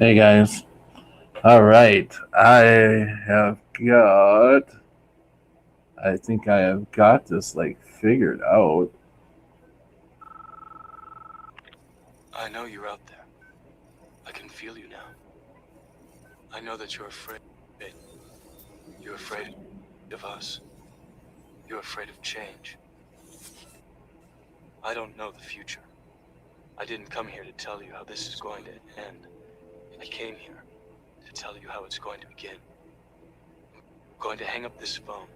Hey guys. All right. I think I have got this like figured out. I know you're out there. I can feel you now. I know that you're afraid. You're afraid of us. You're afraid of change. I don't know the future. I didn't come here to tell you how this is going to end. I came here to tell you how it's going to begin. I'm going to hang up this phone,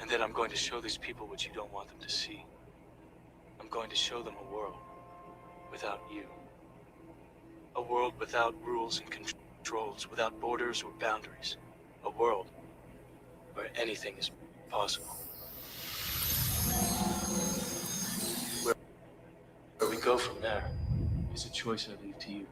and then I'm going to show these people what you don't want them to see. I'm going to show them a world without you. A world without rules and controls, without borders or boundaries. A world where anything is possible. Where we go from there is a choice I leave to you.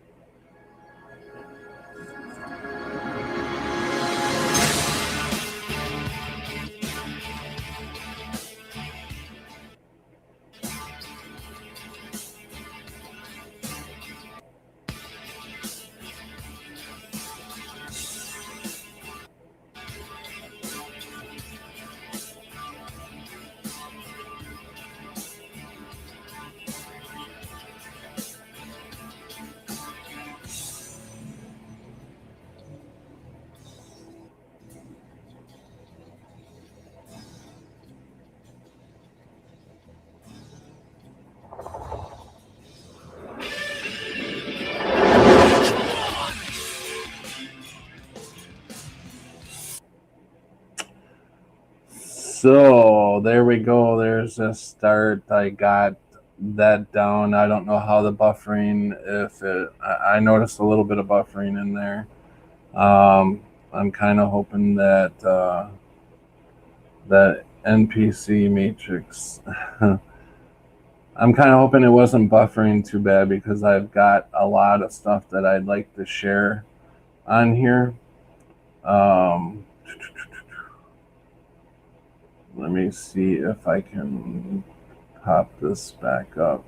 So there we go. There's a start. I got that down. I don't know how the buffering. If it, I noticed a little bit of buffering in there. I'm kind of hoping that that NPC matrix. I'm kind of hoping it wasn't buffering too bad because I've got a lot of stuff that I'd like to share on here. Um, let me see if I can pop this back up.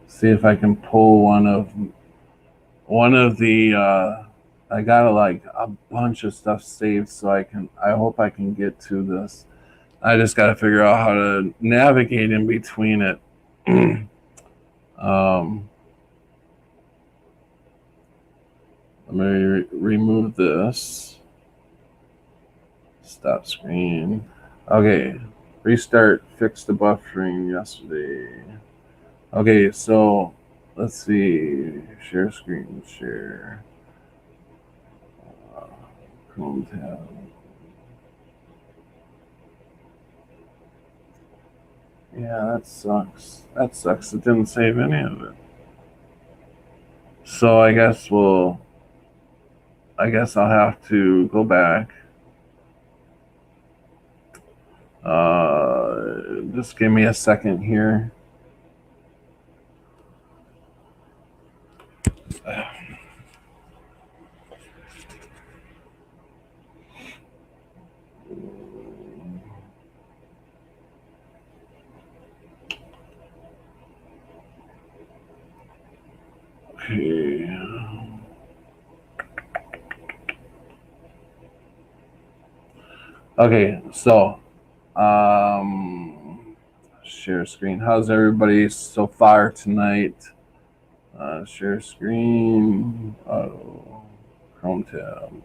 See if I can pull one of the. I got like a bunch of stuff saved, so I hope I can get to this. I just got to figure out how to navigate in between it. Let me remove this. Stop screen. Okay, restart. Fix the buffering yesterday. Okay, so let's see. Share screen. Share. Chrome tab. Yeah, that sucks. That sucks. It didn't save any of it. So I guess I'll have to go back. Just give me a second here. Okay. Okay, so share screen. How's everybody so far tonight? Share screen. Oh, Chrome tab.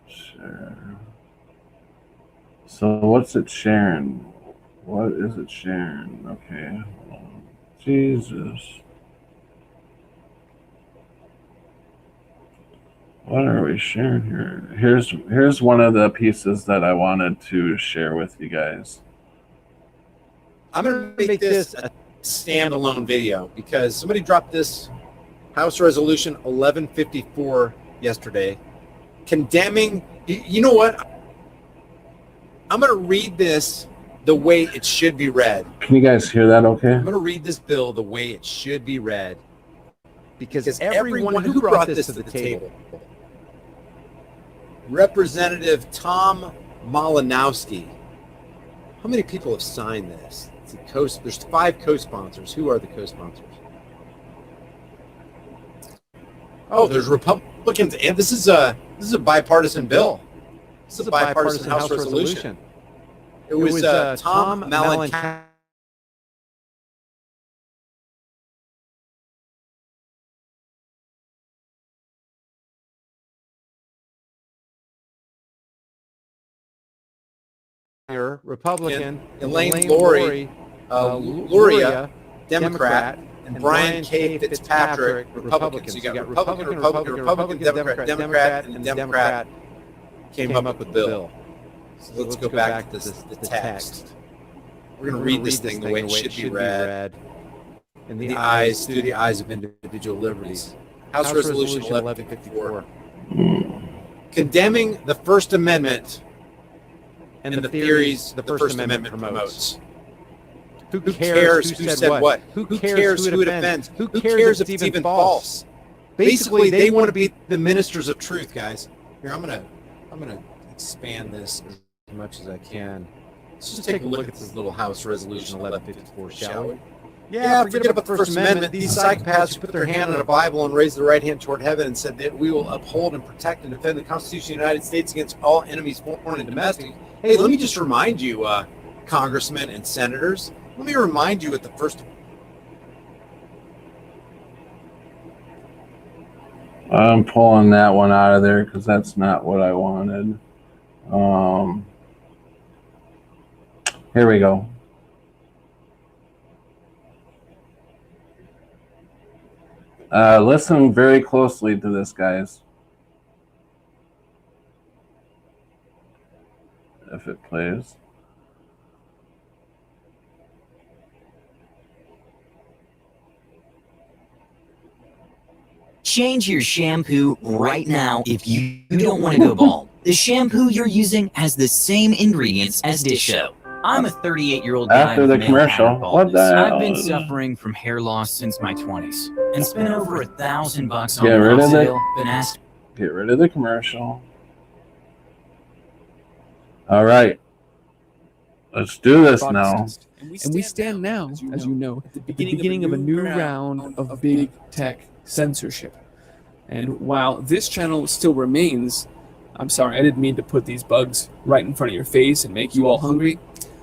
Share. So what's it sharing? What is it sharing? Okay. Jesus. What are we sharing here? Here's one of the pieces that I wanted to share with you guys. I'm going to make this a standalone video because somebody dropped this House Resolution 1154 yesterday, condemning. You know what? I'm going to read this the way it should be read. Can you guys hear that okay? I'm going to read this bill the way it should be read because everyone who brought this to the table, Representative Tom Malinowski, how many people have signed this? There's 5 co-sponsors. Who are the co-sponsors? Oh, there's Republicans, and this is a bipartisan bill. This is a bipartisan House resolution. It was Tom Malinowski. Republican, Elaine Luria, Democrat, and Brian K. Fitzpatrick, Republican. So you got Republican, Democrat, and Democrat came up with the bill. So let's go back to the text. We're going to read this thing the way it should be read. Through the eyes of individual liberties. House Resolution 1154. Condemning the First Amendment and the theories the First Amendment promotes. Who cares who said what? Who cares who it offends? Who cares if it's even false? Basically, they want to be the ministers of truth, guys. Here, I'm gonna expand this as much as I can. Let's just take a look at this little House Resolution 1154, shall we? Yeah, forget about the First Amendment. These psychopaths who put their hand on a Bible and raised their right hand toward heaven and said that we will uphold and protect and defend the Constitution of the United States against all enemies, foreign and domestic. Hey, let me just remind you, congressmen and senators, let me remind you at the first... I'm pulling that one out of there because that's not what I wanted. Here we go. Listen very closely to this, guys. If it plays. Change your shampoo right now if you don't want to go bald. The shampoo you're using has the same ingredients as Dish Show. I'm a 38-year-old guy After the with commercial. male What the baldness. hell? I've been suffering from hair loss since my 20s and spent over $1,000 on Get rid of it. sale. Been asked. Get rid of the commercial. All right. Let's do this now. And we stand now, as you know, at the beginning of a new round of big tech censorship. And while this channel still remains, I'm sorry, I didn't mean to put these bugs right in front of your face and make you all hungry.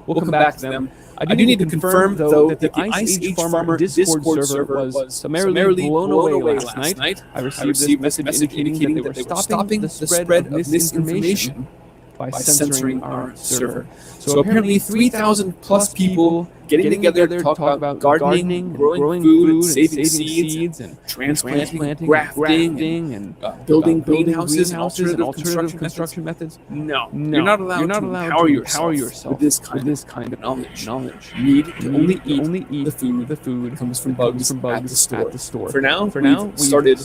We'll come back to them. I do need to confirm, though, that the Ice Age Farmer Discord server was summarily blown away last night. I received this message indicating that they were stopping the spread of misinformation by censoring our server. So apparently 3,000 plus people getting together to talk about gardening, growing food, saving seeds, and transplanting, grafting, and building greenhouses and alternative construction methods. No, you're not allowed to empower yourself with this kind of knowledge. You need to only eat the food that comes from bugs at the store. For now, we started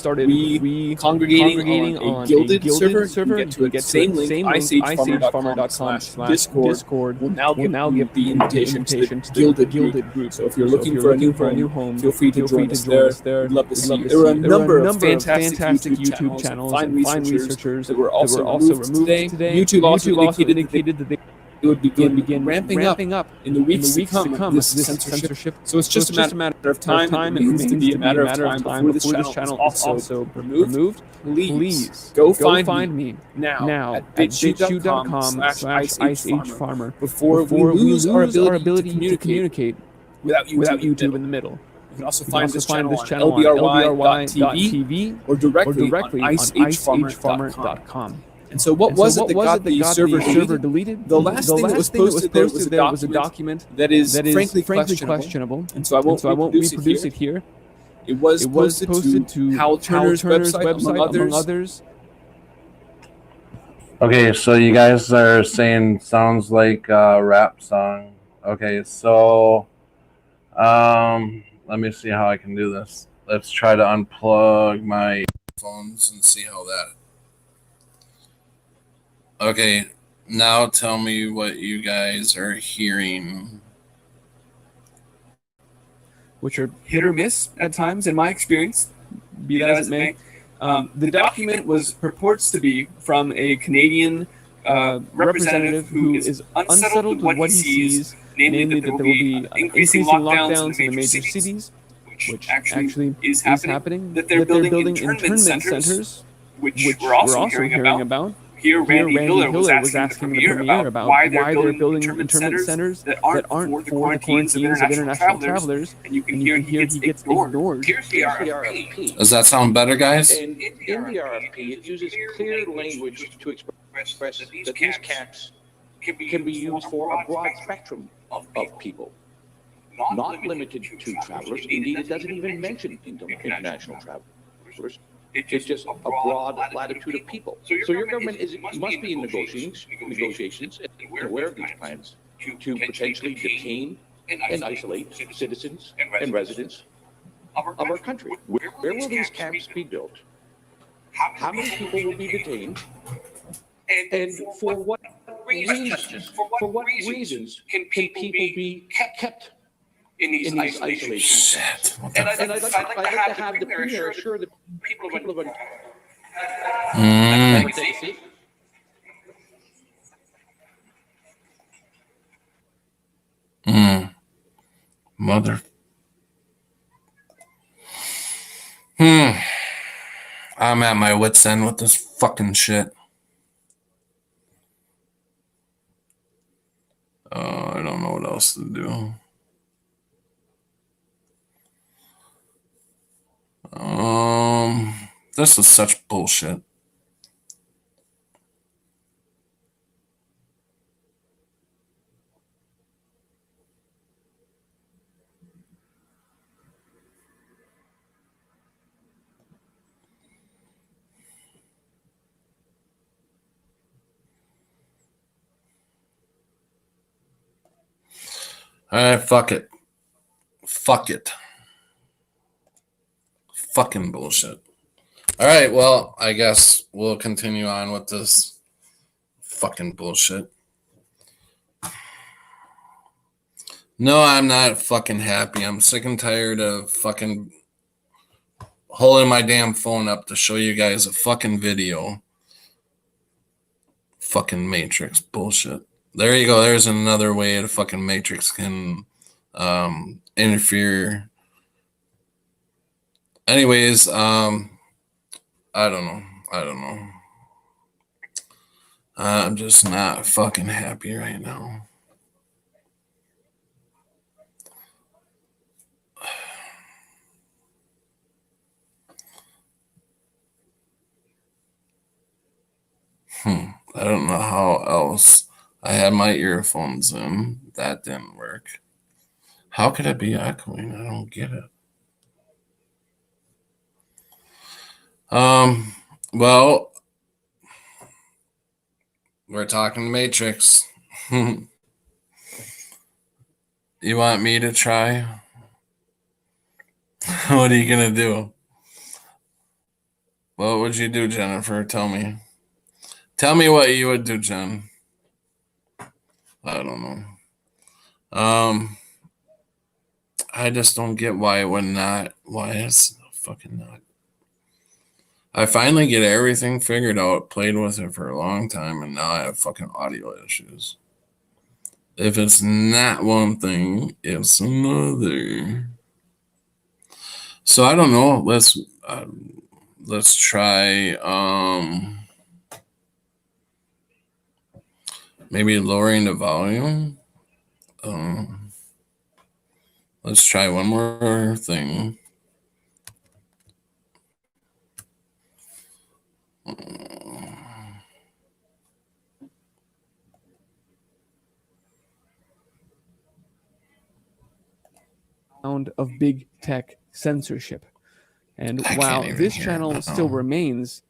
congregating on a gilded server. You can get to the same link, iceagefarmer.com/discord. Will now give the invitation to the gilded group. So if you're looking for a new home, feel free to join us there. We'd love to see you. There are a number of fantastic YouTube channels and fine researchers that were also removed today. YouTube also indicated that they would begin ramping up in the weeks to come this censorship. So it's just a matter of time, and it needs to be a matter of time before this channel is also removed. Please go find me now at bitchute.com/iceagefarmer before we lose our ability to communicate without YouTube in the middle. You can also find this channel on lbry.tv or directly on iceagefarmer.com. And so what was it that got the server deleted? The last thing that was posted there was a document that is frankly questionable. And so I won't reproduce it here. It was posted to Hal Turner's website, among others. Okay, so you guys are saying sounds like a rap song. Okay, so let me see how I can do this. Let's try to unplug my phones and see how that. Okay, now tell me what you guys are hearing. Which are hit or miss at times, in my experience, be that as it may. The document purports to be from a Canadian representative who is unsettled with what he sees, namely that there will be increasing lockdowns in the major cities, which actually is happening, that they're building internment centers, which we're also hearing about. Here, Randy Hiller was asking the premier about why they're building internment centers that aren't for the quarantines of international travelers, and you can hear he gets ignored. Here's the RFP. Does that sound better, guys? And in the RFP, it uses clear language to express that these camps can be used for a broad spectrum of people, not limited to travelers. Indeed, it doesn't even mention international travelers. It's just a broad latitude of people. So your government must be in negotiations and aware of these plans to potentially detain and isolate citizens and residents of our country. Where will these camps be built? How many people will be detained? And for what reasons? For what reasons can people be kept in these isolation Shit. and I'd like to have the premier assure the people of Mother. I'm at my wit's end with this fucking shit. I don't know what else to do. This is such bullshit. All right, fuck it. Fuck it. Fucking bullshit. All right, well, I guess we'll continue on with this fucking bullshit. No, I'm not fucking happy. I'm sick and tired of fucking holding my damn phone up to show you guys a fucking video. Fucking Matrix bullshit. There you go. There's another way the fucking Matrix can interfere. Anyways, I don't know. I'm just not fucking happy right now. I don't know how else. I had my earphones in. That didn't work. How could it be echoing? I don't get it. Well, we're talking Matrix. You want me to try? What are you gonna do? What would you do, Jennifer? Tell me. Tell me what you would do, Jen. I don't know. I just don't get why it would not. Why it's fucking not. I finally get everything figured out, played with it for a long time, and now I have fucking audio issues. If it's not one thing, it's another. So I don't know. Let's try maybe lowering the volume. Let's try one more thing. Of big tech censorship. And while this channel still remains,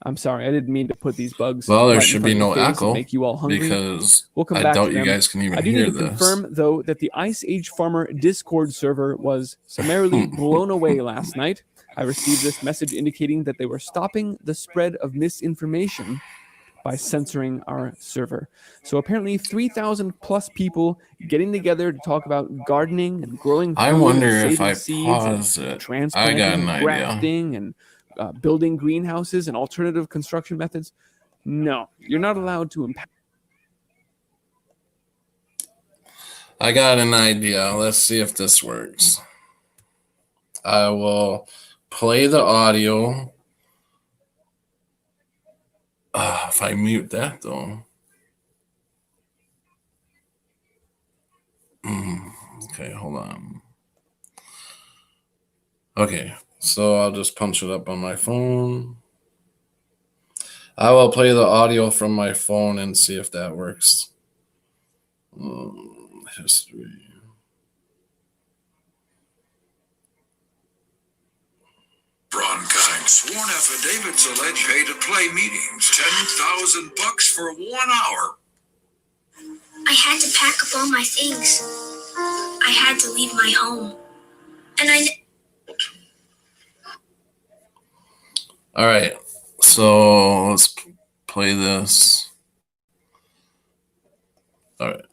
I'm sorry, I didn't mean to put these bugs. Well, there right should be no echo make you all hungry. Because we'll come I back doubt to you them. guys can even I do hear need to this. confirm, though, that the Ice Age Farmer Discord server was summarily blown away last night. I received this message indicating that they were stopping the spread of misinformation by censoring our server. So apparently 3,000 plus people getting together to talk about gardening and growing food. I wonder and if I seeds pause and it. I transplanting, got an idea. grafting, and building greenhouses and alternative construction methods. No, you're not allowed to impact. I got an idea. Let's see if this works. I will play the audio. If I mute that, though. Okay, hold on. Okay, so I'll just punch it up on my phone. I will play the audio from my phone and see if that works. History. Bronkind sworn affidavits allege pay-to-play meetings, $10,000 for 1 hour. I had to pack up all my things. I had to leave my home. And All right, so let's play this. All right.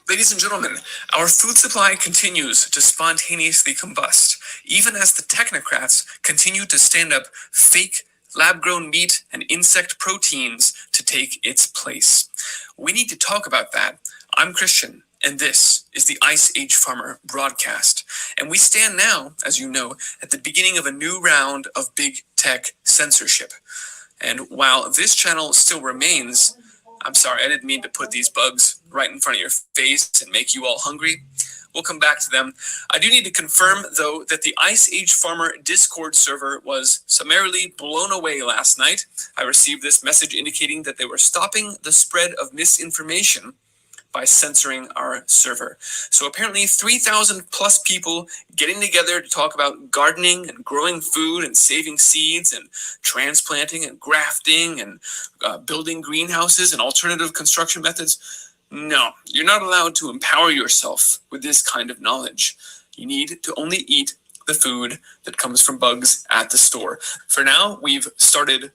Ladies and gentlemen, our food supply continues to spontaneously combust, even as the technocrats continue to stand up fake lab-grown meat and insect proteins to take its place. We need to talk about that. I'm Christian, and this is the Ice Age Farmer broadcast. And we stand now, as you know, at the beginning of a new round of big tech censorship. And while this channel still remains, I'm sorry, I didn't mean to put these bugs right in front of your face and make you all hungry. We'll come back to them. I do need to confirm, though, that the Ice Age Farmer Discord server was summarily blown away last night. I received this message indicating that they were stopping the spread of misinformation by censoring our server. So apparently 3,000 plus people getting together to talk about gardening and growing food and saving seeds and transplanting and grafting and building greenhouses and alternative construction methods. No, you're not allowed to empower yourself with this kind of knowledge. You need to only eat the food that comes from bugs at the store. For now, we've started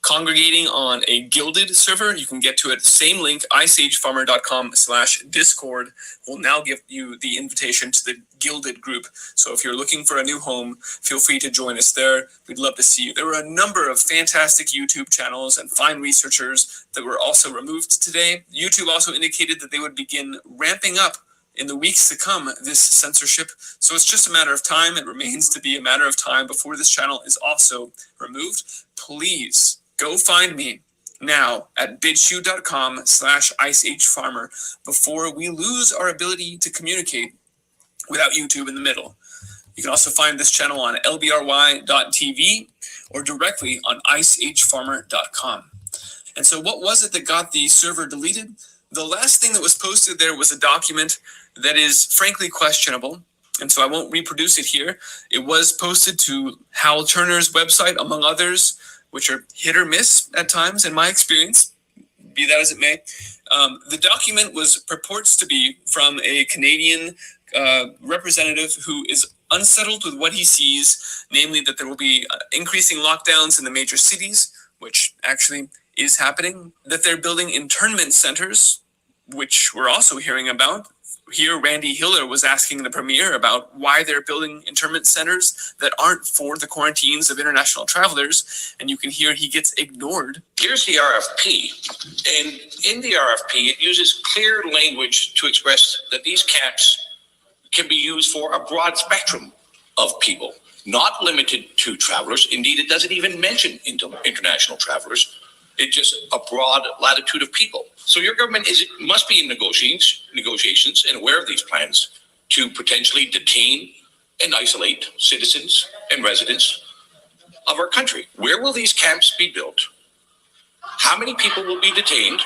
congregating on a Guilded server. You can get to it, same link, iceagefarmer.com/discord will now give you the invitation to the Guilded group. So if you're looking for a new home, feel free to join us there. We'd love to see you. There were a number of fantastic YouTube channels and fine researchers that were also removed today. YouTube also indicated that they would begin ramping up in the weeks to come this censorship. So it's just a matter of time. It remains to be a matter of time before this channel is also removed. Please go find me now at bitchute.com/iceagefarmer before we lose our ability to communicate without YouTube in the middle. You can also find this channel on lbry.tv or directly on iceagefarmer.com. And so what was it that got the server deleted? The last thing that was posted there was a document that is frankly questionable. And so I won't reproduce it here. It was posted to Hal Turner's website, among others, which are hit or miss at times in my experience, be that as it may. The document purports to be from a Canadian representative who is unsettled with what he sees, namely that there will be increasing lockdowns in the major cities, which actually is happening, that they're building internment centers, which we're also hearing about. Here, Randy Hiller was asking the premier about why they're building internment centers that aren't for the quarantines of international travelers, and you can hear he gets ignored. Here's the RFP, and in the RFP, it uses clear language to express that these camps can be used for a broad spectrum of people, not limited to travelers. Indeed, it doesn't even mention international travelers. It's just a broad latitude of people. So your government must be in negotiations and aware of these plans to potentially detain and isolate citizens and residents of our country. Where will these camps be built? How many people will be detained?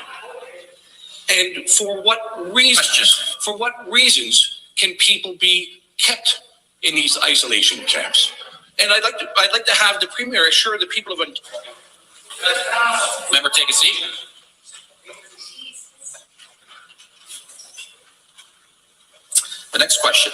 And for what reasons? For what reasons can people be kept in these isolation camps? And I'd like to have the premier assure the people of Member, take a seat. The next question.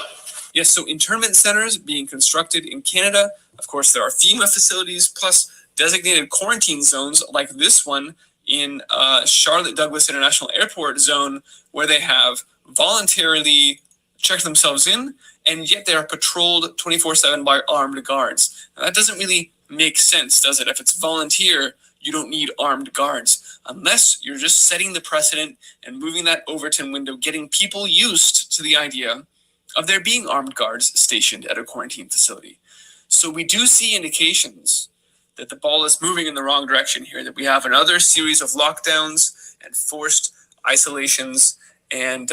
Yes, so internment centers being constructed in Canada. Of course, there are FEMA facilities plus designated quarantine zones like this one in Charlotte Douglas International Airport zone, where they have voluntarily checked themselves in, and yet they are patrolled 24/7 by armed guards. Now, that doesn't really make sense, does it? If it's volunteer, you don't need armed guards, unless you're just setting the precedent and moving that Overton window, getting people used to the idea of there being armed guards stationed at a quarantine facility. So we do see indications that the ball is moving in the wrong direction here, that we have another series of lockdowns and forced isolations, and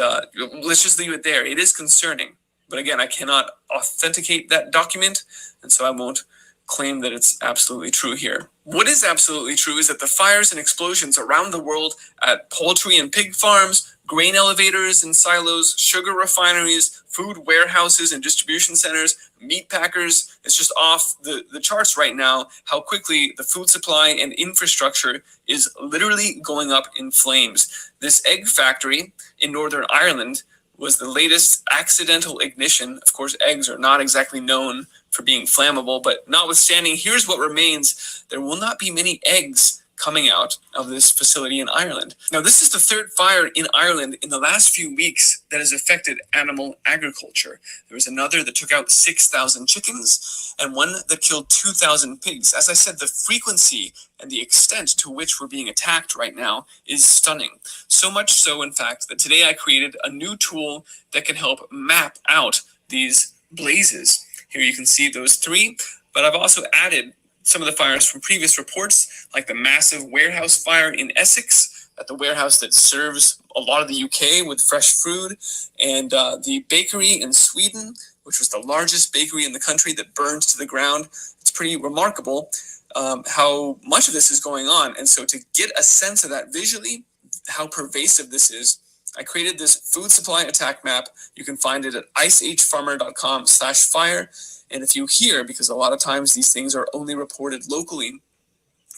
let's just leave it there. It is concerning, but again, I cannot authenticate that document, and so I won't claim that it's absolutely true here. What is absolutely true is that the fires and explosions around the world at poultry and pig farms, grain elevators and silos, sugar refineries, food warehouses and distribution centers, meat packers, it's just off the charts right now how quickly the food supply and infrastructure is literally going up in flames. This egg factory in Northern Ireland was the latest accidental ignition. Of course, eggs are not exactly known for being flammable, but notwithstanding, here's what remains. There will not be many eggs coming out of this facility in Ireland. Now, this is the third fire in Ireland in the last few weeks that has affected animal agriculture. There was another that took out 6,000 chickens and one that killed 2,000 pigs. As I said, the frequency and the extent to which we're being attacked right now is stunning. So much so, in fact, that today I created a new tool that can help map out these blazes. Here you can see those three, but I've also added some of the fires from previous reports, like the massive warehouse fire in Essex, at the warehouse that serves a lot of the UK with fresh food, and the bakery in Sweden, which was the largest bakery in the country that burned to the ground. It's pretty remarkable how much of this is going on. And so to get a sense of that visually, how pervasive this is, I created this food supply attack map. You can find it at icehfarmer.com/fire. And if you hear, because a lot of times these things are only reported locally,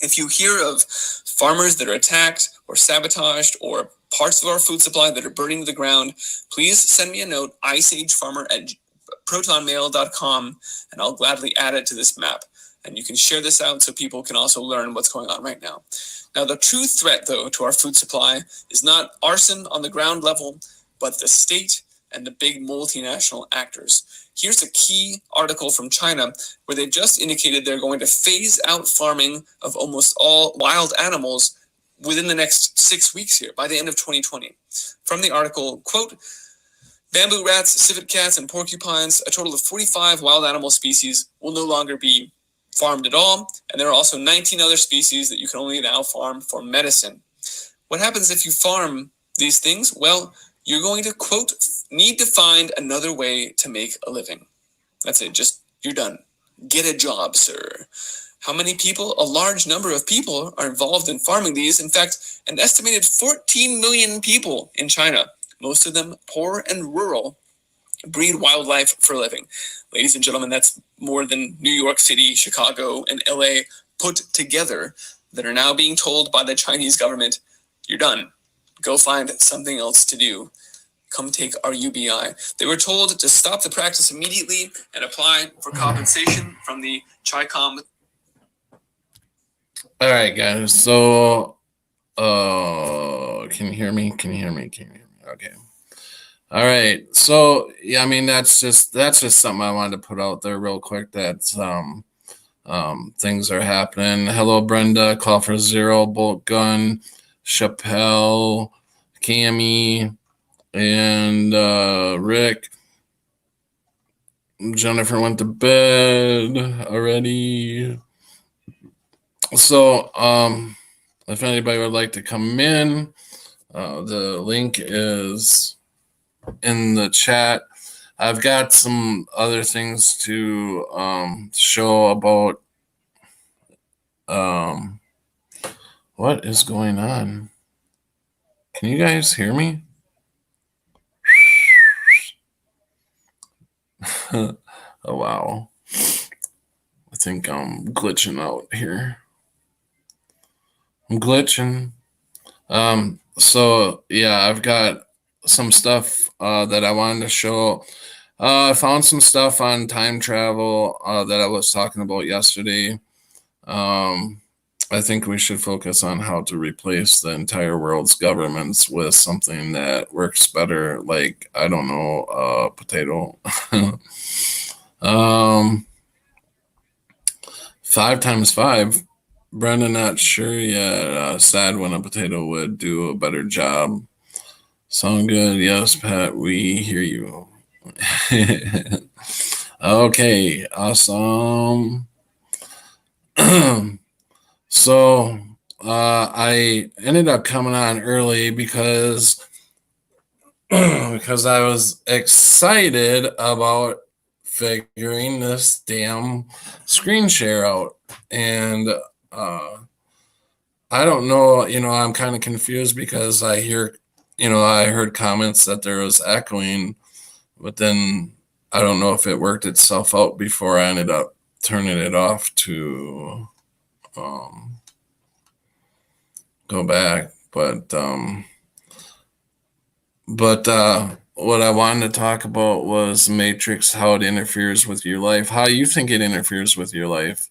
if you hear of farmers that are attacked or sabotaged or parts of our food supply that are burning to the ground, please send me a note, iceagefarmer@protonmail.com, and I'll gladly add it to this map. And you can share this out so people can also learn what's going on right now. Now, the true threat, though, to our food supply is not arson on the ground level, but the state and the big multinational actors. Here's a key article from China where they've just indicated they're going to phase out farming of almost all wild animals within the next 6 weeks here, by the end of 2020. From the article, quote, bamboo rats, civet cats, and porcupines, a total of 45 wild animal species, will no longer be farmed at all, and there are also 19 other species that you can only now farm for medicine. What happens if you farm these things? Well, you're going to, quote, need to find another way to make a living. That's it. Just, you're done. Get a job, sir. How many people? A large number of people are involved in farming these. In fact, an estimated 14 million people in China, most of them poor and rural, breed wildlife for a living. Ladies and gentlemen, that's more than New York City, Chicago, and LA put together that are now being told by the Chinese government, you're done. Go find something else to do. Come take our UBI. They were told to stop the practice immediately and apply for compensation from the CHICOM. All right, guys. So, can you hear me? Can you hear me? Okay. All right. So, yeah, I mean, that's just something I wanted to put out there real quick. That's things are happening. Hello, Brenda. Call for Zero, Bolt Gun, Chappelle, Cammy, and Rick. Jennifer went to bed already. So, if anybody would like to come in, the link is in the chat. I've got some other things to show about what is going on. Can you guys hear me? Oh, wow. I think I'm glitching out here. I'm glitching. So, yeah, I've got some stuff that I wanted to show. I found some stuff on time travel that I was talking about yesterday. I think we should focus on how to replace the entire world's governments with something that works better, like, I don't know, potato. 5 times 5. Brenda, not sure yet. Sad when a potato would do a better job. Sound good? Yes, Pat, we hear you. Okay, awesome. So I ended up coming on early because because I was excited about figuring this damn screen share out. And I don't know, I'm kind of confused because I heard comments that there was echoing, but then I don't know if it worked itself out before I ended up turning it off to go back. But what I wanted to talk about was Matrix, how it interferes with your life, how you think it interferes with your life.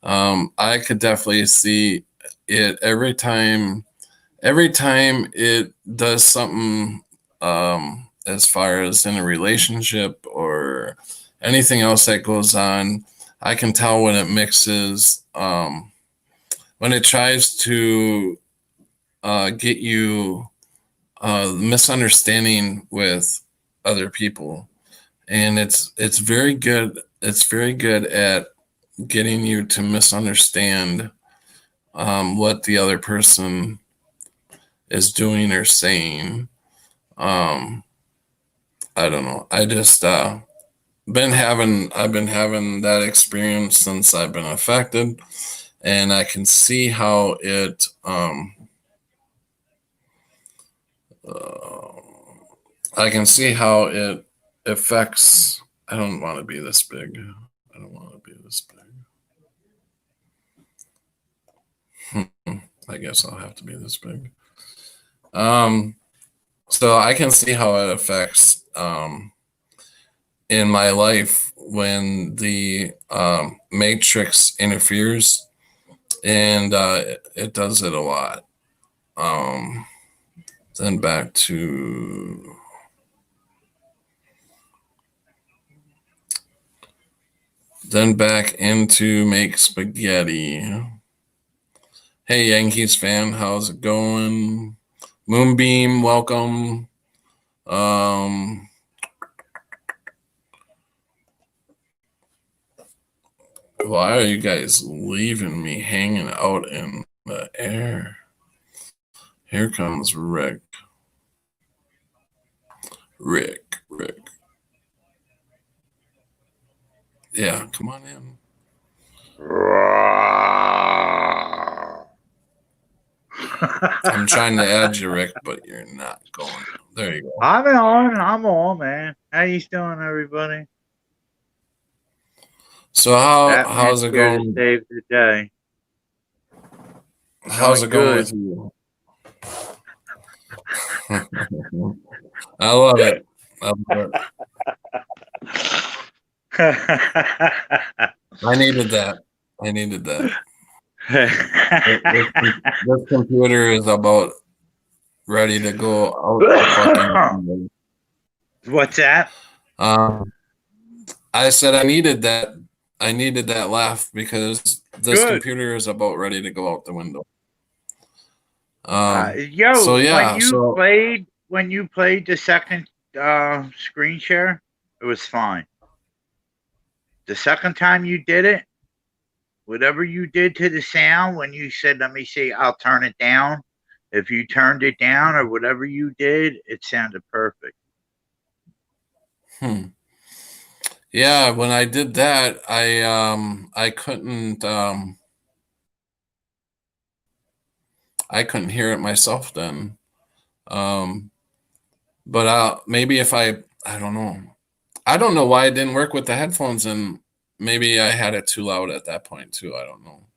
I could definitely see it every time it does something, as far as in a relationship or anything else that goes on. I can tell when it mixes, when it tries to get you misunderstanding with other people, and it's very good. It's very good at getting you to misunderstand what the other person is doing or saying. I don't know. I just I've been having that experience since I've been affected, and I can see how it I can see how it affects. I don't want to be this big. I don't want to be this big. I guess I'll have to be this big. So I can see how it affects in my life when the Matrix interferes, and it does it a lot. Then back into make spaghetti. Hey, Yankees fan, how's it going? Moonbeam, welcome. Why are you guys leaving me hanging out in the air? Here comes Rick. Rick. Yeah, come on in. I'm trying to add you, Rick, but you're not going. There you go. I'm on, man. How you doing, everybody? So how's it going? Save the day. How's it going with you? I love it. I needed that. This computer is about ready to go out. What's that? I said I needed that. I needed that laugh because this computer is about ready to go out the window. When you played the second screen share, it was fine. The second time you did it, whatever you did to the sound when you said, "Let me see, I'll turn it down." If you turned it down or whatever you did, it sounded perfect. Yeah, when I did that, I couldn't hear it myself then. But maybe if I don't know. I don't know why it didn't work with the headphones, and maybe I had it too loud at that point too. I don't know.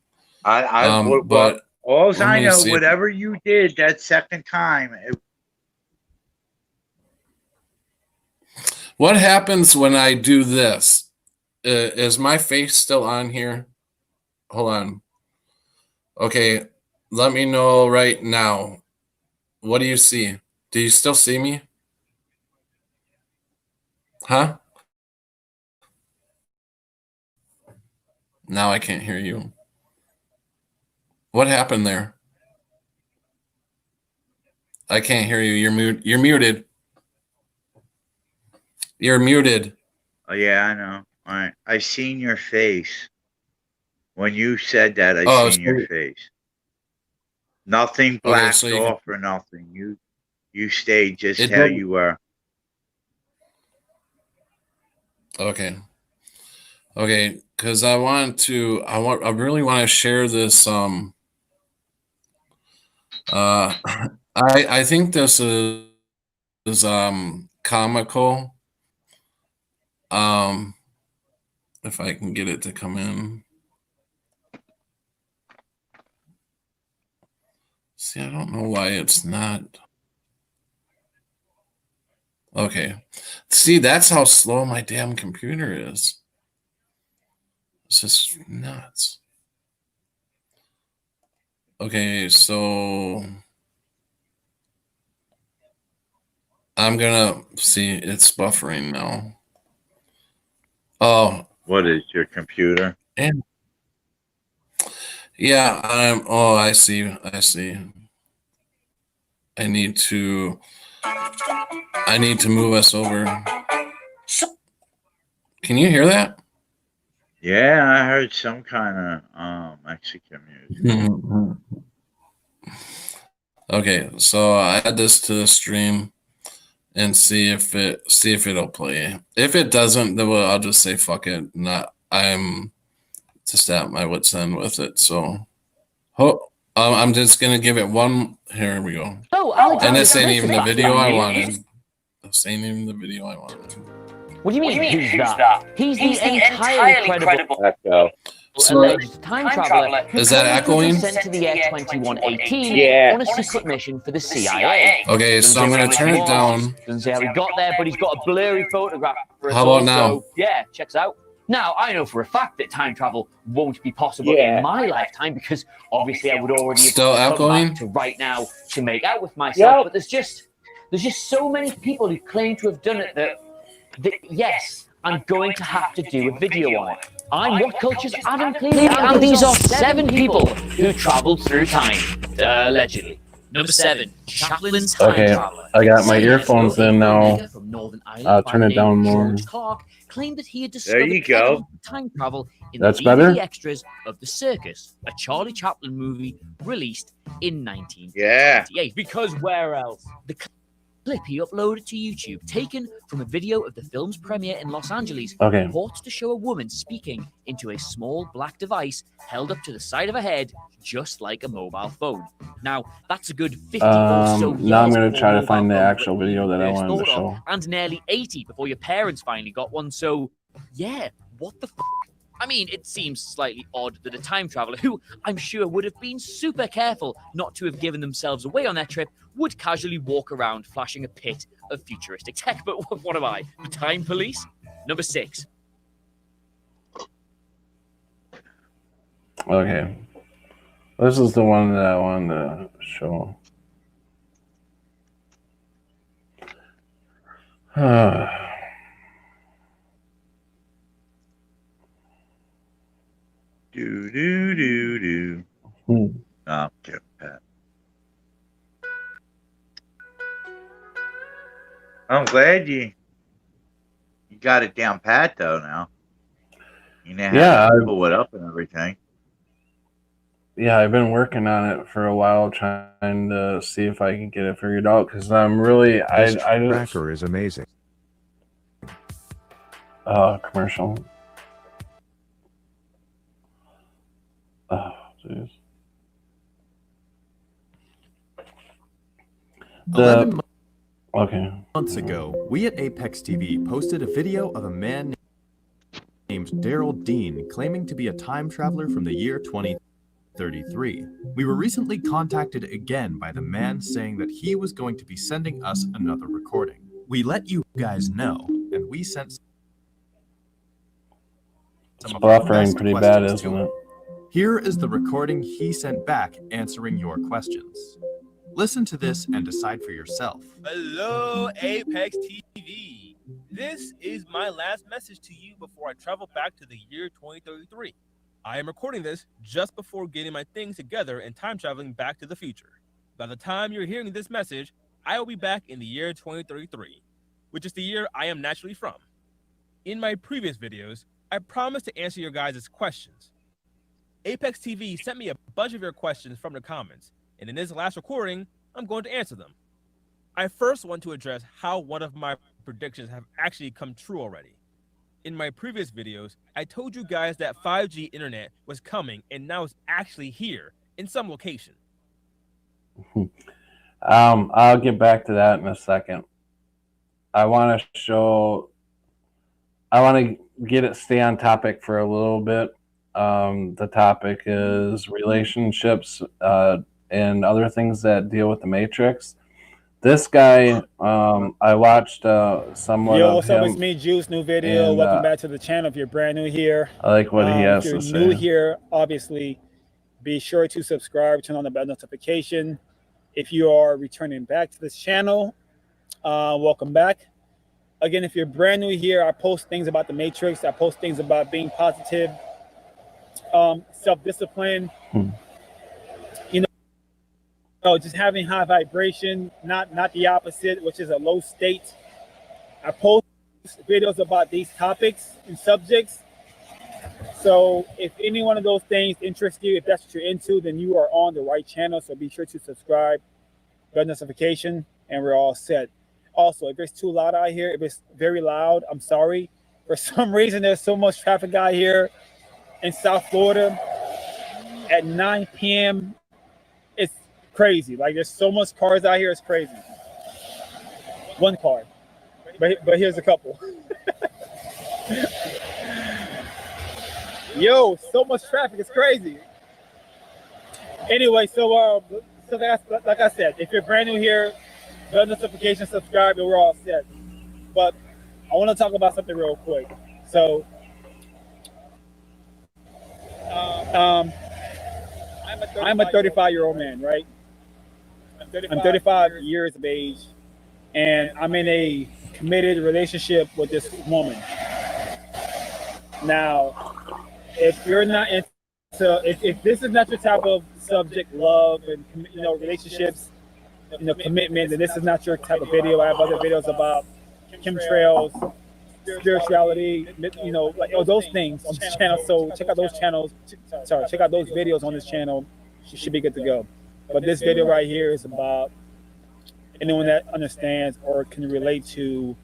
But all I know, whatever you did that second time. What happens when I do this? Is my face still on here? Hold on. Okay, let me know right now. What do you see? Do you still see me? Huh? Now I can't hear you. What happened there? I can't hear you. You're muted. You're muted. Oh yeah, I know. All right, I seen your face when you said that. I Oh, seen your so- face. Nothing Okay, blacked so you can- off or nothing. You stayed just It how doesn't- you were. Okay. Okay, because I really want to share this. I think this is comical. If I can get it to come in. See, I don't know why it's not. Okay. See, that's how slow my damn computer is. It's just nuts. Okay, so I'm gonna see it's buffering now. Oh, What is your computer? and yeah, I see. I need to move us over. Can you hear that? Yeah, I heard some kind of Mexican music. Okay, so I add this to the stream and see if it'll play. If it doesn't, then I'll just say fuck it. I'm just at my wit's end with it. So, I'm just gonna give it one. Here we go. And this ain't even the video I wanted. This ain't even the video I wanted. What do you mean, who's that? He's the entirely credible alleged time traveler who Is that echoing? was sent to the Air 2118 on a secret mission for the CIA. Okay, so I'm gonna turn it down. Doesn't say how he got there, but he's got a blurry photograph. How about now? So, yeah, checks out. Now, I know for a fact that time travel won't be possible in my lifetime because obviously I would already Still have come echoing? back to right now to make out with myself. But there's just so many people who claim to have done it that yes, I'm going to have to do a video on it. I'm What Culture's Adam Cleary, and these are 7 people who travelled through time, allegedly. Number 7, Chaplin's Time Okay, Traveler. I got my earphones in now. From Northern Ireland I'll by turn it name down more. George Clark claimed that he had There discovered you go. evidence of time travel in That's the better? DVD extras of The Circus, a Charlie Chaplin movie released in 1998. Yeah. Because where else? The clip he uploaded to YouTube, taken from a video of the film's premiere in Los Angeles, Okay. purports to show a woman speaking into a small black device held up to the side of her head, just like a mobile phone. Now, that's a good 50 or so years Now I'm gonna before try to mobile find the phones actual were video that I first wanted to thought of, show. and nearly 80 before your parents finally got one. So, yeah, what the f? I mean, it seems slightly odd that a time traveler, who I'm sure would have been super careful not to have given themselves away on their trip, would casually walk around flashing a pit of futuristic tech. But what am I, the time police? Number 6. Okay. This is the one that I wanted to show. Do. Hmm. Oh, okay, Pat. I'm glad you got it down pat though now. You know how Yeah, to pull it up and everything. Yeah, I've been working on it for a while, trying to see if I can get it figured out. Because I'm really, This I just tracker is amazing. commercial. Oh, jeez. 11 Okay. months ago, we at Apex TV posted a video of a man named Daryl Dean claiming to be a time traveler from the year 2033. We were recently contacted again by the man saying that he was going to be sending us another recording. We let you guys know, and we sent It's some of our buffering best pretty bad, questions to isn't him. it? Here is the recording he sent back answering your questions. Listen to this and decide for yourself. Hello, Apex TV. This is my last message to you before I travel back to the year 2033. I am recording this just before getting my things together and time traveling back to the future. By the time you're hearing this message, I will be back in the year 2033. which is the year I am naturally from. In my previous videos, I promised to answer your guys' questions. Apex TV sent me a bunch of your questions from the comments, and in this last recording, I'm going to answer them. I first want to address how one of my predictions have actually come true already. In my previous videos, I told you guys that 5G internet was coming and now it's actually here in some location. I'll get back to that in a second. I want to stay on topic for a little bit. The topic is relationships and other things that deal with the Matrix. This guy, I watched somewhat Yo, of what's up? him. It's me, Juice. New video. And, Welcome back to the channel. If you're brand new here, I like what he has if you're to new say. here, obviously, be sure to subscribe, turn on the bell notification. If you are returning back to this channel, welcome back. Again, if you're brand new here, I post things about the Matrix. I post things about being positive, self-discipline. Just having high vibration, not the opposite, which is a low state. I post videos about these topics and subjects. So if any one of those things interest you, if that's what you're into, then you are on the right channel. So be sure to subscribe, bell notification, and we're all set. Also, if it's too loud out here, if it's very loud, I'm sorry. For some reason, there's so much traffic out here in South Florida at 9 p.m. It's crazy. Like, there's so much cars out here, it's crazy. One car, but here's a couple. Yo, so much traffic, it's crazy. Anyway, so like I said, if you're brand new here, bell notification, subscribe, and we're all set. But I want to talk about something real quick. So, I'm a 35-year-old man, right? I'm 35 years of age, and I'm in a committed relationship with this woman. Now, if you're not into, if this is not your type of subject, love and relationships, commitment, then this is not your type of video. I have other videos about chemtrails, spirituality, those things on this channel. So check out those channels. Check out those videos on this channel. You should be good to go. But this video right here is about anyone that understands or can relate to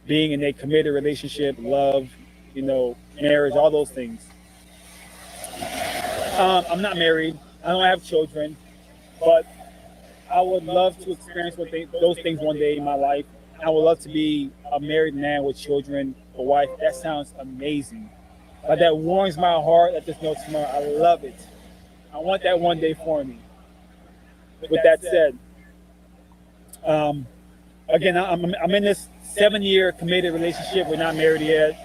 being in a committed relationship, love, marriage, all those things. I'm not married. I don't have children, but I would love to experience those things one day in my life. I would love to be a married man with children, a wife. That sounds amazing. But that warms my heart that there's no tomorrow. I love it. I want that one day for me. With that said, again, I'm in this 7-year committed relationship. We're not married yet.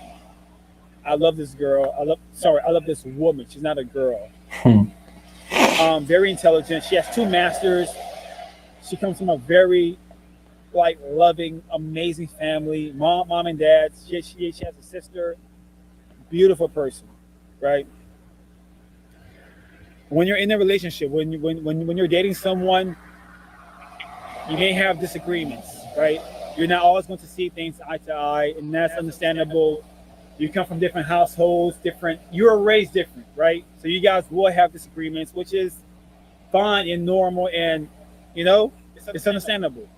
I love this girl. I love this woman. She's not a girl. Very intelligent. She has 2 masters. She comes from a very loving, amazing family. Mom and dad. She has a sister. Beautiful person, right? When you're in a relationship, when you're dating someone, you may have disagreements, right? You're not always going to see things eye to eye, and that's understandable. You come from different households, you were raised different, right? So you guys will have disagreements, which is fine and normal, and it's understandable.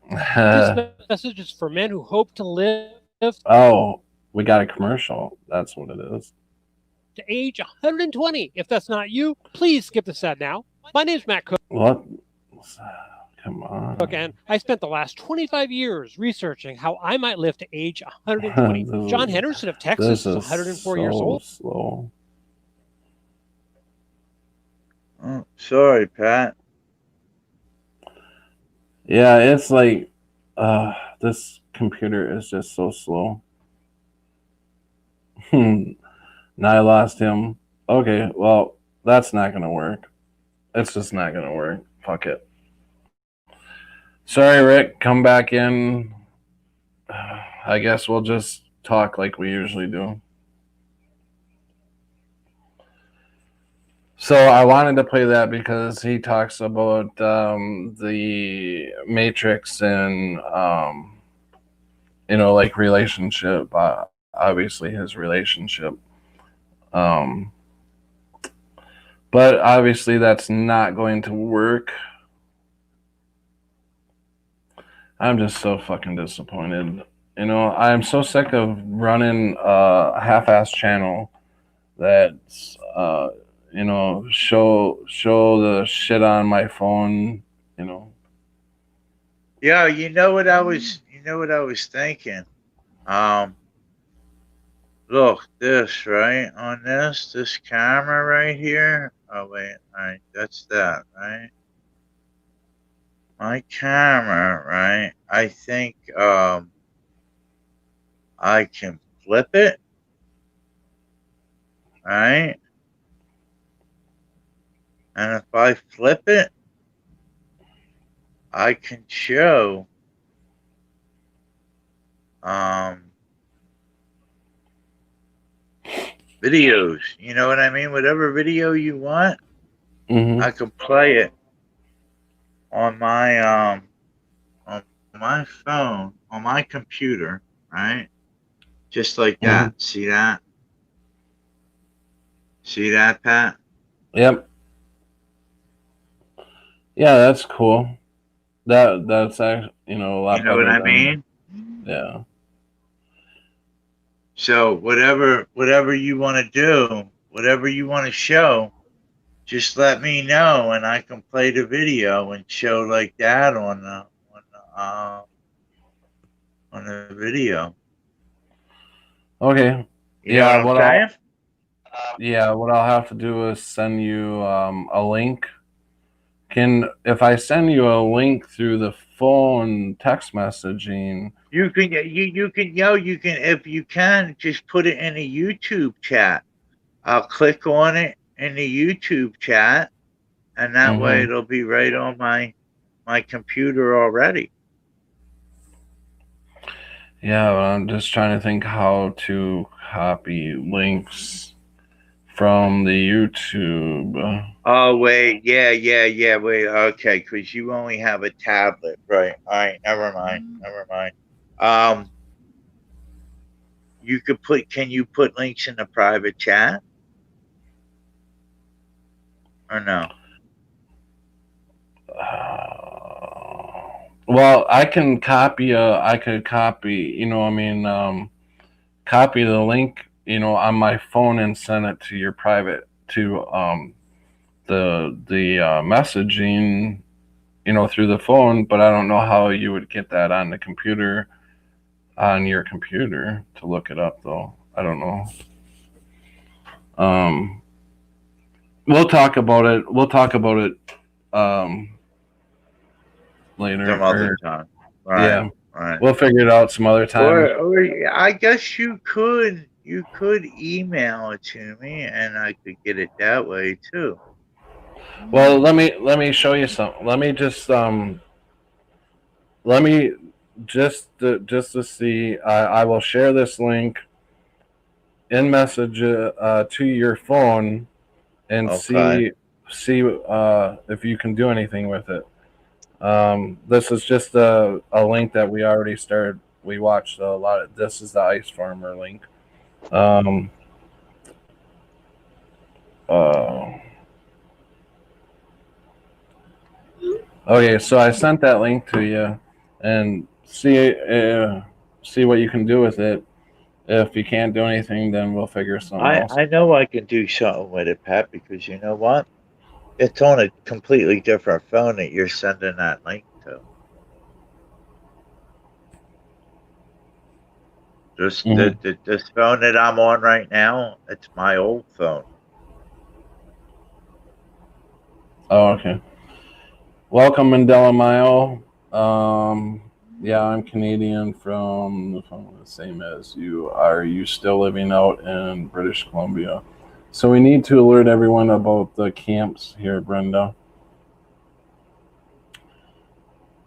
This message is for men who hope to live Oh, we got a commercial. That's what it is. to age 120. If that's not you, please skip this ad now. My name's Matt Cook. What? Come on. And I spent the last 25 years researching how I might live to age 120. John Henderson of Texas is 104 years old. Slow. Oh, sorry, Pat. Yeah, it's like this computer is just so slow. Now I lost him. Okay, well, that's not gonna work. It's just not gonna work. Fuck it. Sorry, Rick. Come back in. I guess we'll just talk like we usually do. So I wanted to play that because he talks about the Matrix and like relationship. Obviously, his relationship. But obviously, that's not going to work. I'm just so fucking disappointed. I'm so sick of running a half-ass channel that's show the shit on my phone. Yeah, you know what I was thinking. Look, this right on this camera right here. Oh wait, all right, that's that, right? My camera, right? I think I can flip it, right? And if I flip it, I can show videos. You know what I mean? Whatever video you want, I can play it on my phone, on my computer, right? Just like that. See that? See that, Pat? Yep. Yeah, that's cool. That's actually, a lot. You know what I mean? Yeah. So whatever you want to do, whatever you want to show, just let me know, and I can play the video and show like that on the video. Okay. You know what I'm saying? What I'll have to do is send you a link. If I send you a link through the phone text messaging, you can if you can just put it in a YouTube chat. I'll click on it in the YouTube chat, and that way it'll be right on my computer already. Yeah, but I'm just trying to think how to copy links from the YouTube. Oh, wait. Yeah. Wait. Okay. Because you only have a tablet. Right. All right. Never mind. Can you put links in the private chat? Or no? Well, I could copy, copy the link, on my phone and send it to your private, to the messaging, through the phone, but I don't know how you would get that on the computer, on your computer to look it up though. I don't know. We'll talk about it. Later. Some other time. Right. Yeah. Right. We'll figure it out some other time. Or I guess you could email it to me, and I could get it that way too. Well, let me show you something. Let me just to see. I will share this link in message to your phone and see if you can do anything with it. This is just a link that we already started. We watched a lot of. This is the Ice Farmer link. Okay, so I sent that link to you, and see what you can do with it. If you can't do anything, then we'll figure something else. I know I can do something with it, Pat, because you know what? It's on a completely different phone that you're sending that link to. This phone that I'm on right now, it's my old phone. Oh, okay. Welcome, Mandela Mile. Yeah, I'm Canadian from the same as you. Are you still living out in British Columbia? So we need to alert everyone about the camps here, Brenda.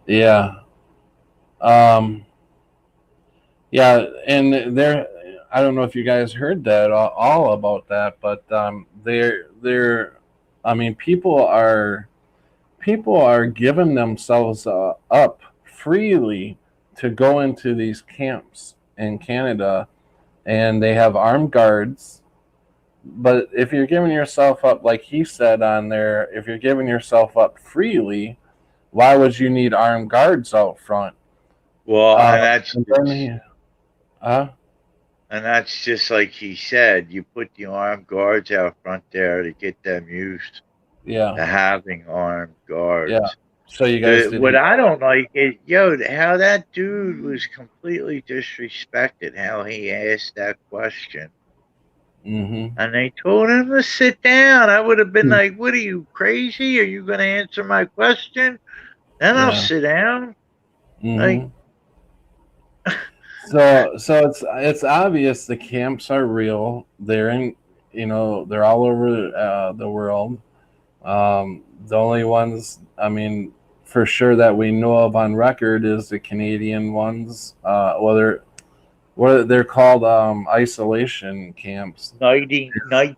Yeah. Yeah, and there, I don't know if you guys heard that all about that, but they're I mean, people are giving themselves up freely to go into these camps in Canada, and they have armed guards. But if you're giving yourself up, like he said on there, if you're giving yourself up freely, why would you need armed guards out front? Well, and that's and that's just like he said. You put the armed guards out front there to get them used to having armed guards. Yeah. So you guys what I don't like is, how that dude was completely disrespected, how he asked that question. Mm-hmm. And they told him to sit down. I would have been like, what are you, crazy? Are you going to answer my question? Then I'll sit down. Mm-hmm. So it's obvious the camps are real. They're in, they're all over the world. The only ones, I mean, for sure that we know of on record is the Canadian ones. They're called isolation camps. Nightingale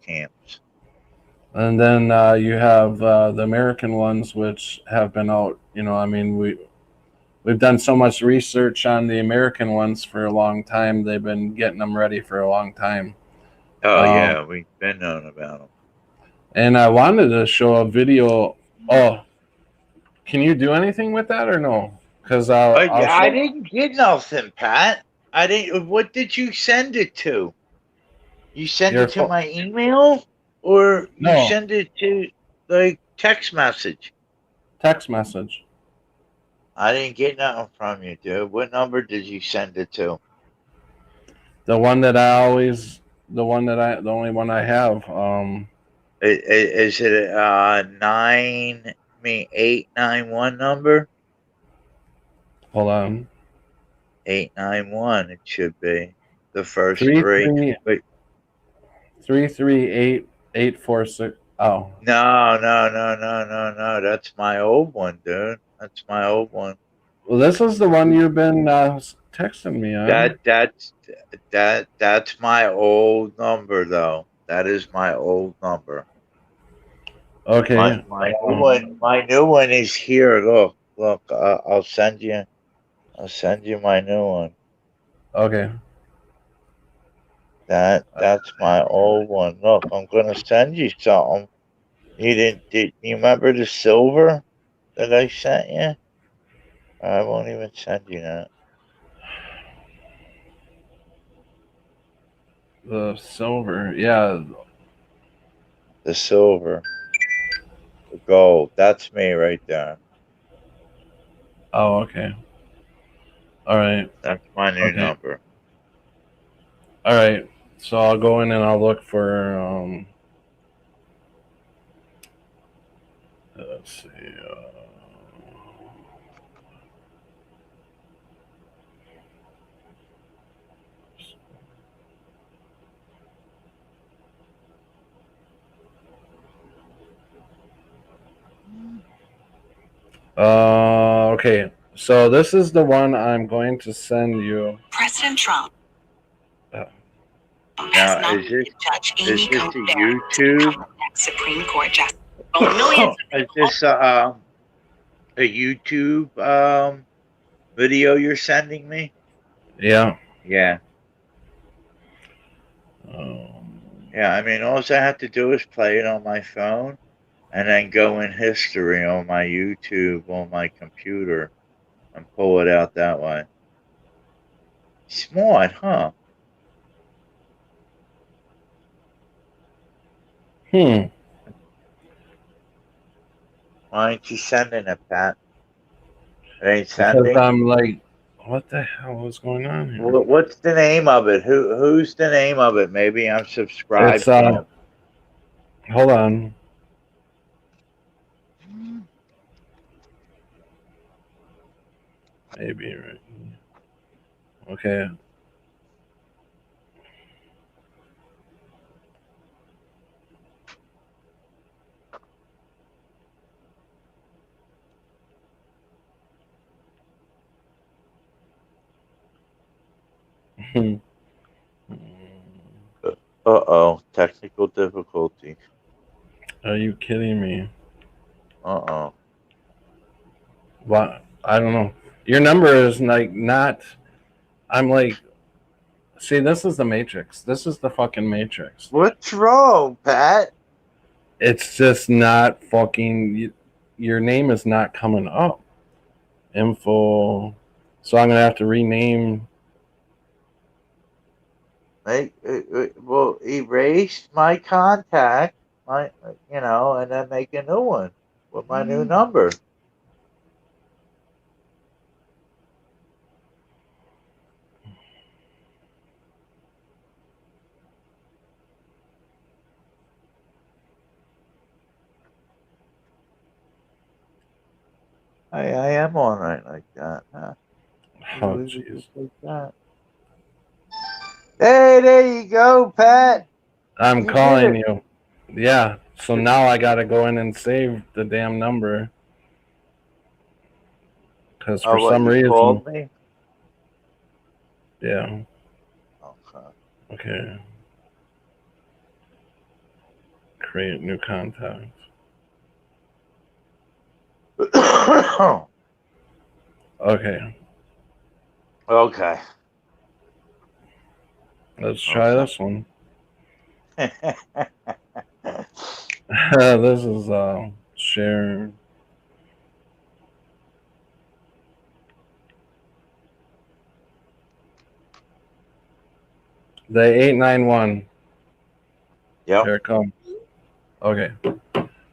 camps. And then you have the American ones, which have been out. I mean, we've done so much research on the American ones for a long time. They've been getting them ready for a long time. Oh yeah, we've been knowing about them. And I wanted to show a video. Oh, can you do anything with that or no? Because I didn't get nothing, Pat. I didn't. What did you send it to? You send it to my email, or you send it to like text message? Text message. I didn't get nothing from you, dude. What number did you send it to? The one that I always, the only one I have. Is it a 891 number? Hold on. 891. It should be the first three. Wait. 338846. Oh. No. That's my old one, dude. That's my old one. Well, this is the one you've been texting me on. That's my old number, though. That is my old number. Okay. My new one is here. Look. I'll send you my new one. Okay. That's my old one. Look, I'm gonna send you something. Did you remember the silver that I sent you? I won't even send you that. The silver, yeah. The silver. The gold. That's me right there. Oh, okay. All right. That's my new number. All right. So I'll go in and I'll look for let's see. Okay. So this is the one I'm going to send you. President Trump. Now, is this a YouTube? Supreme Court justice. Is this a YouTube video you're sending me? Yeah. Yeah. Yeah, I mean, all I have to do is play it on my phone and then go in history on my YouTube on my computer and pull it out that way. Smart, huh? Why aren't you sending it, Pat? It ain't sending? Because I'm like, what the hell is going on here? What's the name of it? Who's the name of it? Maybe I'm subscribed It's, to him. hold on. Maybe right. Okay. Uh-oh, technical difficulty. Are you kidding me? Uh-oh. What? I don't know. Your number is like not. I'm like, see, this is the Matrix. This is the fucking Matrix. What's wrong, Pat? It's just not fucking. Your name is not coming up. Info. So I'm gonna have to rename. Well, erase my contact, and then make a new one with my new number. I am all right like that. Huh? Oh, jeez. Like that. Hey, there you go, Pat. I'm calling you. Yeah. So now I gotta go in and save the damn number. Because for some reason. Called me? Yeah. Okay. Okay. Create new contact. Okay. Okay. Let's try this one. This is share. The 891. Yep. Here it comes. Okay.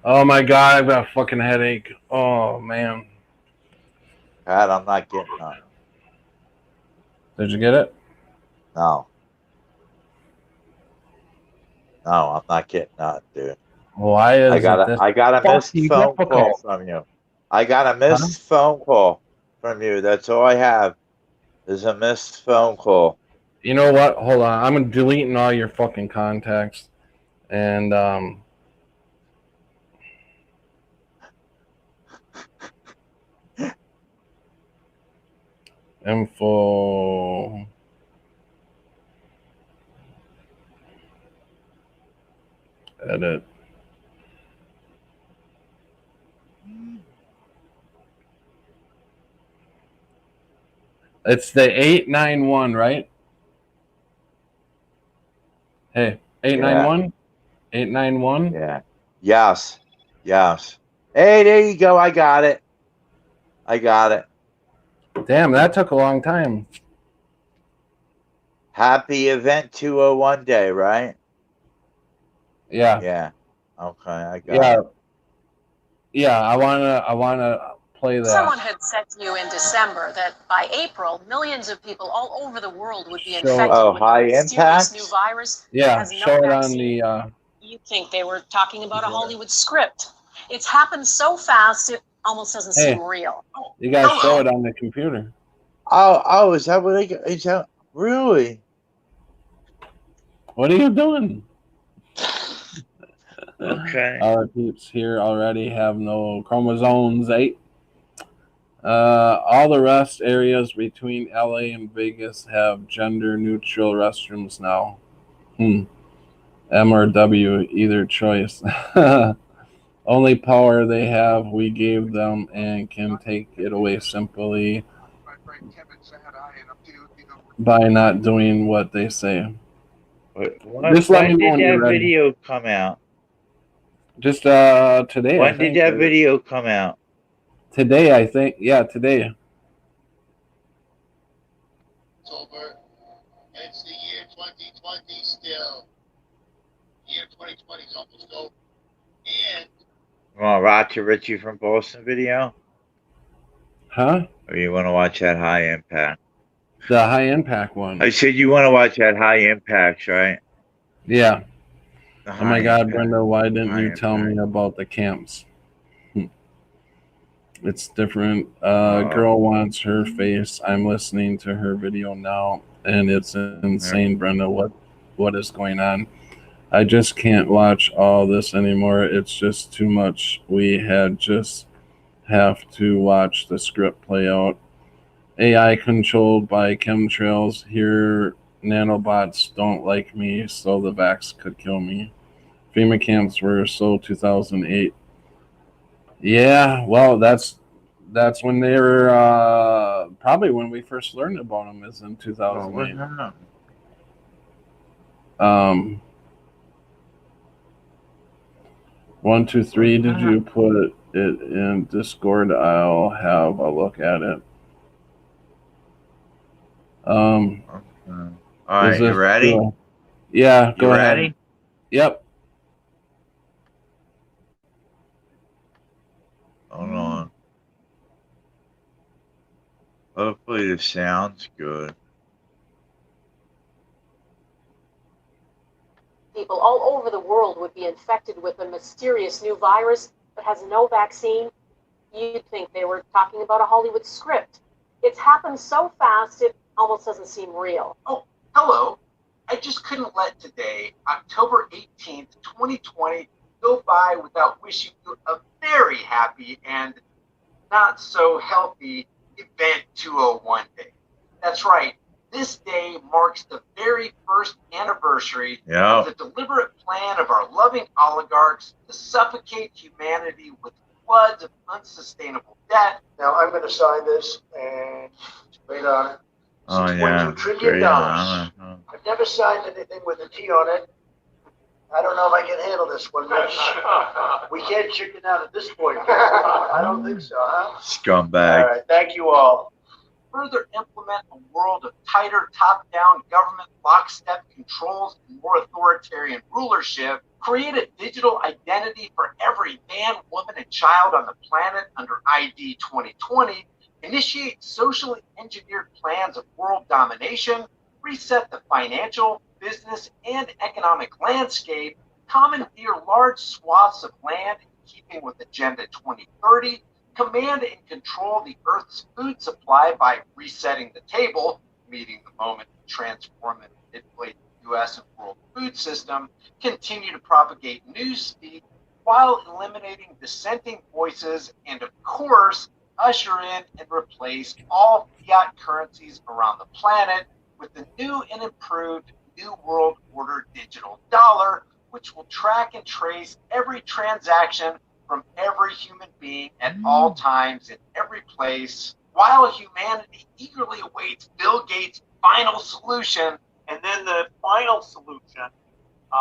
Oh my god, I've got a fucking headache. Oh man. Pat, I'm not getting none. Did you get it? No. No, I'm not getting none, dude. Why is I got a missed phone call difficult? from you. I got a missed phone call from you. That's all I have. Is a missed phone call. You know what? Hold on. I'm deleting all your fucking contacts. And info. Edit. It's the 891, right? Hey, 891? 891? Yeah. Yes. Yes. Hey, there you go. I got it. I got it. Damn, that took a long time. Happy Event 201 Day, right? Yeah. Yeah. Okay, I got it. Yeah, I wanna play that. Someone had said to you in December that by April, millions of people all over the world would be Show- infected Oh, with high a mysterious impact? new virus. that Yeah, has no show it on vaccine. the You think they were talking about a Hollywood script? It's happened so fast it almost doesn't Hey. seem real. you gotta show it on the computer. Oh, is that what I got? Is that really? What are you doing? Okay. Our peeps here already have no chromosomes 8. All the rest areas between LA and Vegas have gender neutral restrooms now. M or W, either choice. Only power they have, we gave them and can take it away simply by not doing what they say. Just let me know When when did you're that ready. video come out? Just today. When did that video come out? Today, I think. Yeah, today. October. It's the year 2020 still. Year 2020 is almost over. And You want to watch a Richie from Boston video? Huh? Or you want to watch that High Impact? The high impact one. I said you want to watch that High Impact, right? Yeah. The Oh my High God, Impact. Brenda, why didn't High you tell me about the camps? It's different. Oh. Girl wants her face. I'm listening to her video now, and it's insane, Brenda. What is going on? I just can't watch all this anymore. It's just too much. We just have to watch the script play out. AI controlled by chemtrails. Here nanobots don't like me, so the vax could kill me. FEMA camps were so 2008. Yeah, well, that's when they were probably when we first learned about them is in 2008. Oh, 1, 2, 3. Did you put it in Discord? I'll have a look at it. All right, you ready? Yeah, go ahead. Ready? Yep. Hold on. Hopefully this sounds good. People all over the world would be infected with a mysterious new virus that has no vaccine. You'd think they were talking about a Hollywood script. It's happened so fast it almost doesn't seem real. Oh, hello. I just couldn't let today, October 18th, 2020, go by without wishing you a very happy and not so healthy Event 201 Day. That's right. This day marks the very first anniversary of the deliberate plan of our loving oligarchs to suffocate humanity with floods of unsustainable debt. Now I'm going to sign this and wait on it. Oh, yeah. $6.2 trillion. I've never signed anything with a T on it. I don't know if I can handle this one, Mitch. We can't chicken out at this point. I don't think so, huh? Scumbag. All right, thank you all. Further implement a world of tighter top-down government lockstep controls and more authoritarian rulership, create a digital identity for every man, woman, and child on the planet under ID 2020, initiate socially engineered plans of world domination, reset the financial, business, and economic landscape, commandeer large swaths of land in keeping with Agenda 2030, command and control the Earth's food supply by resetting the table, meeting the moment to transform and manipulate the U.S. and world food system, continue to propagate newspeak while eliminating dissenting voices, and of course, usher in and replace all fiat currencies around the planet with the new and improved New World Order digital dollar, which will track and trace every transaction from every human being at all times in every place, while humanity eagerly awaits Bill Gates' final solution. And then the final solution,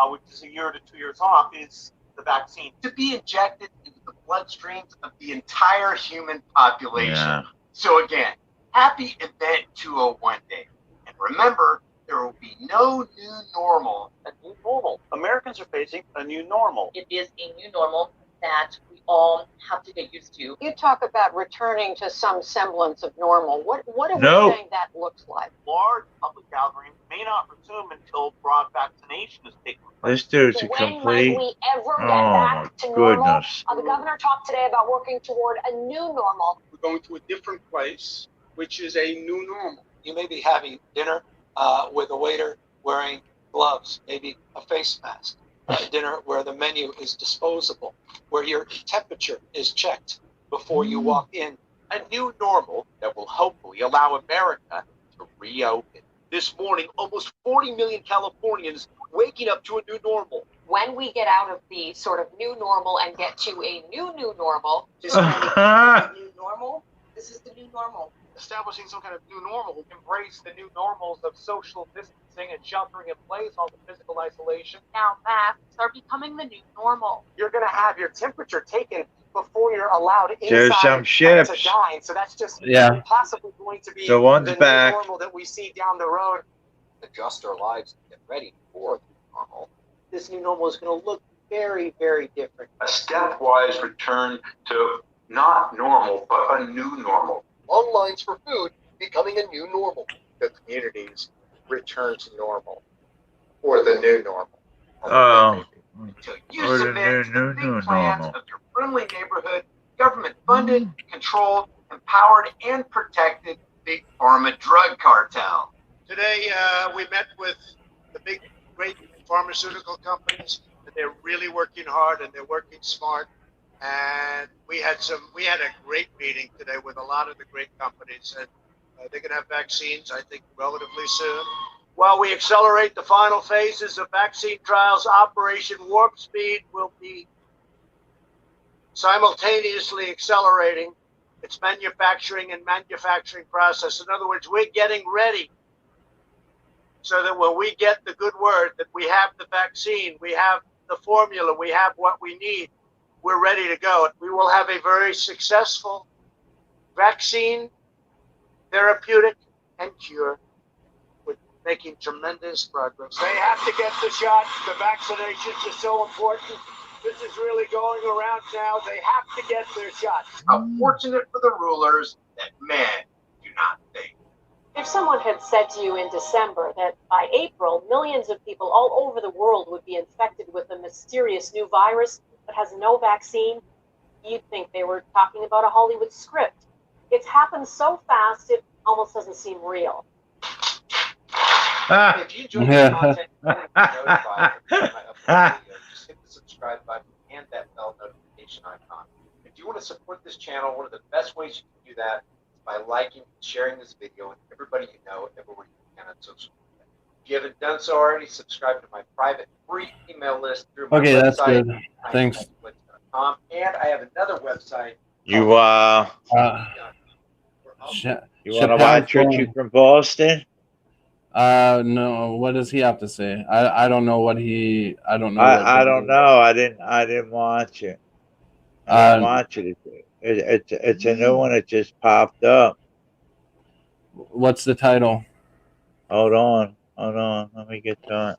which is a year to 2 years off, is the vaccine. To be injected into the bloodstreams of the entire human population. Yeah. So again, happy Event 201 Day. And remember, there will be no new normal. A new normal. Americans are facing a new normal. It is a new normal that we all have to get used to. You talk about returning to some semblance of normal. What are we saying that looks like? Large public gatherings may not resume until broad vaccination is taken place. This dude's a complete. we ever get Oh, back to my normal? goodness. The governor talked today about working toward a new normal. We're going to a different place, which is a new normal. You may be having dinner with a waiter wearing gloves, maybe a face mask. Dinner where the menu is disposable, where your temperature is checked before you walk in. A new normal that will hopefully allow America to reopen. This morning, almost 40 million Californians waking up to a new normal. When we get out of the sort of new normal and get to a new normal, This is the new normal. This is the new normal. Establishing some kind of new normal, embrace the new normals of social distancing and sheltering in place, all the physical isolation. Now masks are becoming the new normal. You're going to have your temperature taken before you're allowed inside There's some ships. to dine. So that's just possibly going to be So one's the back. new normal that we see down the road. Adjust our lives and get ready for the new normal. This new normal is going to look very, very different. A stepwise return to not normal, but a new normal. Long lines for food becoming a new normal. The communities return to normal, or the new normal. Oh. You Or the submit to the new big plans normal. of your friendly neighborhood, government-funded, controlled, empowered, and protected big pharma drug cartel. Today, we met with the big, great pharmaceutical companies, and they're really working hard and they're working smart. And we had a great meeting today with a lot of the great companies, and they're going to have vaccines, I think, relatively soon. while we accelerate the final phases of vaccine trials, Operation Warp Speed will be simultaneously accelerating its manufacturing process. In other words, we're getting ready so that when we get the good word that we have the vaccine, we have the formula, we have what we need, we're ready to go. We will have a very successful vaccine, therapeutic, and cure, with making tremendous progress. They have to get the shot. The vaccinations are so important. This is really going around now. They have to get their shots. How fortunate for the rulers that men do not think. If someone had said to you in December that by April, millions of people all over the world would be infected with a mysterious new virus that has no vaccine, you'd think they were talking about a Hollywood script. It's happened so fast, it almost doesn't seem real. If you enjoy the content, you want to be notified of my upload video, just hit the subscribe button and that bell notification icon. If you want to support this channel, one of the best ways you can do that is by liking and sharing this video with everybody you know, everywhere you can on social media. If you haven't done so already, subscribe to my private free email list through my website. That's good. Thanks. And I have another website. You want to watch Richard from Boston? No. What does he have to say? I don't know what he. I don't know. I don't know. I didn't watch it. I didn't watch it. It's a new one that just popped up. What's the title? Hold on. Let me get to it.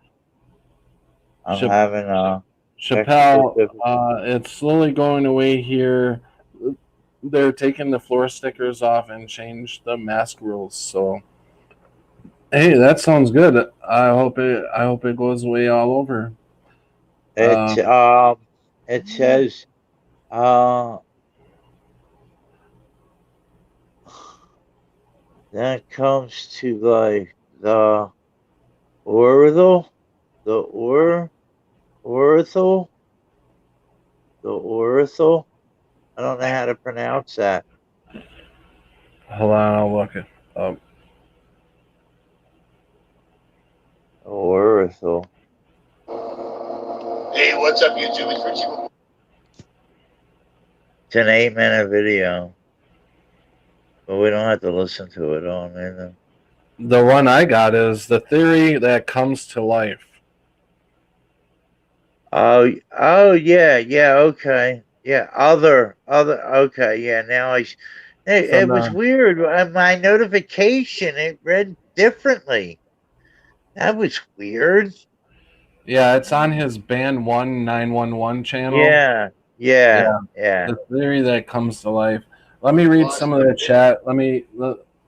I'm having Chappelle. It's slowly going away here. They're taking the floor stickers off and change the mask rules. So, hey, that sounds good. I hope it goes away all over. It says that comes to like the ortho. I don't know how to pronounce that. Hold on, I'll look it up. Ortho. Hey, what's up, YouTube? It's Richie. It's an 8-minute video, but we don't have to listen to it all, man. The one I got is the theory that comes to life. Oh, yeah, okay. Yeah, other, okay, yeah, now it was weird. My notification, it read differently. That was weird. Yeah, it's on his Band 1 911 channel. Yeah. The theory that comes to life. Let me read some of the chat.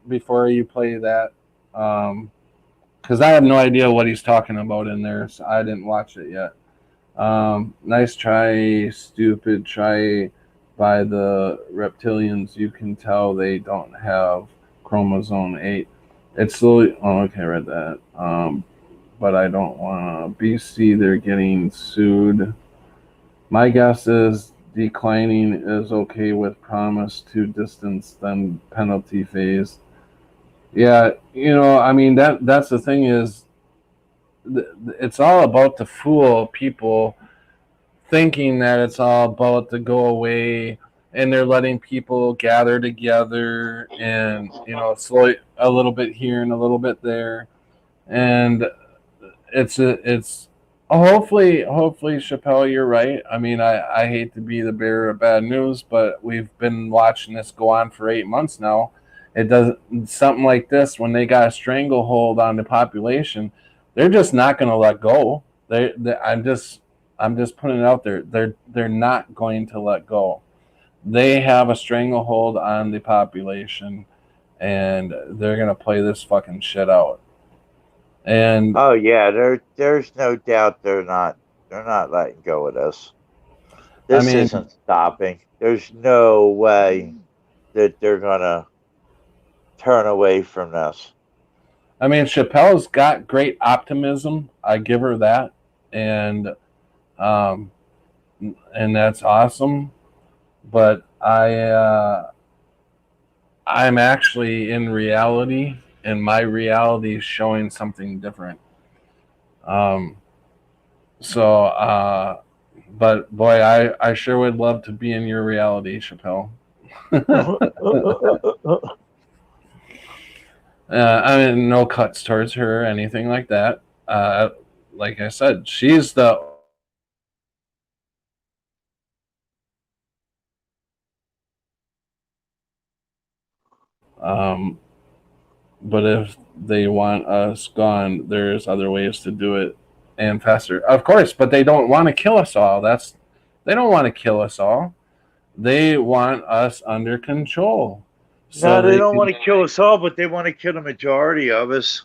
Before you play that, because I have no idea what he's talking about in there, so I didn't watch it yet. Nice try, stupid try by the reptilians. You can tell they don't have chromosome 8. It's slowly. Oh, okay, I read that. But I don't want to. BC, they're getting sued. My guess is declining is okay with promise to distance, then penalty phase. Yeah, I mean that's the thing is. It's all about to fool people thinking that it's all about to go away, and they're letting people gather together and slowly a little bit here and a little bit there, and it's hopefully Chappelle, you're right. I mean, I hate to be the bearer of bad news, but we've been watching this go on for 8 months now. It does something like this when they got a stranglehold on the population. They're just not going to let go. I'm just putting it out there. They're not going to let go. They have a stranglehold on the population, and they're going to play this fucking shit out. And oh yeah, there's no doubt they're not letting go of this. This isn't stopping. There's no way that they're gonna turn away from this. I mean, Chappelle's got great optimism. I give her that, and that's awesome. But I'm actually in reality and my reality is showing something different. But boy, I sure would love to be in your reality, Chappelle. I mean, no cuts towards her or anything like that. Like I said, she's the but if they want us gone, there's other ways to do it and faster. Of course, but they don't want to kill us all. They don't want to kill us all. They want us under control. So no, they don't want to kill us all, but they want to kill the majority of us.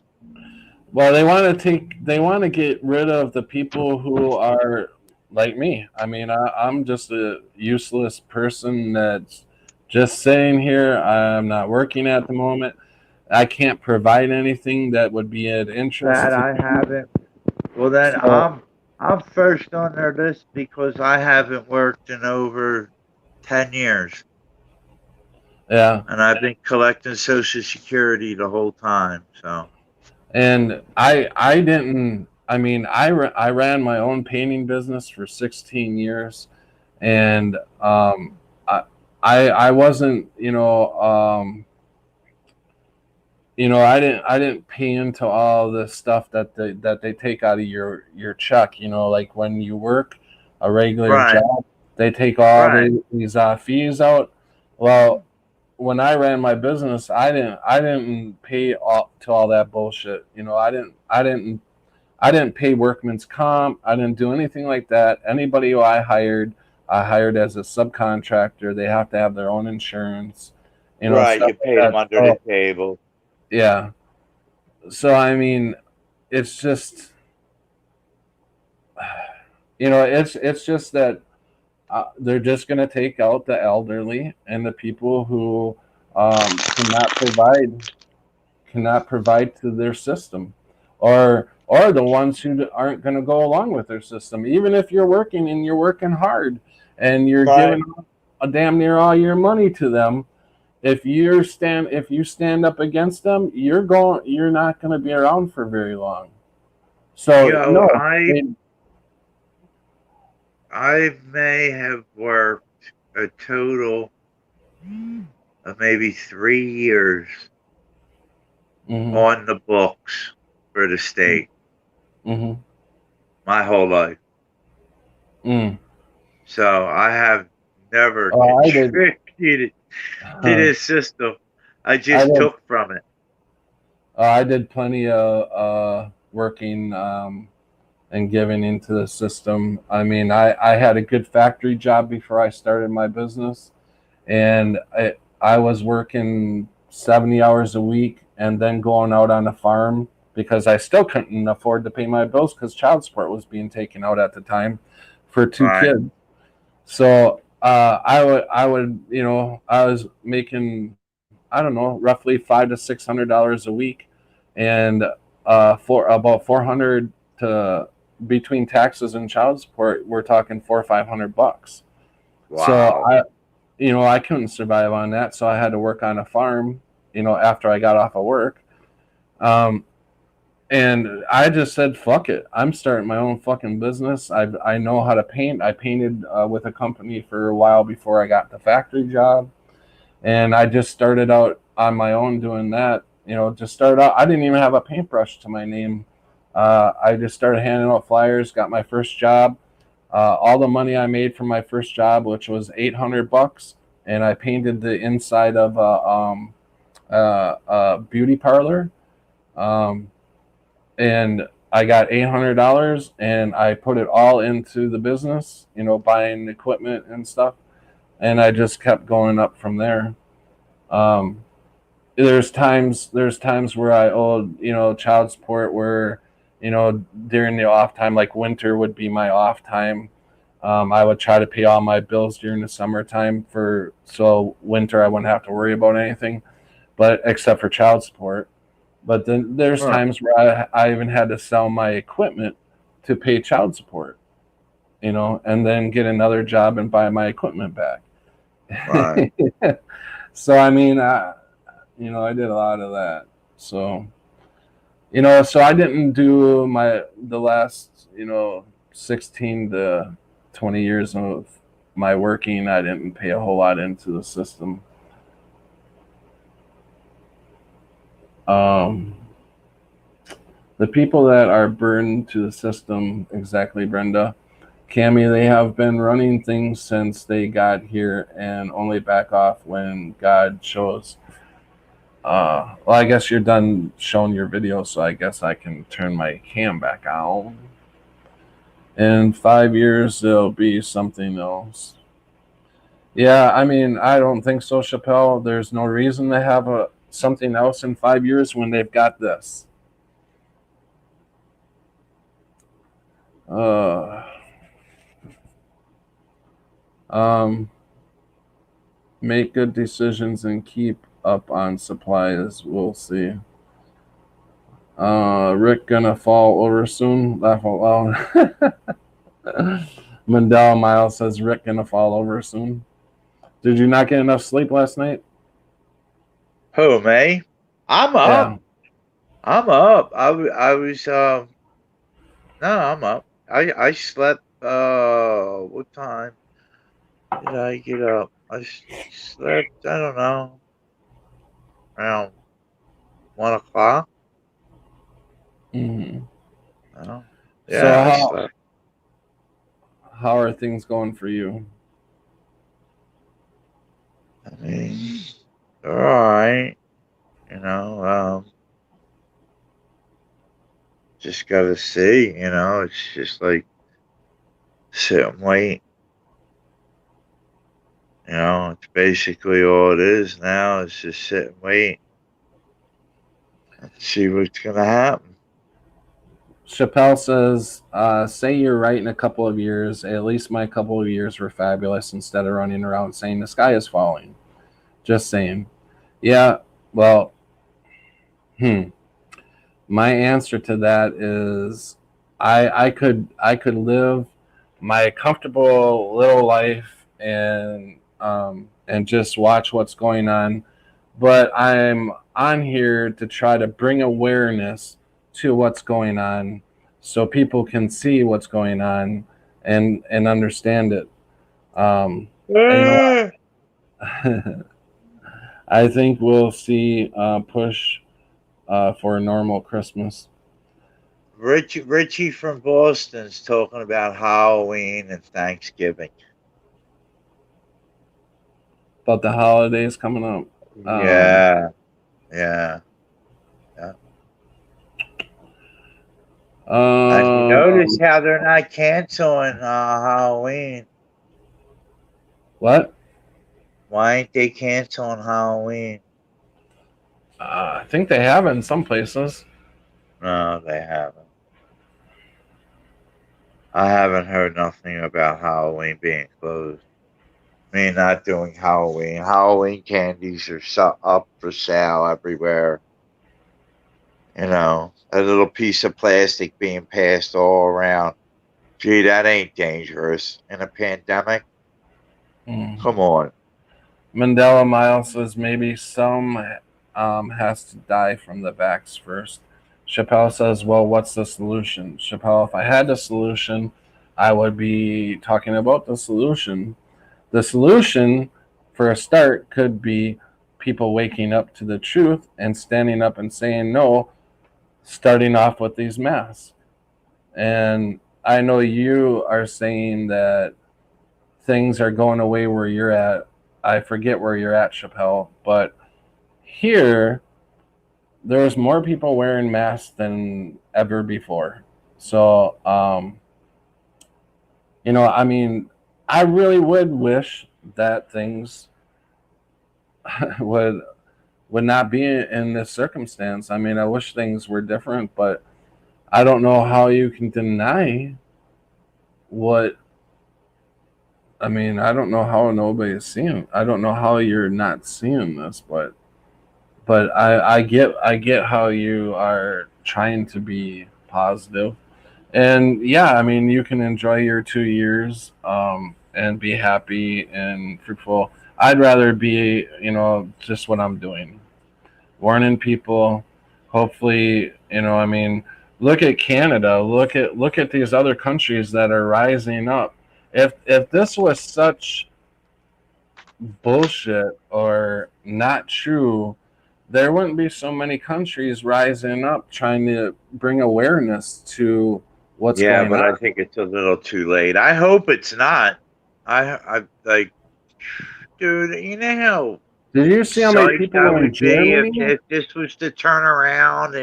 Well, they want to get rid of the people who are like me. I mean, I'm just a useless person that's just sitting here. I'm not working at the moment. I can't provide anything that would be of interest. That I haven't. Well, then I'm first on their list because I haven't worked in over 10 years. Yeah. And I've been collecting Social Security the whole time. So. And I ran my own painting business for 16 years, and I wasn't, I didn't pay into all the stuff that they take out of your check. Like when you work a regular job, they take all these fees out. Well, when I ran my business, I didn't pay to all that bullshit. I didn't pay workman's comp. I didn't do anything like that. Anybody who I hired as a subcontractor. They have to have their own insurance. You pay them under the table. Yeah. So I mean, it's just, it's just that they're just going to take out the elderly and the people who cannot provide to their system, or the ones who aren't going to go along with their system. Even if you're working and you're working hard and you're giving a damn near all your money to them, if you stand up against them, you're not going to be around for very long. So I may have worked a total of maybe 3 years on the books for the state. My whole life. So I have never contributed to this system. I just took from it. I did plenty of working and giving into the system. I mean, I had a good factory job before I started my business, and I was working 70 hours a week and then going out on the farm because I still couldn't afford to pay my bills because child support was being taken out at the time for 2 kids. So I was making, I don't know, roughly $500 to $600 a week, and for about $400 to, between taxes and child support, we're talking $400 or $500. Wow. So I couldn't survive on that, so I had to work on a farm, after I got off of work. And I just said, fuck it. I'm starting my own fucking business. I know how to paint. I painted with a company for a while before I got the factory job. And I just started out on my own doing that. Just started out. I didn't even have a paintbrush to my name. I just started handing out flyers, got my first job. All the money I made from my first job, which was $800, and I painted the inside of a beauty parlor. And I got $800, and I put it all into the business, buying equipment and stuff. And I just kept going up from there. There's times where I owed, child support where, during the off time, like winter would be my off time. I would try to pay all my bills during the summertime so winter I wouldn't have to worry about anything, but except for child support. But then there's times where I even had to sell my equipment to pay child support, and then get another job and buy my equipment back. Right. So, I mean, I did a lot of that. So, you know, so I didn't do the last, 16 to 20 years of my working. I didn't pay a whole lot into the system. The people that are burned to the system, exactly, Brenda, Cammie, they have been running things since they got here and only back off when God shows. Well, I guess you're done showing your video, so I guess I can turn my cam back on. In 5 years, there'll be something else. Yeah, I mean, I don't think so, Chappelle. There's no reason to have something else in 5 years when they've got this. Make good decisions and keep up on supplies. We'll see. Rick gonna fall over soon. Laugh out loud. Mandela Miles says Rick gonna fall over soon. Did you not get enough sleep last night? Who, me? I'm up. I'm up. I was no, I'm up. I slept what time did I get up? I slept, I don't know, around 1 o'clock. Mm-hmm. Oh, yeah. So how are things going for you? I mean, all right. Just gotta see, it's just like sit and wait. It's basically all it is now. It's just sit and wait and see what's gonna happen. Chappelle says, say you're right in a couple of years. At least my couple of years were fabulous instead of running around saying the sky is falling. Just saying. Yeah, well, my answer to that is I could live my comfortable little life and just watch what's going on, but I'm on here to try to bring awareness to what's going on so people can see what's going on and understand it. I think we'll see push for a normal Christmas. Richie from Boston's talking about Halloween and Thanksgiving. About the holidays coming up. Yeah. Have you noticed how they're not canceling Halloween? What? Why ain't they canceling Halloween? I think they have it in some places. No, they haven't. I haven't heard nothing about Halloween being closed. I mean, not doing Halloween. Halloween candies are up for sale everywhere. A little piece of plastic being passed all around. Gee, that ain't dangerous in a pandemic. Come on. Mandela Miles says maybe some has to die from the vax first. Chappelle says, well, what's the solution? Chappelle, if I had the solution, I would be talking about the solution. The solution, for a start, could be people waking up to the truth and standing up and saying no, starting off with these masks. And I know you are saying that things are going away where you're at. I forget where you're at, Chappelle, but here there's more people wearing masks than ever before. So, I mean, I really would wish that things would not be in this circumstance. I mean, I wish things were different, but I don't know how you can deny what. I mean, I don't know how nobody is seeing. I don't know how you're not seeing this, but I get how you are trying to be positive. And yeah, I mean, you can enjoy your 2 years and be happy and fruitful. I'd rather be, just what I'm doing, warning people, hopefully, I mean, look at Canada, look at these other countries that are rising up. If this was such bullshit or not true, there wouldn't be so many countries rising up trying to bring awareness to what's going on. I think it's a little too late. I hope it's not. I like, dude, you know how did you see how many people were in Germany? If this was to turn around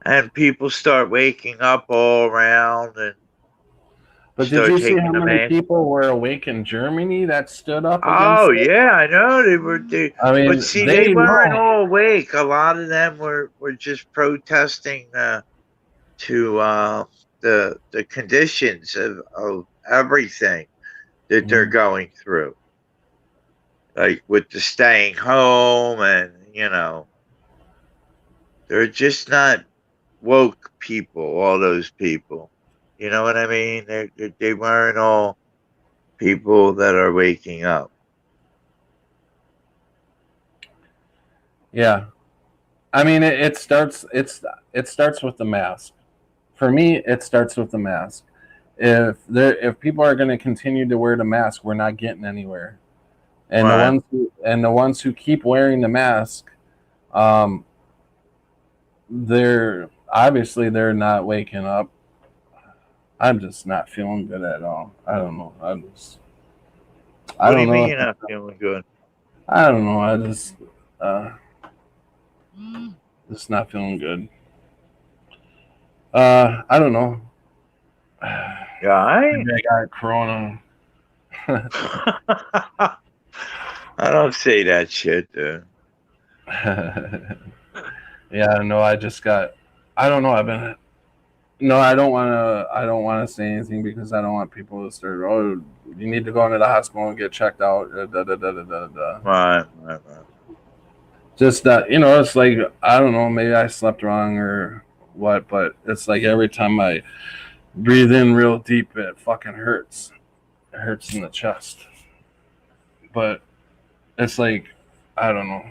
and people start waking up all around and but did you see how many people were awake in Germany that stood up? Oh yeah, I know they were. I mean, but see, they weren't all awake. A lot of them were just protesting the conditions of everything that they're going through, like with the staying home, and they're just not woke people. All those people. You know what I mean? They weren't all people that are waking up. Yeah, I mean it starts with the mask. For me, it starts with the mask. If people are going to continue to wear the mask, we're not getting anywhere. And the ones who keep wearing the mask, they're not waking up. I'm just not feeling good at all. I don't know. I don't What do you know. mean you're not feeling good? I don't know. I just not feeling good. I don't know. Yeah, Maybe I got corona. I don't say that shit, dude. Yeah, no, I just got. I don't know. No, I don't want to say anything because I don't want people to start. Oh, you need to go into the hospital and get checked out. Right. Just that, it's like, I don't know. Maybe I slept wrong or what, but it's like every time I breathe in real deep, it fucking hurts. It hurts in the chest. But it's like, I don't know.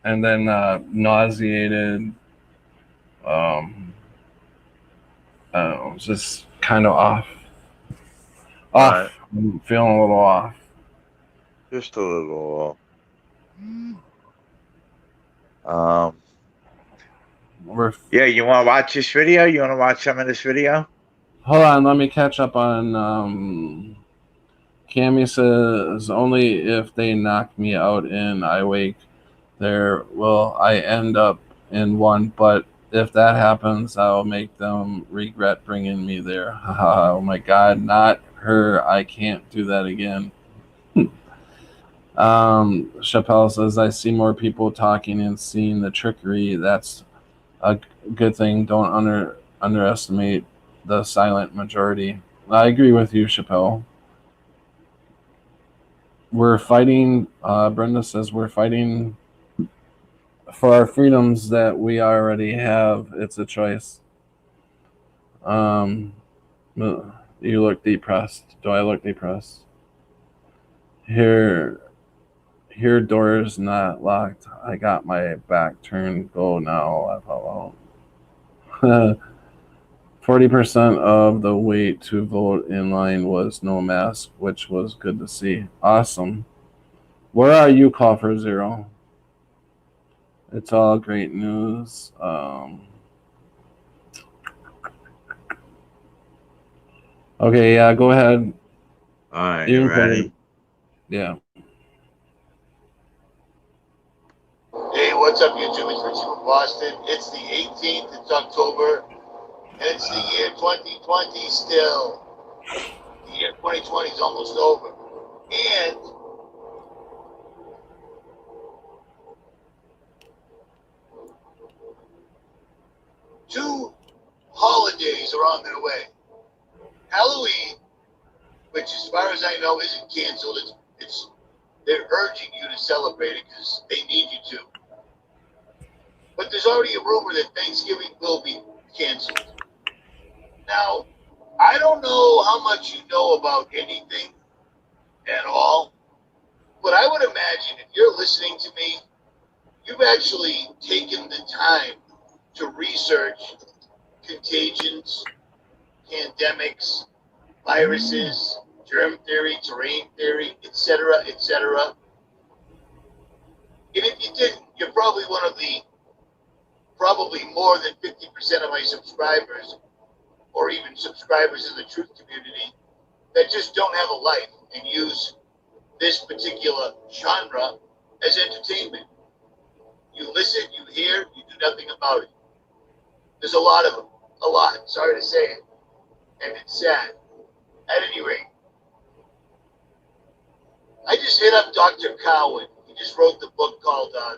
And then nauseated. I don't know, just kind of off. Right. I'm feeling a little off. Just a little off. Yeah, you want to watch this video? You want to watch some of this video? Hold on, let me catch up on. Cammy says, only if they knock me out and I wake there will I end up in one, but if that happens, I'll make them regret bringing me there. Oh my God, not her. I can't do that again. Chappelle says, I see more people talking and seeing the trickery. That's a good thing. Don't underestimate the silent majority. I agree with you, Chappelle. We're fighting, Brenda says, we're fighting for our freedoms that we already have. It's a choice. You look depressed. Do I look depressed? Here door's not locked. I got my back turned. Go now. I follow. 40% of the wait to vote in line was no mask, which was good to see. Awesome. Where are you, Call for Zero? It's all great news. Okay, yeah, go ahead. All right, you ready? Yeah. Hey, what's up, YouTube? It's Richie from Boston. It's the 18th. It's October. And it's the year 2020 still. The year 2020 is almost over. And two holidays are on their way. Halloween, which as far as I know isn't canceled. They're urging you to celebrate it because they need you to. But there's already a rumor that Thanksgiving will be canceled. Now, I don't know how much you know about anything at all, but I would imagine if you're listening to me, you've actually taken the time to research contagions, pandemics, viruses, germ theory, terrain theory, etc., etc. And if you didn't, you're probably one of the, probably more than 50% of my subscribers, or even subscribers in the truth community, that just don't have a life and use this particular genre as entertainment. You listen, you hear, you do nothing about it. There's a lot of them, a lot, sorry to say it, and it's sad. At any rate, I just hit up Dr. Cowan. He just wrote the book called, I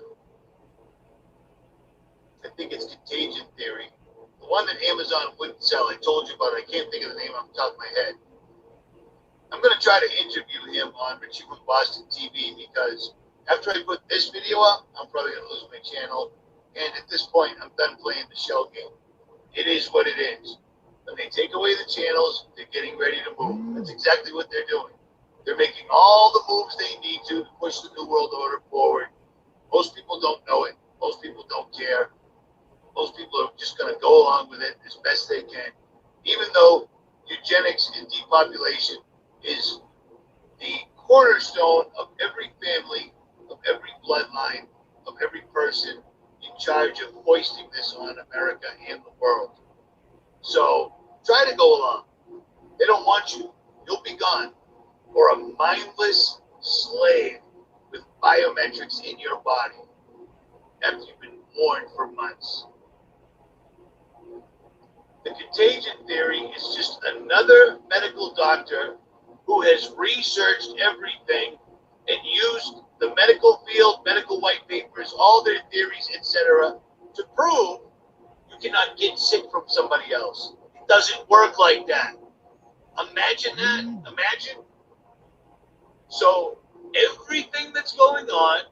think it's Contagion Theory. The one that Amazon wouldn't sell. I told you about it. I can't think of the name off the top of my head. I'm going to try to interview him on Richie from Boston TV, because after I put this video up, I'm probably going to lose my channel. And at this point, I'm done playing the shell game. It is what it is. When they take away the channels, they're getting ready to move. That's exactly what they're doing. They're making all the moves they need to push the New World Order forward. Most people don't know it. Most people don't care. Most people are just going to go along with it as best they can. Even though eugenics and depopulation is the cornerstone of every family, of every bloodline, of every person in charge of hoisting this on America and the world. So try to go along. They don't want you. You'll be gone. Or a mindless slave with biometrics in your body after you've been born for months. The contagion theory is just another medical doctor who has researched everything and used the medical field, medical white papers, all their theories, etc., to prove you cannot get sick from somebody else. It doesn't work like that. Imagine that. Imagine. So everything that's going on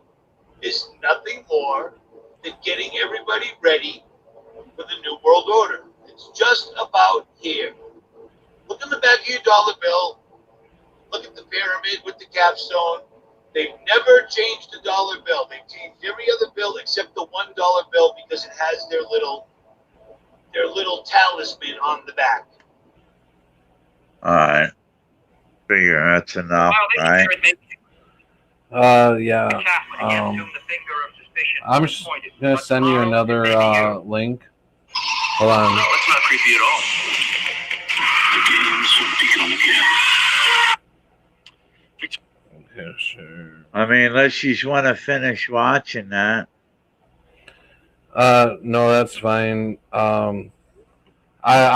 is nothing more than getting everybody ready for the New World Order. It's just about here. Look in the back of your dollar bill. Look at the pyramid with the capstone. They've never changed the dollar bill. They've changed every other bill except the $1 bill because it has their little talisman on the back. All right. Figure that's enough, right? Yeah. I'm just gonna send you another link. Hold on. No, it's not creepy at all. The games will begin again. Yeah, sure. I mean, unless you just want to finish watching that. No, that's fine. I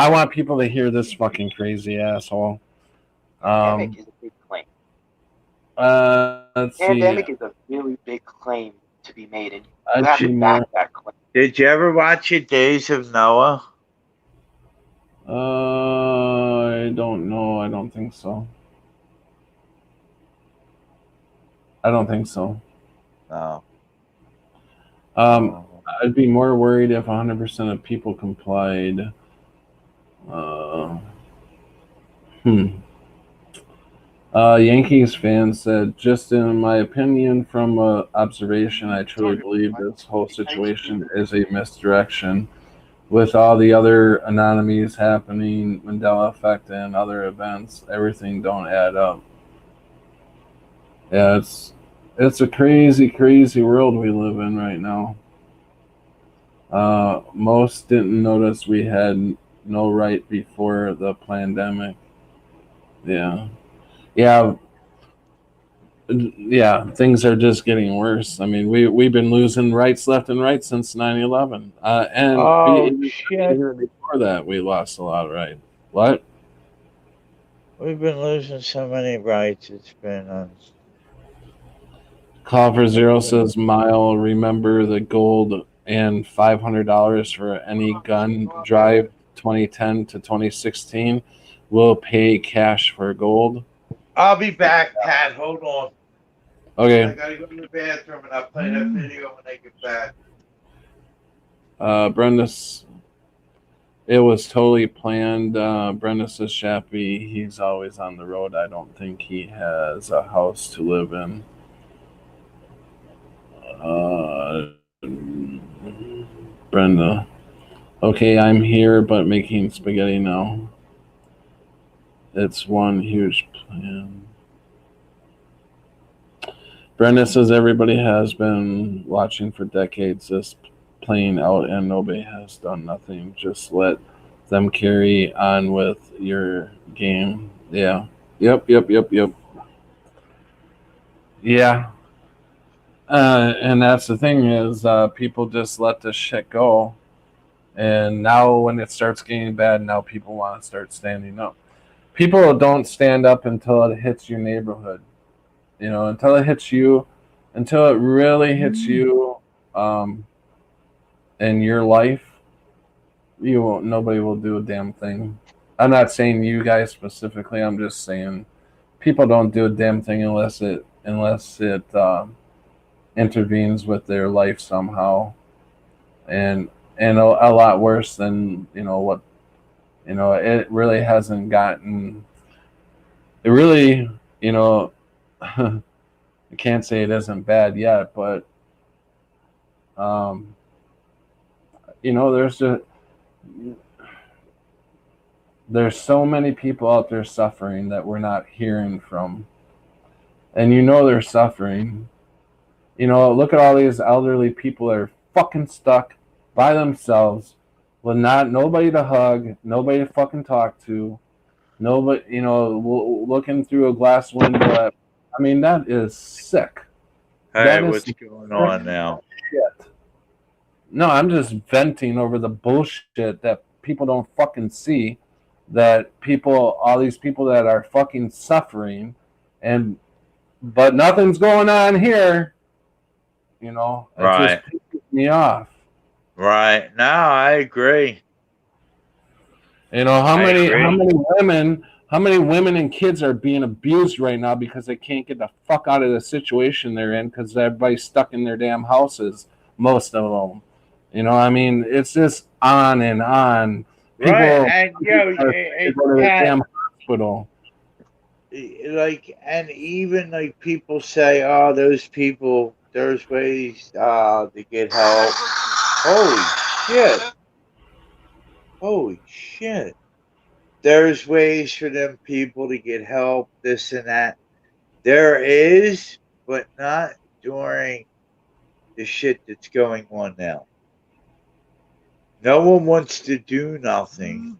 want people to hear this fucking crazy asshole. Pandemic is a big claim. Let's see. Pandemic is a really big claim to be made, and you have to back that claim. Did you ever watch your Days of Noah? I don't know. I don't think so. No. I'd be more worried if 100% of people complied. Yankees fan said, just in my opinion, from observation, I truly believe this whole situation is a misdirection. With all the other anomalies happening, Mandela effect and other events, everything don't add up. Yeah, it's a crazy, crazy world we live in right now. Most didn't notice we had no right before the pandemic. Yeah, things are just getting worse. I mean, we've been losing rights left and right since 9/11. Shit. Before that, we lost a lot of rights. What? We've been losing so many rights. It's been. Call for Zero says, Mile, remember the gold and $500 for any gun drive 2010 to 2016. We'll pay cash for gold. I'll be back, Pat. Hold on. Okay. I gotta go to the bathroom and I'll play that video when I get back. Brenda, it was totally planned. Brenda says, Shappy, he's always on the road. I don't think he has a house to live in. Brenda. Okay, I'm here, but making spaghetti now. It's one huge plan. Brenda says everybody has been watching for decades this playing out and nobody has done nothing. Just let them carry on with your game. Yeah. Yep. Yeah. And that's the thing is people just let this shit go. And now when it starts getting bad, now people want to start standing up. People don't stand up until it hits your neighborhood. You know, until it hits you, until it really hits you in your life, nobody will do a damn thing. I'm not saying you guys specifically, I'm just saying people don't do a damn thing unless it intervenes with their life somehow. And a lot worse than what it really hasn't gotten. It really, I can't say it isn't bad yet, but there's so many people out there suffering that we're not hearing from, and they're suffering. Look at all these elderly people that are fucking stuck by themselves with nobody to hug, nobody to fucking talk to, nobody, looking through a glass window. That is sick. Hey, what's going on now? Shit. No, I'm just venting over the bullshit that people don't fucking see. That all these people that are fucking suffering, but nothing's going on here. It Right. just pisses me off. Right. No, I agree. How many women and kids are being abused right now because they can't get the fuck out of the situation they're in because everybody's stuck in their damn houses, most of them. It's just on and on. People Right, and go to the damn hospital. And even people say, "Oh, those people, there's ways to get help." Holy shit! There's ways for them people to get help, this and that. There is, but not during the shit that's going on now. No one wants to do nothing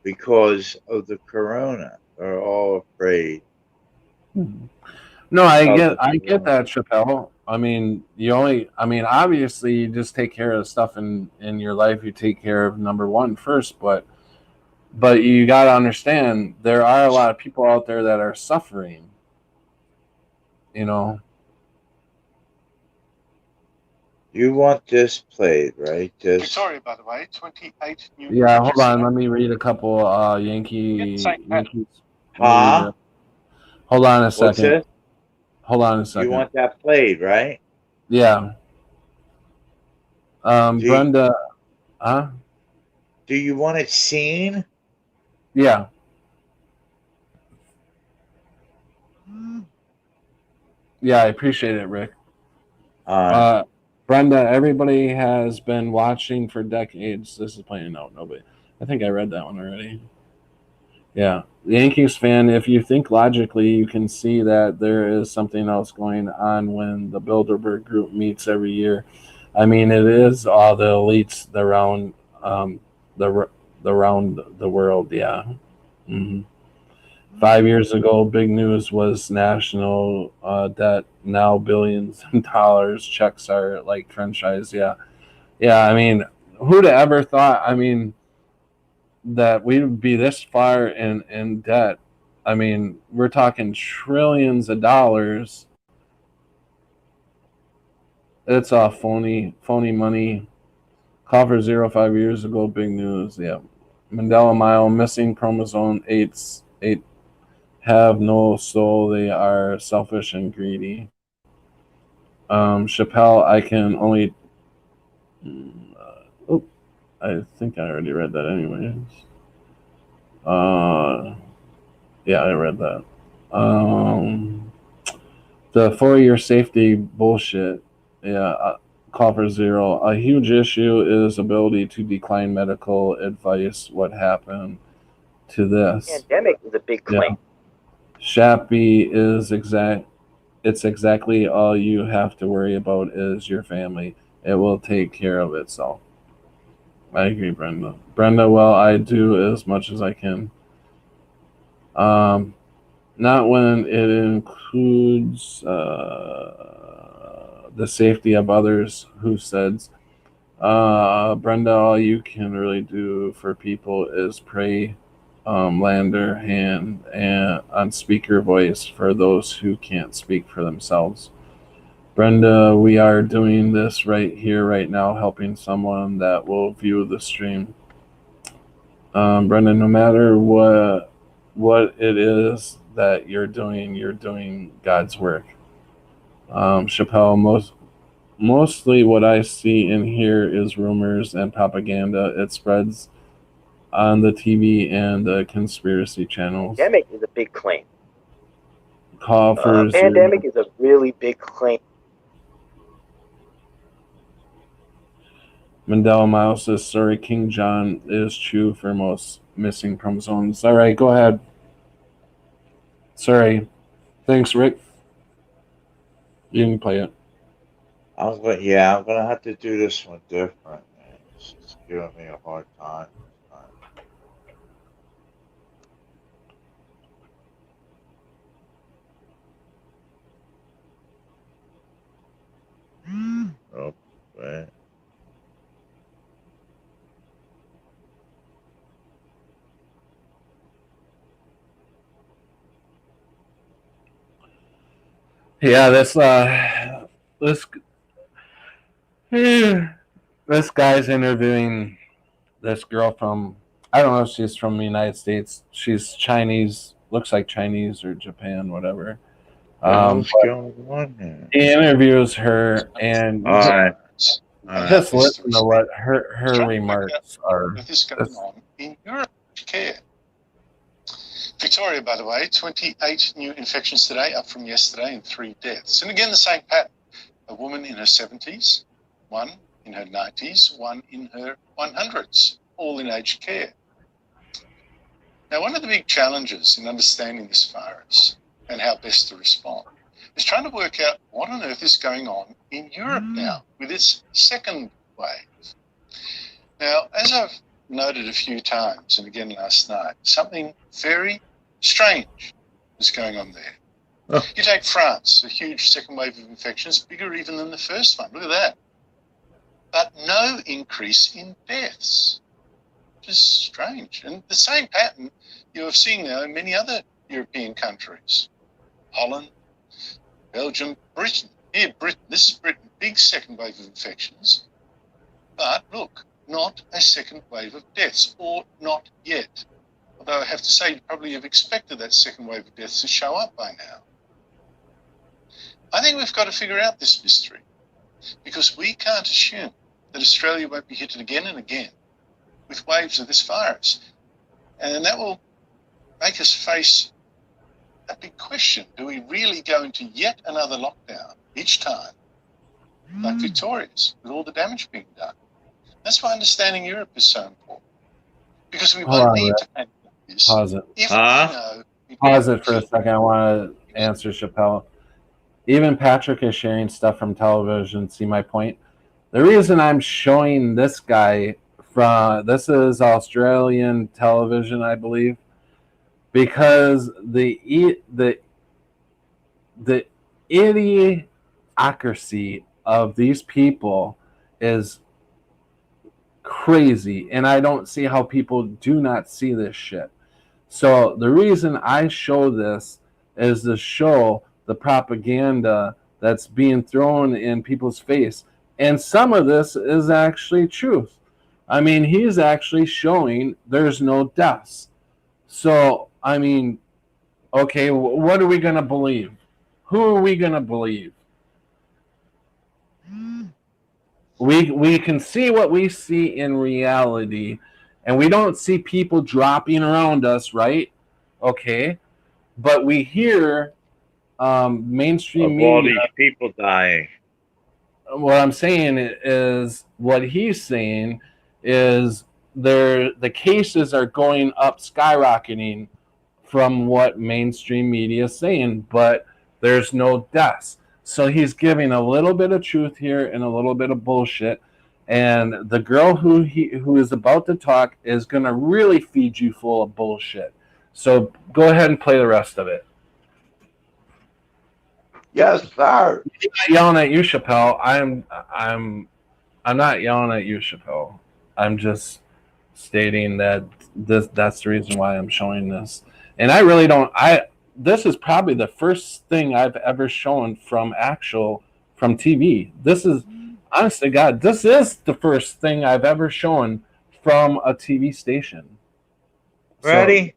because of the corona. They're all afraid. No, I get that, Chappelle. Obviously you just take care of stuff in your life. You take care of number one first, but you got to understand there are a lot of people out there that are suffering. You want this played, right? Sorry, by the way, 28 new. Yeah, hold on. Let me read a couple Yankees. Huh? Hold on a What's second. it? Hold on a second. You want that played, right? Yeah. Brenda, huh? Do you want it seen? Yeah. Yeah, I appreciate it, Rick. Brenda, everybody has been watching for decades. This is playing out. Nobody. I think I read that one already. Yeah. The Yankees fan, if you think logically, you can see that there is something else going on when the Bilderberg group meets every year. It is all the elites around the world. Yeah. Mm-hmm. 5 years ago, big news was national debt. Now billions of dollars. Checks are like franchise. Yeah. Yeah. Who'd have ever thought? That we would be this far in debt. We're talking trillions of dollars. It's all phony money. Call for 5 years ago, big news. Yeah. Mandela Mile, missing chromosome 8 have no soul. They are selfish and greedy. Chappelle, I can only... I think I already read that anyways. Yeah, I read that. The 4-year safety bullshit. Yeah, call for zero. A huge issue is ability to decline medical advice. What happened to this? Pandemic is a big claim. Shappy is it's exactly all you have to worry about is your family. It will take care of itself. I agree, Brenda. Brenda, well, I do as much as I can. Not when it includes the safety of others. Who says, Brenda, all you can really do for people is pray, land their hand and on speaker voice for those who can't speak for themselves. Brenda, we are doing this right here, right now, helping someone that will view the stream. Brenda, no matter what it is that you're doing God's work. Chappelle, mostly what I see and hear is rumors and propaganda. It spreads on the TV and the conspiracy channels. Pandemic is a big claim. Call for pandemic is a really big claim. Mandela Miles says, sorry, King John is true for most missing chromosomes. All right, go ahead. Sorry. Thanks, Rick. You can play it. I'm gonna have to do this one different, man. It's giving me a hard time. Oh, man. Yeah, this guy's interviewing this girl from, I don't know if she's from the United States. She's Chinese, looks like Chinese or Japan, whatever. What's going on there? He interviews her, and just listen to what her remarks are. With this going on in Europe, care. Victoria, by the way, 28 new infections today, up from yesterday, and 3 deaths. And again, the same pattern. A woman in her 70s, one in her 90s, one in her 100s, all in aged care. Now, one of the big challenges in understanding this virus and how best to respond is trying to work out what on earth is going on in Europe now with its second wave. Now, as I've noted a few times, and again last night, something very strange is going on there. You take France, a huge second wave of infections, bigger even than the first one. Look at that. But no increase in deaths, which is strange. And the same pattern you have seen now in many other European countries. Holland, Belgium, Britain. Here, Britain. This is Britain. Big second wave of infections. But look, not a second wave of deaths, or not yet. Although I have to say, you probably have expected that second wave of deaths to show up by now. I think we've got to figure out this mystery, because we can't assume that Australia won't be hit again and again with waves of this virus. And that will make us face a big question. Do we really go into yet another lockdown each time, like Victoria's, with all the damage being done? That's why understanding Europe is so important, because we won't need to panic like this. Pause it. If we know Pause it for a second. I want to answer Chappelle. Even Patrick is sharing stuff from television. See my point? The reason I'm showing this guy this is Australian television, I believe, because the idiocracy of these people is crazy, and I don't see how people do not see this shit. So the reason I show this is to show the propaganda that's being thrown in people's face. And some of this is actually truth. I mean, he's actually showing there's no deaths. So, I mean, okay, what are we going to believe? Who are we going to believe? We can see what we see in reality, and we don't see people dropping around us, right? Okay. But we hear mainstream of media. all these people dying. what I'm saying is what he's saying is the cases are going up, skyrocketing from what mainstream media is saying, but there's no deaths. So he's giving a little bit of truth here and a little bit of bullshit. And the girl who is about to talk is going to really feed you full of bullshit. So go ahead and play the rest of it. Yes, sir. I'm not yelling at you, Chappelle. I'm not yelling at you, Chappelle. I'm just stating that that's the reason why I'm showing this. And I really don't. This is probably the first thing I've ever shown from TV. This is, honest to God, this is the first thing I've ever shown from a TV station. Ready? So,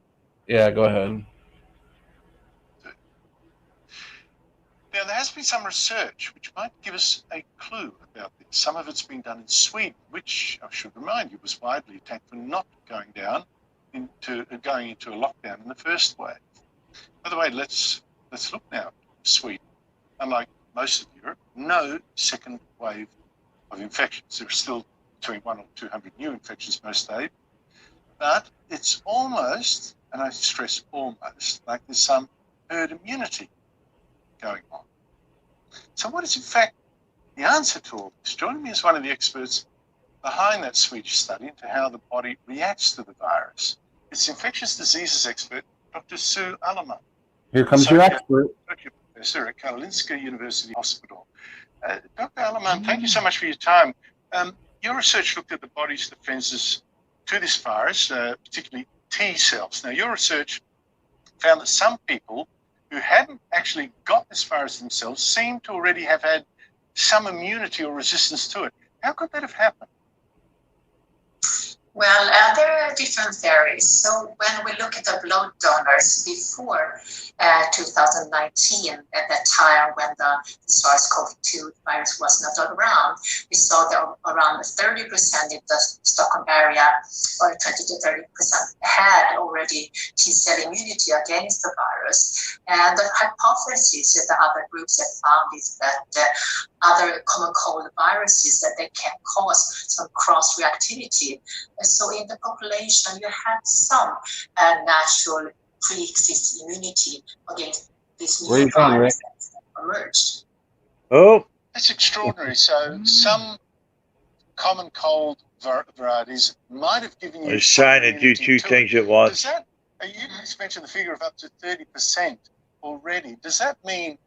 yeah, go ahead. Now, there has been some research which might give us a clue about this. Some of it's been done in Sweden, which I should remind you was widely attacked for not going into a lockdown in the first wave. By the way, let's look now. Sweden, unlike most of Europe, no second wave of infections. There are still between 100 or 200 new infections most days, but it's almost, and I stress almost, like there's some herd immunity going on. So what is in fact the answer to all this? Joining me as one of the experts behind that Swedish study into how the body reacts to the virus, it's infectious diseases expert Dr. Sue Alleman. Here comes your expert. Professor at Karolinska University Hospital. Dr. Alleman, thank you so much for your time. Your research looked at the body's defenses to this virus, particularly T cells. Now, your research found that some people who hadn't actually got this virus themselves seem to already have had some immunity or resistance to it. How could that have happened? Well, there are different theories. So when we look at the blood donors before 2019, at that time when the SARS-CoV-2 virus was not around, we saw that around 30% in the Stockholm area, or 20 to 30% had already T-cell immunity against the virus. And the hypothesis that the other groups have found is that other common cold viruses that they can cause some cross-reactivity. So in the population, you have some natural pre-existing immunity against this new virus that emerged. Oh, that's extraordinary. So some common cold varieties might have given you. I was trying to do two things at once. Does that? You just mentioned the figure of up to 30% already. Does that mean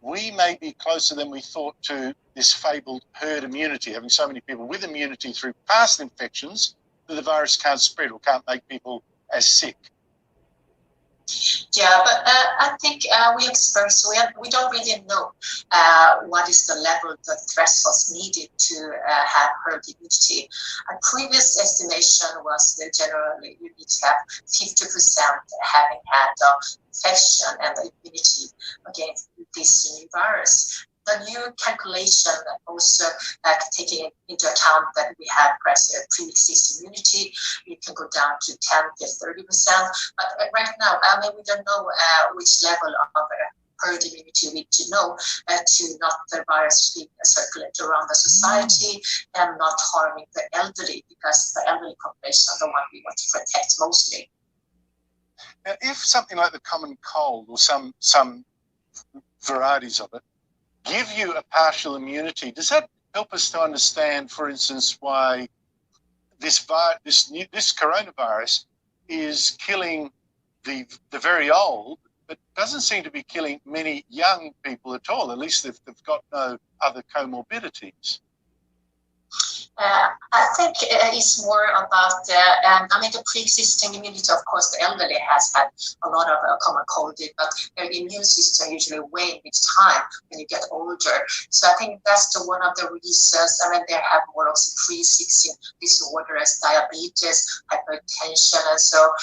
we may be closer than we thought to this fabled herd immunity, having so many people with immunity through past infections that the virus can't spread or can't make people as sick? Yeah, but I think we experts, we don't really know what is the level, the thresholds needed to have herd immunity. A previous estimation was that generally you need to have 50% having had the infection and the immunity against this new virus. The new calculation also taking into account that we have pre-existing immunity, we can go down to 10 to 30%. But right now, we don't know which level of herd immunity we need to know to not the virus being circulate around the society and not harming the elderly, because the elderly population are the one we want to protect mostly. Now, if something like the common cold or some varieties of it give you a partial immunity, does that help us to understand, for instance, why this coronavirus is killing the very old, but doesn't seem to be killing many young people at all? At least they've got no other comorbidities. I think it's more about the pre-existing immunity. Of course, the elderly has had a lot of common cold, but their immune system usually wane with time when you get older. So I think that's one of the reasons. They have more of pre-existing disorders, diabetes, hypertension, and so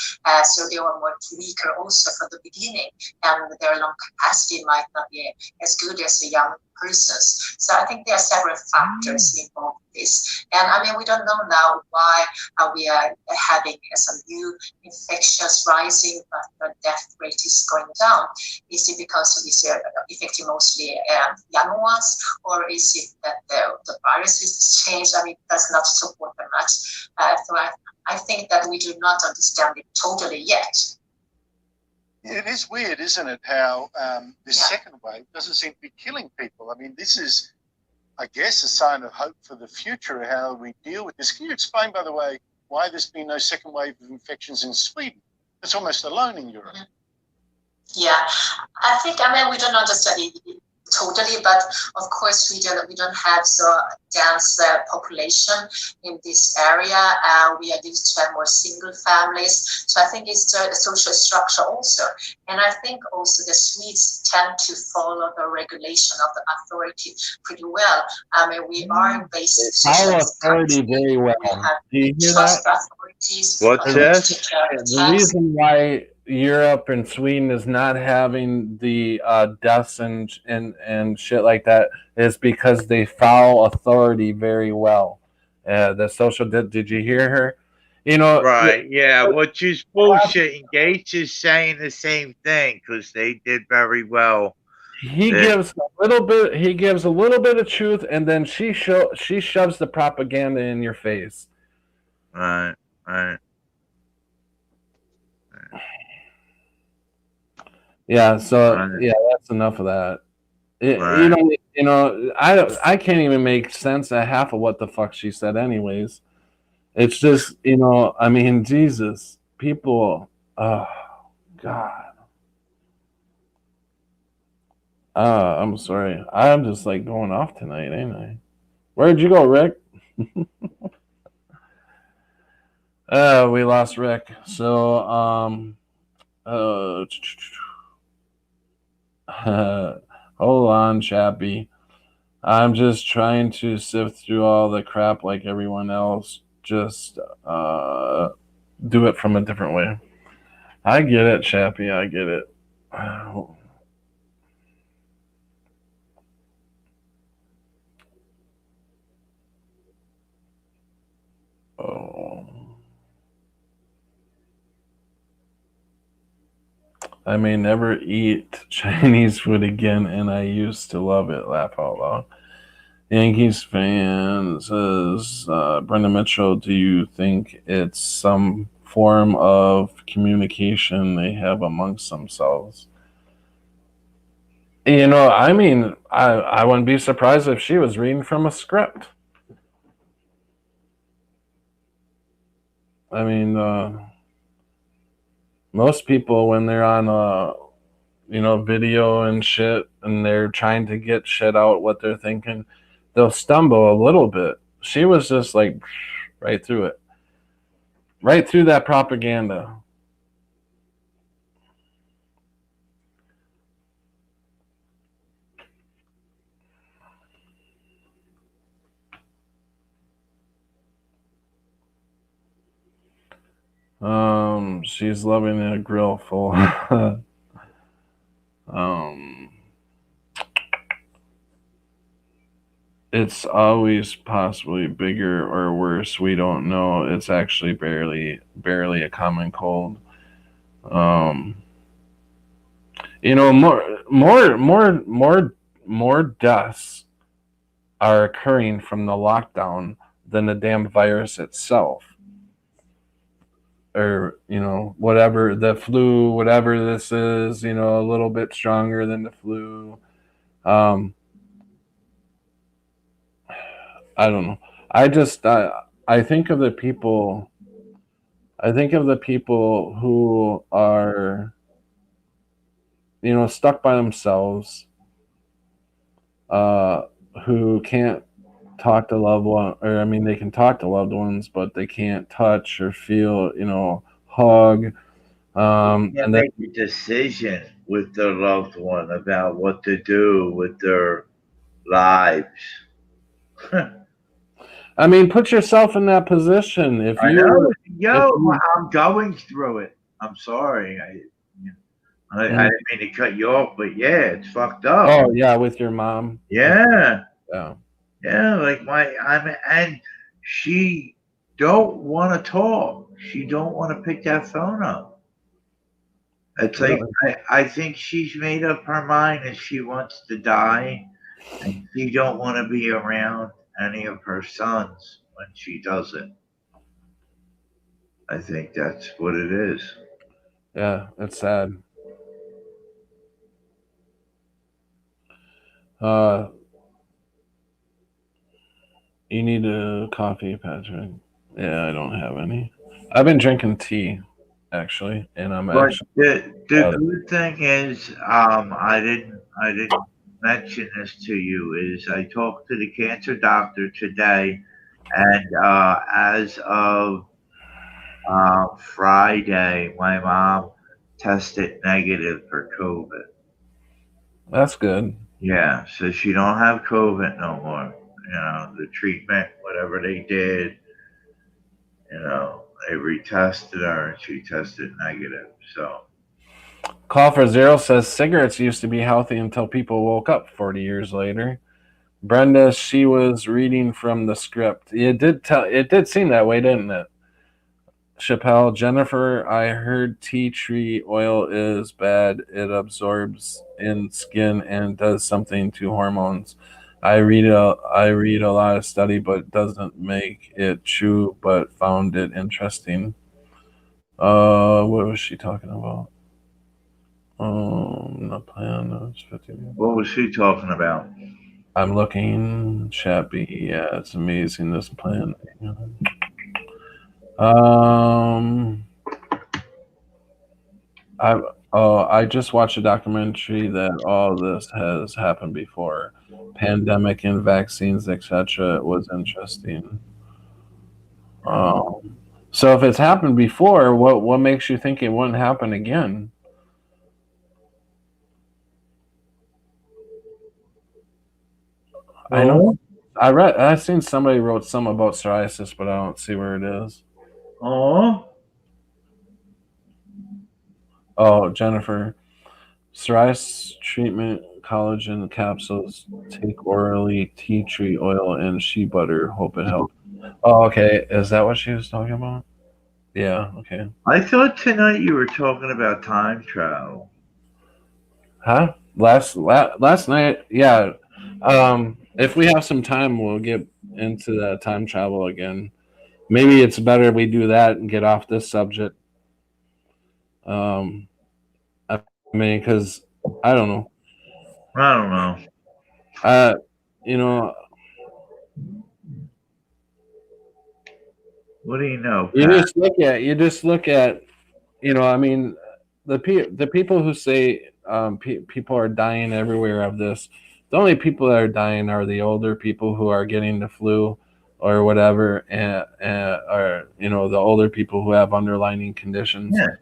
they were more weaker also from the beginning, and their lung capacity might not be as good as a young persons. So I think there are several factors involved in this. And I mean, we don't know now why we are having some new infections rising, but the death rate is going down. Is it because it's affecting mostly young ones, or is it that the virus is changed? I mean, that's not support very much. So I think that we do not understand it totally yet. It is weird, isn't it, how this second wave doesn't seem to be killing people. I mean, this is, I guess, a sign of hope for the future, how we deal with this. Can you explain, by the way, why there's been no second wave of infections in Sweden? It's almost alone in Europe. Yeah, I think, I mean, we don't understand it totally, but of course we don't have so dense population in this area. We are used to have more single families, so I think it's the social structure also. And I think also the Swedes tend to follow the regulation of the authority pretty well. I mean, we are in basic Follow authority very well. Do you hear that? What's this? The reason why Europe and Sweden is not having the deaths and shit like that is because they follow authority very well. The social did you hear her? You know, right? Yeah, which is bullshit. And Gates is saying the same thing because they did very well. He gives a little bit. He gives a little bit of truth, and then she shoves the propaganda in your face. Right. Yeah, so yeah, that's enough of that. You know, I can't even make sense of half of what the fuck she said anyways. It's just, you know, I mean, Jesus, people, oh God. I'm sorry. I'm just like going off tonight, ain't I? Where'd you go, Rick? We lost Rick. So, hold on, Chappie. I'm just trying to sift through all the crap like everyone else. Just do it from a different way. I get it, Chappie. I get it. Oh. I may never eat Chinese food again, and I used to love it. Laugh out loud. Yankees fan says, Brenda Mitchell, do you think it's some form of communication they have amongst themselves? You know, I mean, I wouldn't be surprised if she was reading from a script. I mean, most people, when they're on video and shit, and they're trying to get shit out what they're thinking, they'll stumble a little bit. She was just like right through it. Right through that propaganda. She's loving a grill full. It's always possibly bigger or worse. We don't know. It's actually barely a common cold. You know, more deaths are occurring from the lockdown than the damn virus itself. Or, you know, whatever, the flu, whatever this is, you know, a little bit stronger than the flu. I don't know. I think of the people who are, you know, stuck by themselves, who can't talk to loved ones, or I mean, they can talk to loved ones, but they can't touch or feel, you know, hug. And then make a decision with their loved one about what to do with their lives. I mean, put yourself in that position. If you, I'm going through it. I'm sorry. I didn't mean to cut you off, but yeah, it's fucked up. Oh yeah, with your mom. Yeah. Yeah. Yeah, like and she don't want to talk. She don't want to pick that phone up. It's like I think she's made up her mind and she wants to die, and she don't want to be around any of her sons when she does it. I think that's what it is. Yeah, it's sad. You need a coffee, Patrick. Yeah, I don't have any. I've been drinking tea, actually, and I'm But actually. the good thing is, I didn't mention this to you. Is I talked to the cancer doctor today, and as of Friday, my mom tested negative for COVID. That's good. Yeah, so she don't have COVID no more. You know, the treatment, whatever they did, you know, they retested her and she tested negative. So Call for Zero says cigarettes used to be healthy until people woke up 40 years later. Brenda, she was reading from the script. It did seem that way, didn't it? Chappelle, Jennifer, I heard tea tree oil is bad. It absorbs in skin and does something to hormones. I read a lot of study, but doesn't make it true, but found it interesting. What was she talking about? The plan was 50. What was she talking about? I'm looking, Chappie. Yeah, it's amazing, this plan. I just watched a documentary that all this has happened before. Pandemic and vaccines, etc. It was interesting. So if it's happened before, what makes you think it wouldn't happen again? I know. I seen somebody wrote some about psoriasis, but I don't see where it is. Oh, Jennifer, psoriasis treatment, collagen capsules, take orally, tea tree oil, and shea butter. Hope it helps. Oh, okay. Is that what she was talking about? Yeah. Okay. I thought tonight you were talking about time travel. Huh? Last night, yeah. If we have some time, we'll get into the time travel again. Maybe it's better we do that and get off this subject. I mean, because I don't know. You know. What do you know? You just look at, you know. I mean, the people who say people are dying everywhere of this. The only people that are dying are the older people who are getting the flu or whatever, and or the older people who have underlying conditions. Yeah,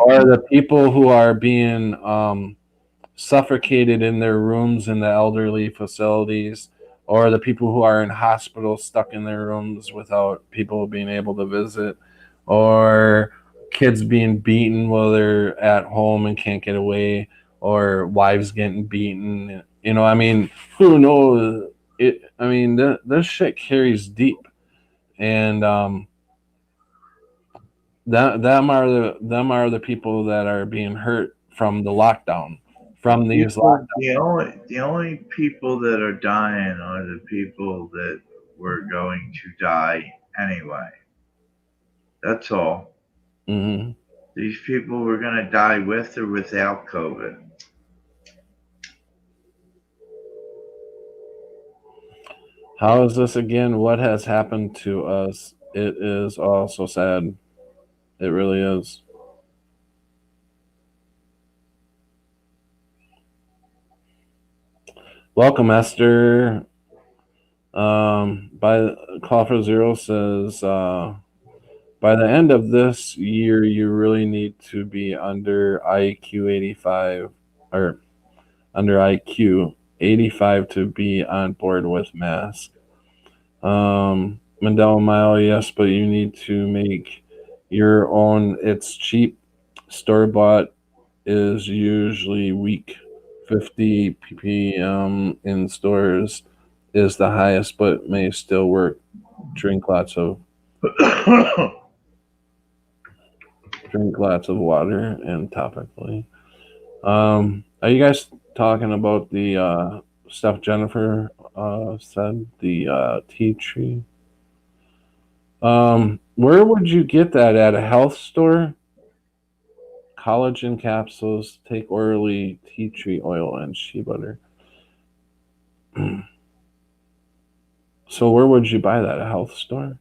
or the people who are being suffocated in their rooms in the elderly facilities, or the people who are in hospitals stuck in their rooms without people being able to visit, or kids being beaten while they're at home and can't get away, or wives getting beaten. I mean, who knows? I mean, this shit carries deep, and them are the people that are being hurt from the lockdown, from these lockdowns. The only people that are dying are the people that were going to die anyway. That's all. Mm-hmm. These people were going to die with or without COVID. How is this again? What has happened to us? It is all so sad. It really is. Welcome, Esther. By Call for Zero says, by the end of this year, you really need to be under IQ 85 or under IQ 85 to be on board with masks. Mandela Mile, yes, but you need to make your own. It's cheap, store-bought, is usually weak. 50 ppm in stores is the highest, but may still work. Drink lots of water and topically. Are you guys talking about the stuff Jennifer said, the tea tree? Where would you get that at? A health store? Collagen capsules, take orally, tea tree oil, and shea butter. So where would you buy that? A health store?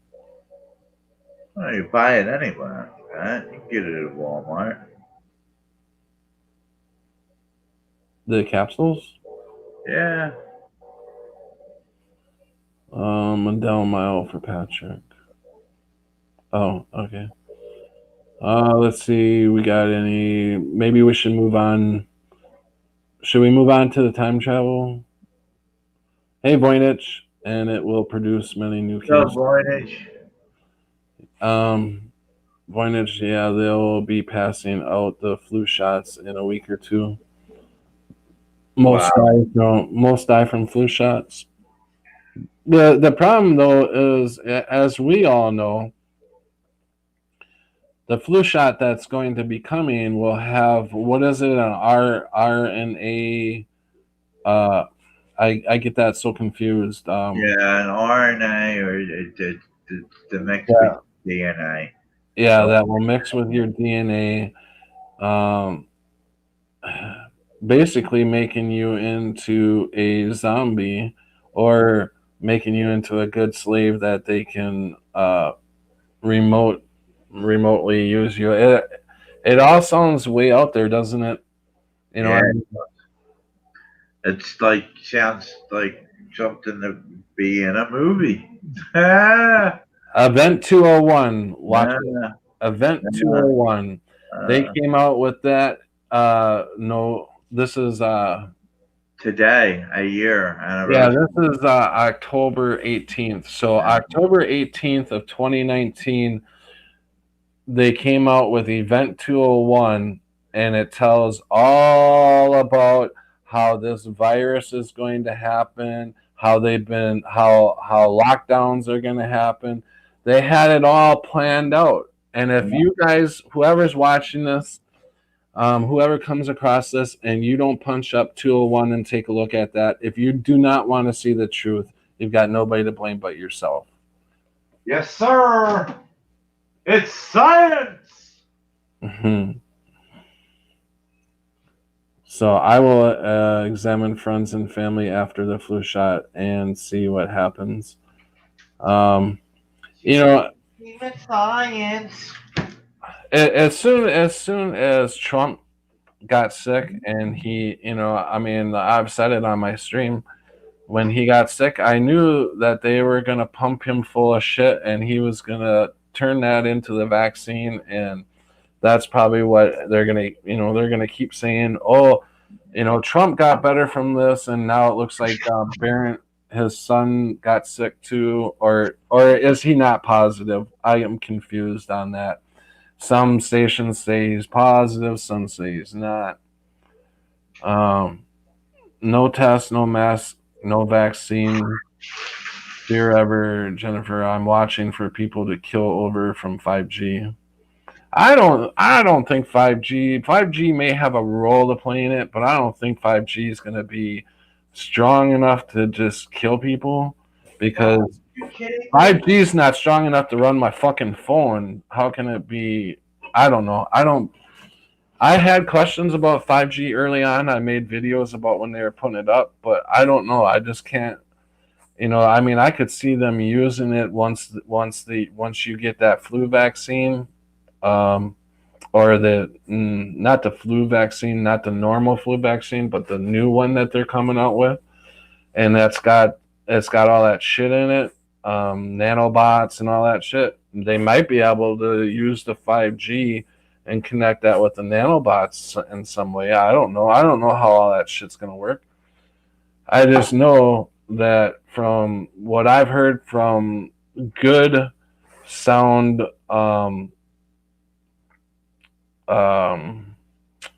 Well, you buy it anywhere. Right? You can get it at Walmart. The capsules? Yeah. Adele Mile for Patrick. Oh, okay. Let's see. We got any? Maybe we should move on. Should we move on to the time travel? Hey, Voynich, and it will produce many new cases. Voynich. Voynich, yeah, they'll be passing out the flu shots in a week or two. Most die from flu shots. The problem though is, as we all know, the flu shot that's going to be coming will have, what is it, an RNA? I get that so confused. Yeah, an RNA or the mix with DNA. Yeah, that will mix with your DNA, basically making you into a zombie or making you into a good slave that they can remotely use you. It all sounds way out there, doesn't it? You know, it's like, sounds like something to be in a movie. Event 201. Watch it. Event 201. They came out with that. No, this is today, a year anniversary. Yeah, this is October 18th. So October 18th of 2019, they came out with Event 201, and it tells all about how this virus is going to happen, how lockdowns are going to happen. They had it all planned out. And if you guys, whoever's watching this, whoever comes across this and you don't punch up 201 and take a look at that, if you do not want to see the truth, you've got nobody to blame but yourself. Yes, sir. It's science. Mm-hmm. So I will examine friends and family after the flu shot and see what happens. You know, Even science. as soon as Trump got sick, and he, you know, I mean, I've said it on my stream, when he got sick, I knew that they were going to pump him full of shit, and he was going to turn that into the vaccine. And that's probably what they're going to, you know, they're going to keep saying, oh, you know, Trump got better from this, and now it looks like Barron, his son, got sick too, or is he not positive? I am confused on that. Some stations say he's positive, some say he's not. No test, no mask, no vaccine. Dear ever, Jennifer, I'm watching for people to kill over from 5G. I don't think 5G may have a role to play in it, but I don't think 5G is going to be strong enough to just kill people, because 5G is not strong enough to run my fucking phone. How can it be? I don't know. I had questions about 5G early on. I made videos about when they were putting it up, but I don't know. I just can't. You know, I mean, I could see them using it once you get that flu vaccine, or not the flu vaccine, not the normal flu vaccine, but the new one that they're coming out with, and it's got all that shit in it, nanobots and all that shit. They might be able to use the 5G and connect that with the nanobots in some way. I don't know. I don't know how all that shit's gonna work. I just know that from what I've heard from good sound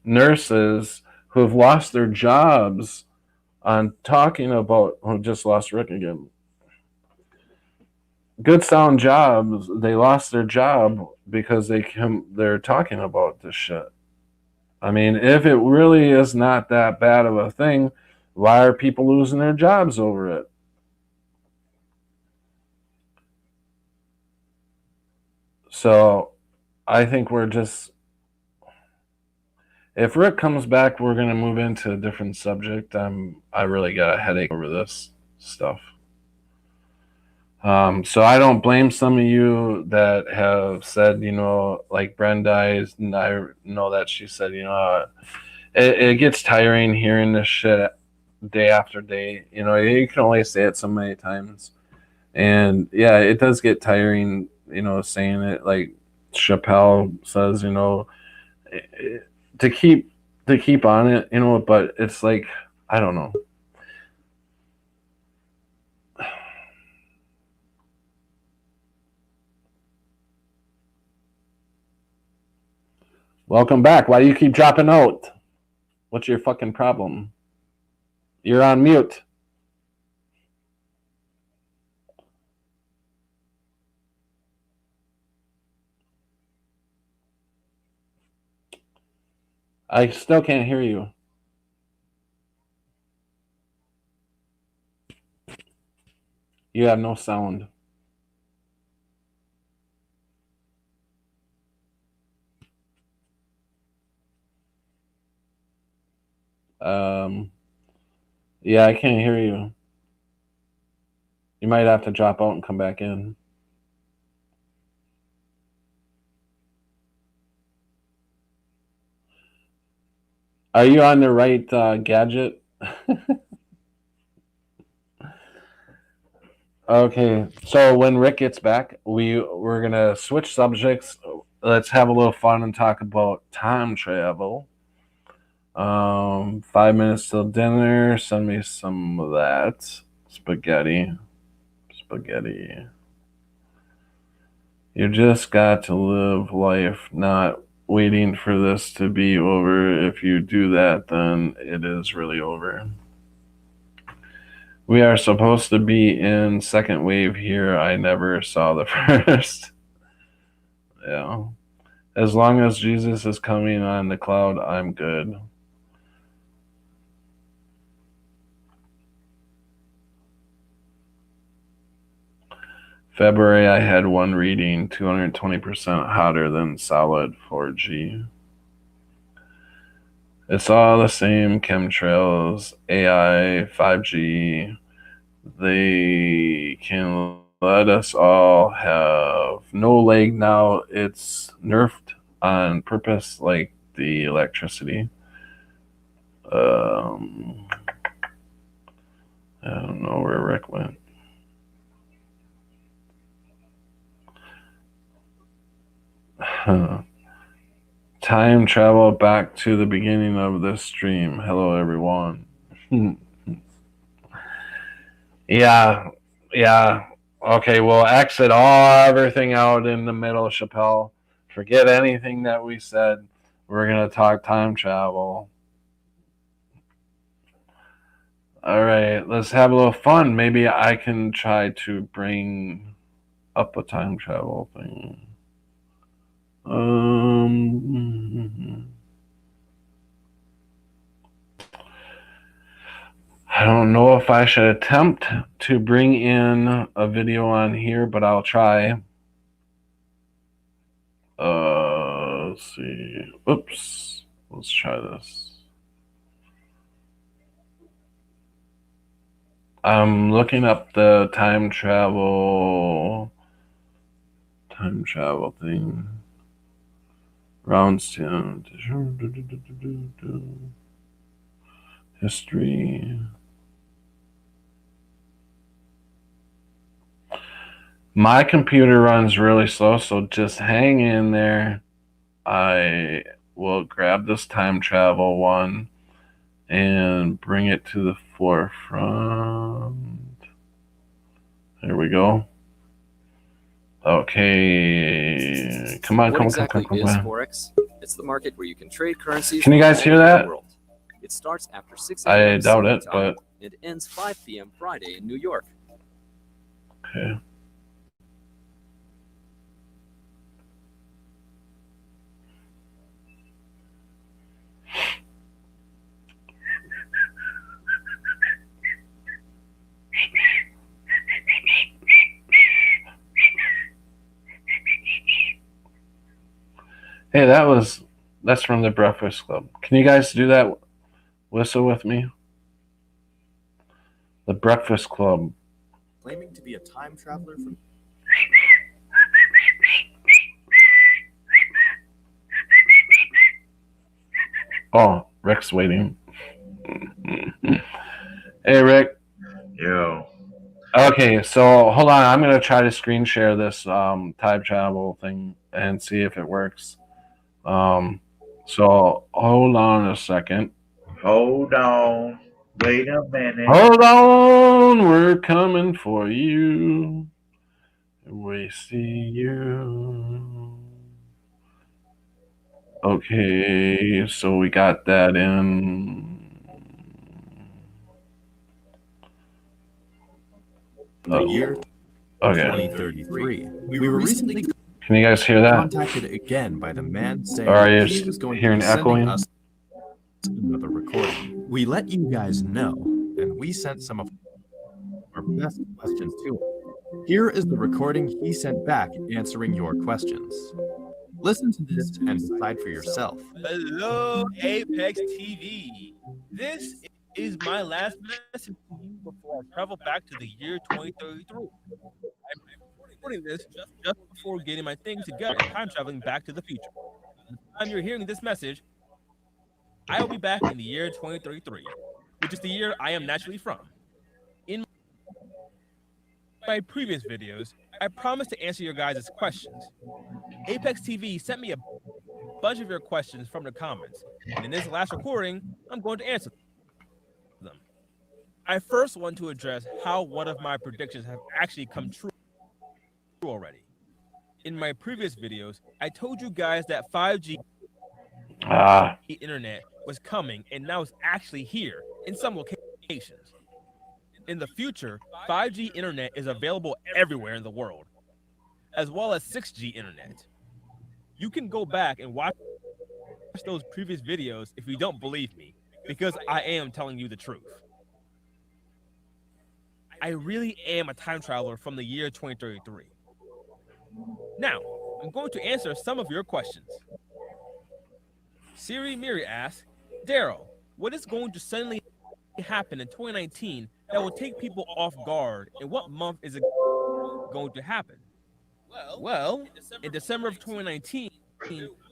nurses who have lost their jobs on talking about, who just lost Rick again. Good sound jobs, they lost their job because they're talking about this shit. I mean, if it really is not that bad of a thing, why are people losing their jobs over it? So I think we're just, if Rick comes back, we're going to move into a different subject. I really got a headache over this stuff. So I don't blame some of you that have said, you know, like Brenda, I know that she said, you know, it gets tiring hearing this shit day after day. You know, you can only say it so many times. And yeah, it does get tiring, you know, saying it. Like Chappelle says, you know, to keep on it, you know, but it's like, I don't know. Welcome back. Why do you keep dropping out? What's your fucking problem? You're on mute. I still can't hear you. You have no sound. Yeah, I can't hear you. You might have to drop out and come back in. Are you on the right gadget? Okay, so when Rick gets back, we're gonna switch subjects. Let's have a little fun and talk about time travel. 5 minutes till dinner. Send me some of that. Spaghetti. You just got to live life, not waiting for this to be over. If you do that, then it is really over. We are supposed to be in second wave here. I never saw the first. Yeah. As long as Jesus is coming on the cloud, I'm good. February, I had one reading, 220% hotter than solid 4G. It's all the same chemtrails, AI, 5G. They can let us all have no leg now. It's nerfed on purpose, like the electricity. I don't know where Rick went. Time travel back to the beginning of this stream. Hello, everyone. Yeah. Okay, we'll exit everything out in the middle, Chappelle. Forget anything that we said. We're going to talk time travel. All right, let's have a little fun. Maybe I can try to bring up a time travel thing. I don't know if I should attempt to bring in a video on here, but I'll try. Let's see. Oops. Let's try this. I'm looking up the time travel thing. Rounds 10. History. My computer runs really slow, so just hang in there. I will grab this time travel one and bring it to the forefront. There we go. Okay, come on. What exactly is Forex? It's the market where you can trade currencies. Can you guys hear all over that? the world. It starts after 6 I a.m. doubt Pacific it, time. but It ends 5 p.m. Friday in New York. okay. Hey, that's from the Breakfast Club. Can you guys do that whistle with me? The Breakfast Club. Claiming to be a time traveler from Oh, Rick's waiting. Hey, Rick. Yo. Okay, so hold on. I'm gonna try to screen share this time travel thing and see if it works. So hold on a second. Hold on. Wait a minute. Hold on, we're coming for you. We see you. Okay, so we got that in. the year Okay. 2033. We were recently Can you guys hear that? contacted again by the man saying Or are you he was going to hearing be sending echoing? us another recording. We let you guys know, and we sent some of our best questions to him. Here is the recording he sent back answering your questions. Listen to this and decide for yourself. Hello, Apex TV. This is my last message to you before I travel back to the year 2033. I'm recording this just before getting my things together and time traveling back to the future. By the time you're hearing this message, I will be back in the year 2033, which is the year I am naturally from. In my previous videos, I promised to answer your guys' questions. Apex TV sent me a bunch of your questions from the comments, and in this last recording, I'm going to answer them. I first want to address how one of my predictions have actually come true already. In my previous videos, I told you guys that 5G internet was coming, and now it's actually here in some locations. In the future, 5G internet is available everywhere in the world, as well as 6G internet. You can go back and watch those previous videos if you don't believe me, because I am telling you the truth. I really am a time traveler from the year 2033. Now, I'm going to answer some of your questions. Siri Miri asks, Daryl, what is going to suddenly happen in 2019 that will take people off guard, and what month is it going to happen? Well, in December of 2019,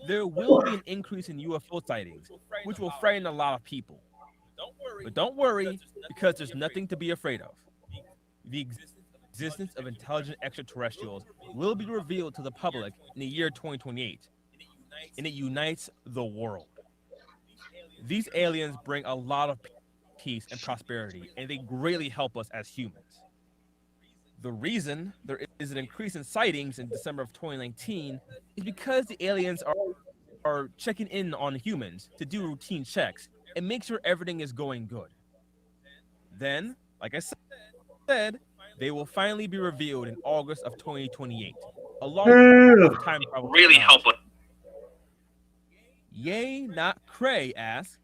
there will be an increase in UFO sightings, which will frighten a lot of people. But don't worry, because there's nothing to be afraid of. The existence of intelligent extraterrestrials will be revealed to the public in the year 2028, and it unites the world. These aliens bring a lot of peace and prosperity, and they greatly help us as humans. The reason there is an increase in sightings in December of 2019 is because the aliens are checking in on humans to do routine checks and make sure everything is going good. Then, like I said, they will finally be revealed in August of 2028, along with time travel. Really help us. Yay, not cray asks,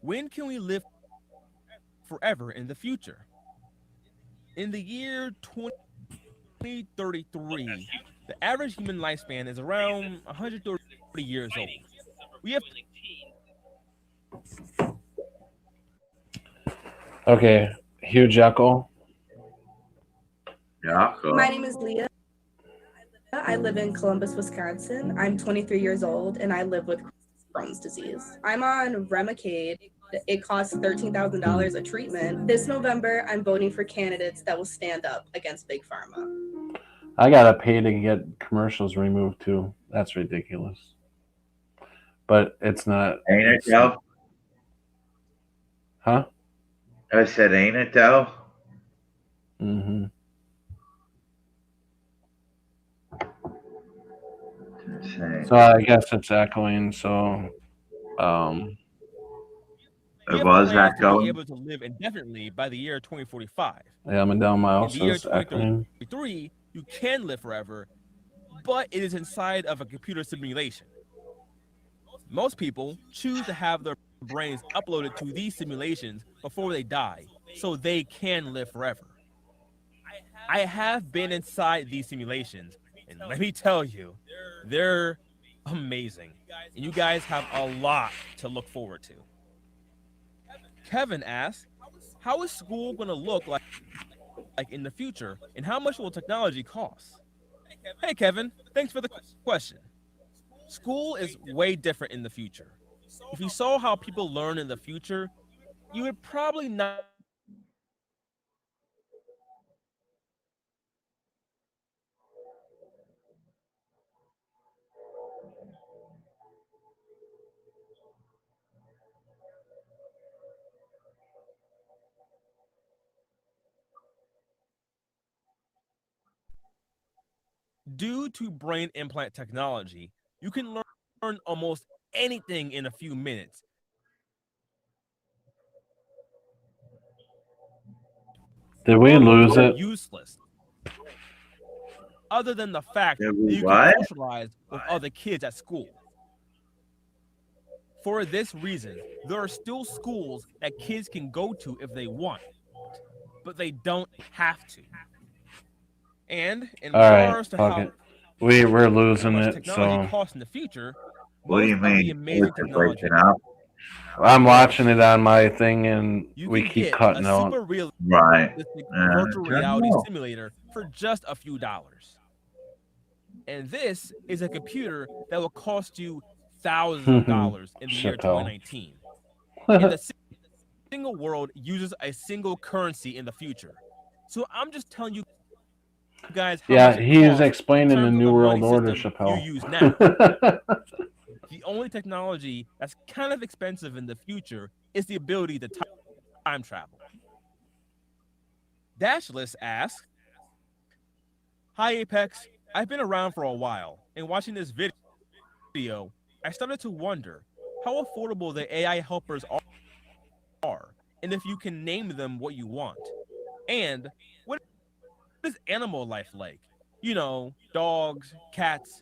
when can we live forever in the future? In the year 2033, the average human lifespan is around 130 years old. We have Okay, huge echo. Yeah. My name is Leah. I live in Columbus, Wisconsin. I'm 23 years old and I live with Crohn's disease. I'm on Remicade. It costs $13,000 a treatment. This November, I'm voting for candidates that will stand up against Big Pharma. I gotta pay to get commercials removed too. That's ridiculous. But it's not. Ain't it though? Huh? I said, ain't it though? Mm-hmm. insane. So I guess it's echoing. So, We have was plans to be echoing. able to live indefinitely by the year 2045. yeah, I'm down my In house the year is echoing. 2033, you can live forever, but it is inside of a computer simulation. Most people choose to have their brains uploaded to these simulations before they die, so they can live forever. I have been inside these simulations, and let me tell you, they're amazing. And you guys have a lot to look forward to. Kevin asks, how is school going to look like in the future, and how much will technology cost? Hey, Kevin, thanks for the question. School is way different in the future. If you saw how people learn in the future, you would probably not due to brain implant technology, you can learn almost anything in a few minutes. Did we lose it? Useless. Other than the fact Did that we you what? can socialize with other kids at school. For this reason, there are still schools that kids can go to if they want, but they don't have to. And in All right, regards to fuck how it. We're losing much it. technology So costs in the future, What do you most of the mean? amazing What's it technology breaking up? I'm watching it on my thing, and you we can keep get cutting a out. super realistic Right. virtual I don't reality know. simulator for just a few dollars. And this is a computer that will cost you thousands of dollars in the year Chappelle. 2019. And the single world uses a single currency in the future. So I'm just telling you guys how Yeah, much it he's costs in explaining the terms of New the World money Order, system Chappelle. you use now. The only technology that's kind of expensive in the future is the ability to time travel. Dashless asks, hi Apex, I've been around for a while, and watching this video, I started to wonder how affordable the AI helpers are, and if you can name them what you want. And what is animal life like? You know, dogs, cats,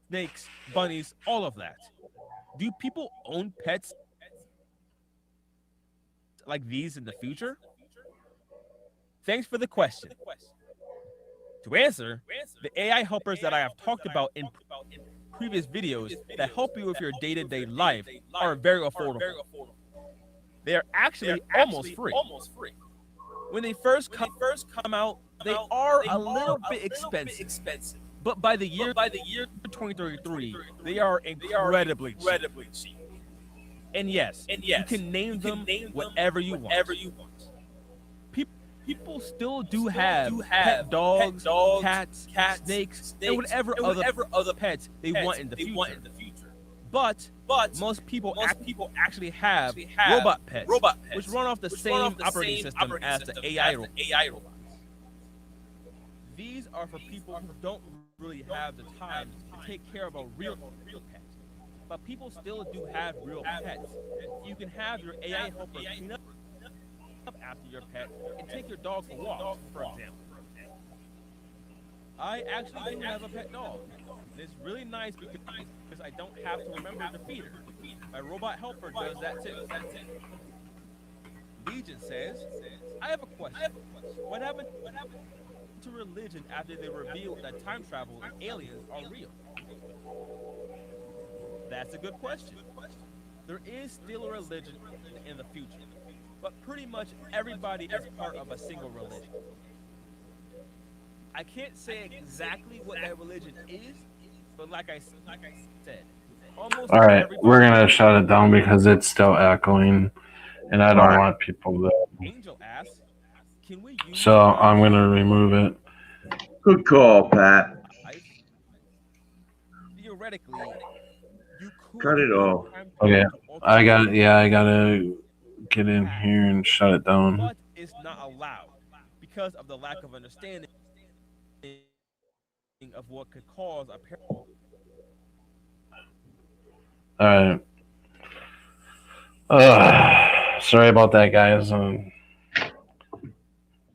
snakes, bunnies, all of that. Do people own pets like these in the future? Thanks for the question. To answer, the AI helpers that I have talked about in previous videos that help you with your day-to-day life are very affordable. They are actually almost free. When they first come out, they are a little bit expensive. But by the year 2033, they are incredibly cheap. And yes, you can name them whatever you want. People still do have pet dogs, cats, snakes, and whatever other pets they want in the future. But most people actually have robot pets, which run off the same operating system as the AI robots. These are for people who don't really have the time to take care of a real pet. But people still do have real pets. You can have your AI helper clean up after your pet and take your dog for walks, for example. I actually do have a pet dog. And it's really nice because I don't have to remember to feed her. My robot helper does that too. Legion says, I have a question. What happened to religion after they revealed that time travel and aliens are real? That's a good question. There is still a religion in the future, but pretty much everybody is part of a single religion. I can't say exactly what that religion is, but like I said, almost All right, everybody. we're gonna shut it down because it's still echoing, and I don't want people to. Angel asks, can we use So I'm gonna remove it. Good call, Pat. theoretically, you could Cut it off. Okay, I gotta get in here and shut it down. but it's not allowed because of the lack of understanding of what could cause a parallel. All right. Sorry about that, guys.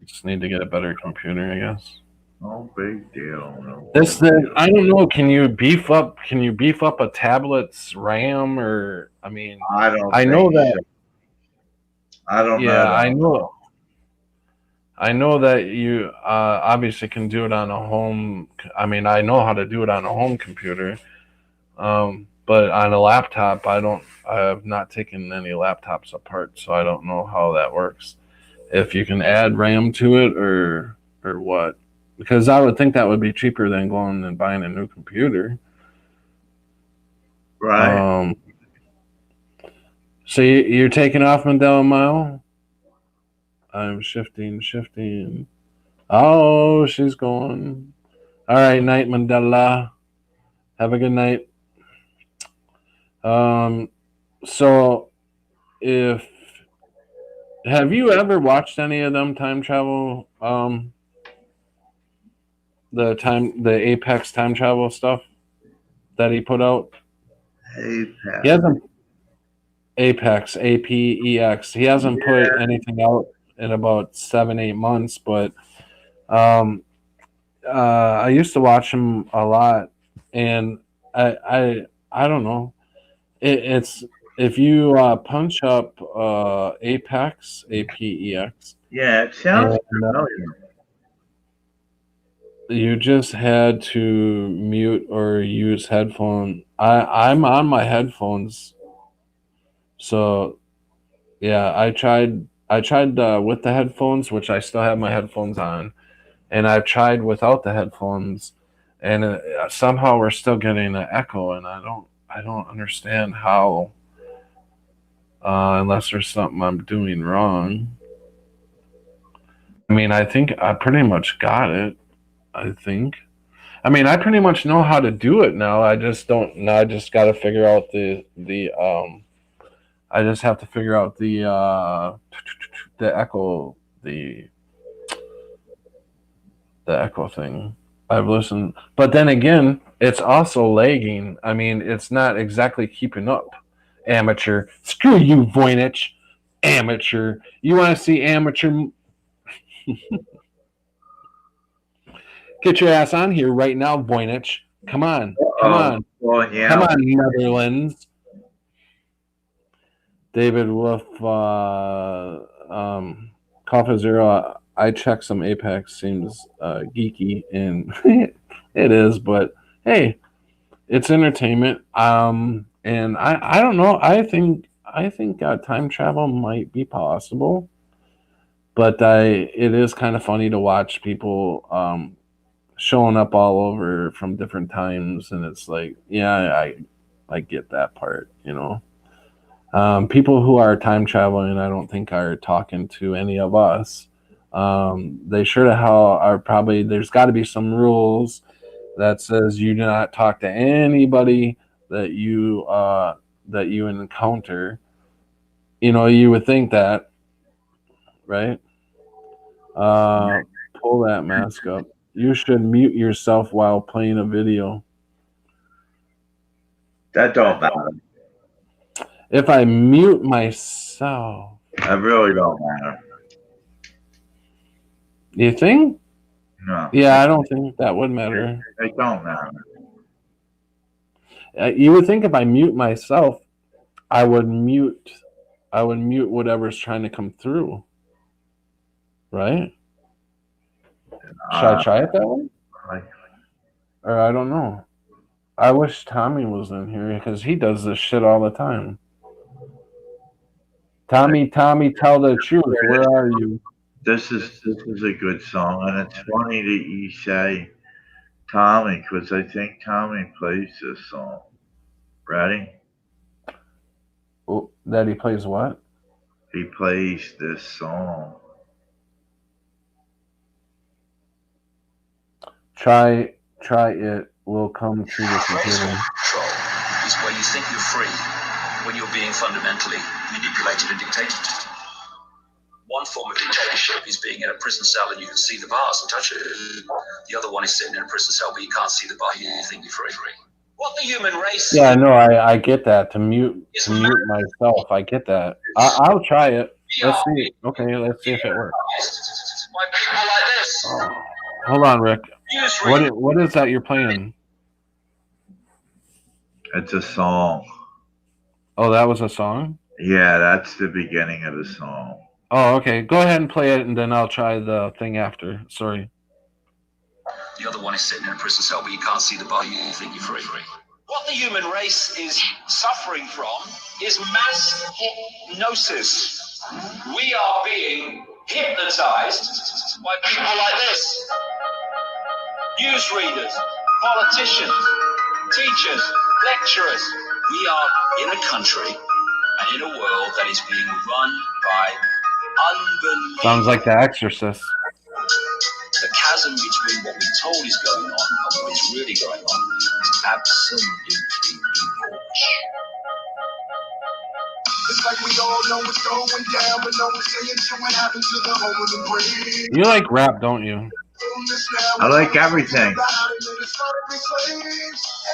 Just need to get a better computer, I guess. No big deal. No. I don't know. Can you beef up a tablet's RAM, or I mean, I don't. I know that. So. I don't know. Yeah, I know that you obviously can do it on a home. I mean, I know how to do it on a home computer, but on a laptop, I have not taken any laptops apart, so I don't know how that works. If you can add RAM to it, or what? Because I would think that would be cheaper than going and buying a new computer. Right. So you're taking off, Mandela Mile? I'm shifting. Oh, she's going. All right, night, Mandela. Have a good night. So have you ever watched any of them time travel, the Apex time travel stuff that he put out? Apex. He hasn't. Apex, APEX. He hasn't put anything out in about 7-8 months, but I used to watch him a lot, and I don't know. It's if you punch up Apex, APEX. Yeah, it sounds familiar. You just had to mute or use headphone. I'm on my headphones, so yeah. I tried with the headphones, which I still have my headphones on, and I've tried without the headphones, and somehow we're still getting an echo, and I don't understand how, unless there's something I'm doing wrong. I mean, I think I pretty much got it. I pretty much know how to do it now. I just don't. Now I just got to figure out I just have to figure out the echo, the echo thing. I've listened, but then again, it's also lagging. I mean, it's not exactly keeping up. Amateur. Screw you, Voynich. Amateur. You want to see amateur? Get your ass on here right now, Voynich. Come on. Well, yeah. Come on, Netherlands. David Wolf, Coffee Zero. I checked some Apex. Seems geeky, and it is. But hey, it's entertainment. And I don't know. I think time travel might be possible, but it is kind of funny to watch people showing up all over from different times, and it's like, yeah, I get that part, you know. People who are time traveling, I don't think are talking to any of us. They sure to hell are probably. There's got to be some rules that says you do not talk to anybody that you encounter. You know, you would think that, right? Pull that mask up. You should mute yourself while playing a video. That don't matter. If I mute myself, that really don't matter. You think? No. Yeah, I don't think that would matter. It don't matter. You would think if I mute myself, I would mute whatever's trying to come through. Right? Should I try it that way? Or I don't know. I wish Tommy was in here because he does this shit all the time. Tommy, tell the truth. Where are you? This is a good song, and it's funny that you say Tommy, because I think Tommy plays this song. Ready? Oh, that he plays what? He plays this song. Try it. We'll come to the computer. Control is where you think you're free when you're being fundamentally manipulated and dictated. one form of dictatorship is being in a prison cell and you can see the bars and touch it. The other one is sitting in a prison cell but you can't see the bar. You think you're free. What the human race? Yeah, no, I get that. To mute myself, I get that. I'll try it. Let's see. Okay, let's see if it works. By people like this. Oh, hold on, Rick. What is that you're playing? It's a song. Oh, that was a song? Yeah, that's the beginning of the song. Oh, okay. Go ahead and play it, and then I'll try the thing after. Sorry. The other one is sitting in a prison cell, but you can't see the bar. You think you're free. What the human race is suffering from is mass hypnosis. We are being hypnotized by people like this. Newsreaders, politicians, teachers, lecturers. We are in a country and in a world that is being run by unbelievable. Sounds like The Exorcist. The chasm between what we're told is going on and what is really going on is absolutely enormous. It's like we all know what's going down, but no one's saying shit what happened to the home of the brave. You like rap, don't you? I like everything. And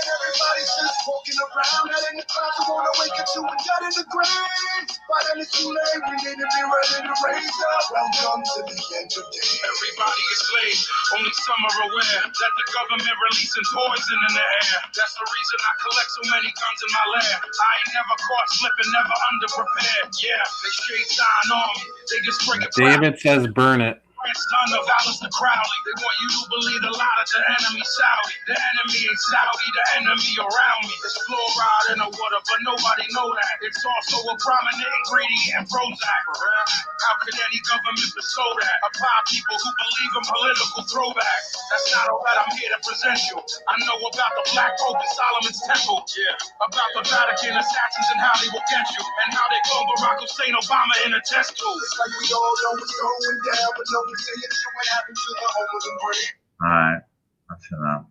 everybody's just walking around, and in the clouds who wanna wake up to a dead in the grave. But then it's too late, we need to be ready to raise up. Welcome to the end of days. Everybody is slaves, only some are aware that the government releasing poison in the air. That's the reason I collect so many guns in my lab. I ain't never caught slipping, never underprepared. Yeah, they straight sign on me. They just break it. David says burn it. Son of Alistair Crowley. They want you to believe the lie that the enemy Saudi. The enemy ain't Saudi, the enemy around me. There's fluoride in the water, but nobody know that. It's also a prominent ingredient in Prozac. How could any government bestow that upon people who believe in political throwback? That's not all that I'm here to present you. I know about the Black Pope and Solomon's Temple. Yeah. About the Vatican assassins and how they will get you. And how they clone Barack Hussein Obama in a test tube. It's like we all know what's going down, but no one's saying shit what happened to the home of the brave. Alright, that's enough.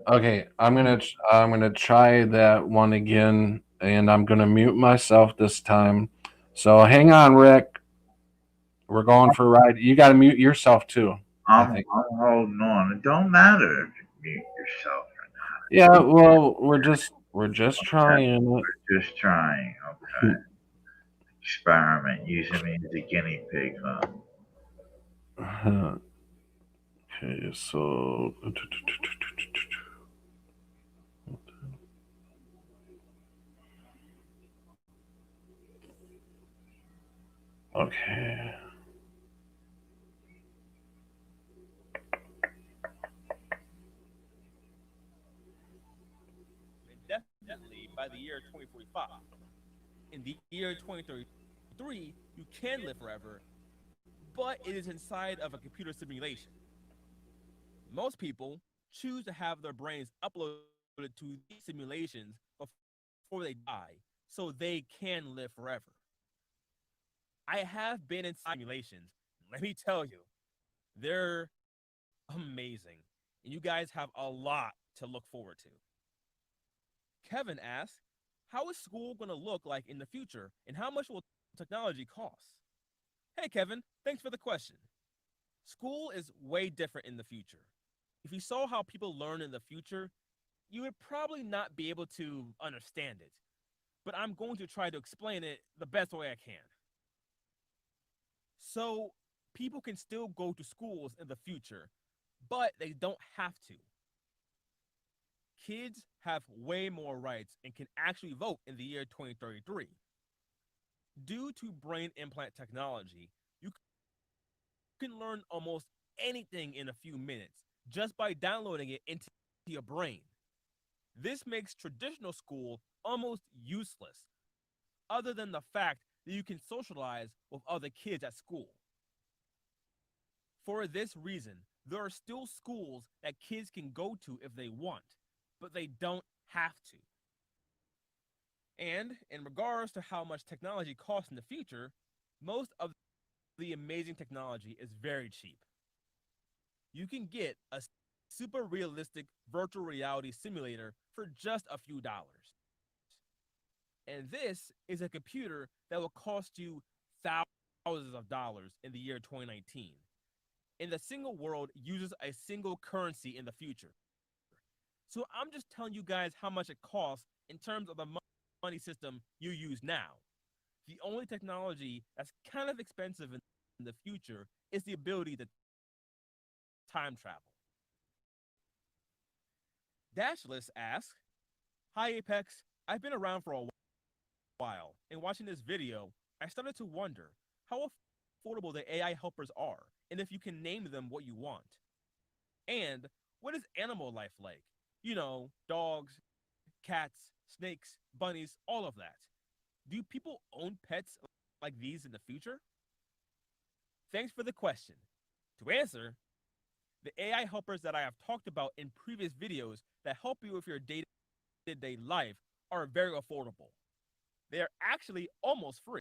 Okay, I'm gonna try that one again, and I'm gonna mute myself this time. So hang on, Rick. We're going for a ride. You gotta mute yourself too. I'm holding on. It don't matter if you mute yourself or not. Yeah, well, we're just trying. We're just trying. Okay. Experiment using me as a guinea pig, huh? Okay, so okay. Definitely by the year 2045. In the year 2033, you can live forever, but it is inside of a computer simulation. Most people choose to have their brains uploaded to these simulations before they die, so they can live forever. I have been in simulations. Let me tell you, they're amazing, and you guys have a lot to look forward to. Kevin asks, how is school going to look like in the future, and how much will technology cost? Hey, Kevin, thanks for the question. School is way different in the future. If you saw how people learn in the future, you would probably not be able to understand it. But I'm going to try to explain it the best way I can. So, people can still go to schools in the future, but they don't have to. Kids have way more rights and can actually vote in the year 2033. Due to brain implant technology, you can learn almost anything in a few minutes just by downloading it into your brain. This makes traditional school almost useless, other than the fact that you can socialize with other kids at school. For this reason, there are still schools that kids can go to if they want, but they don't have to. And in regards to how much technology costs in the future, most of the amazing technology is very cheap. You can get a super realistic virtual reality simulator for just a few dollars. And this is a computer that will cost you thousands of dollars in the year 2019. And the single world uses a single currency in the future. So I'm just telling you guys how much it costs in terms of the money system you use now. The only technology that's kind of expensive in the future is the ability to time travel. Dashless asks, "Hi Apex, I've been around for a while, and watching this video, I started to wonder how affordable the AI helpers are, and if you can name them what you want. And what is animal life like? You know, dogs, cats, snakes, bunnies, all of that. Do people own pets like these in the future?" Thanks for the question. To answer, the AI helpers that I have talked about in previous videos that help you with your day-to-day life are very affordable. They are actually almost free.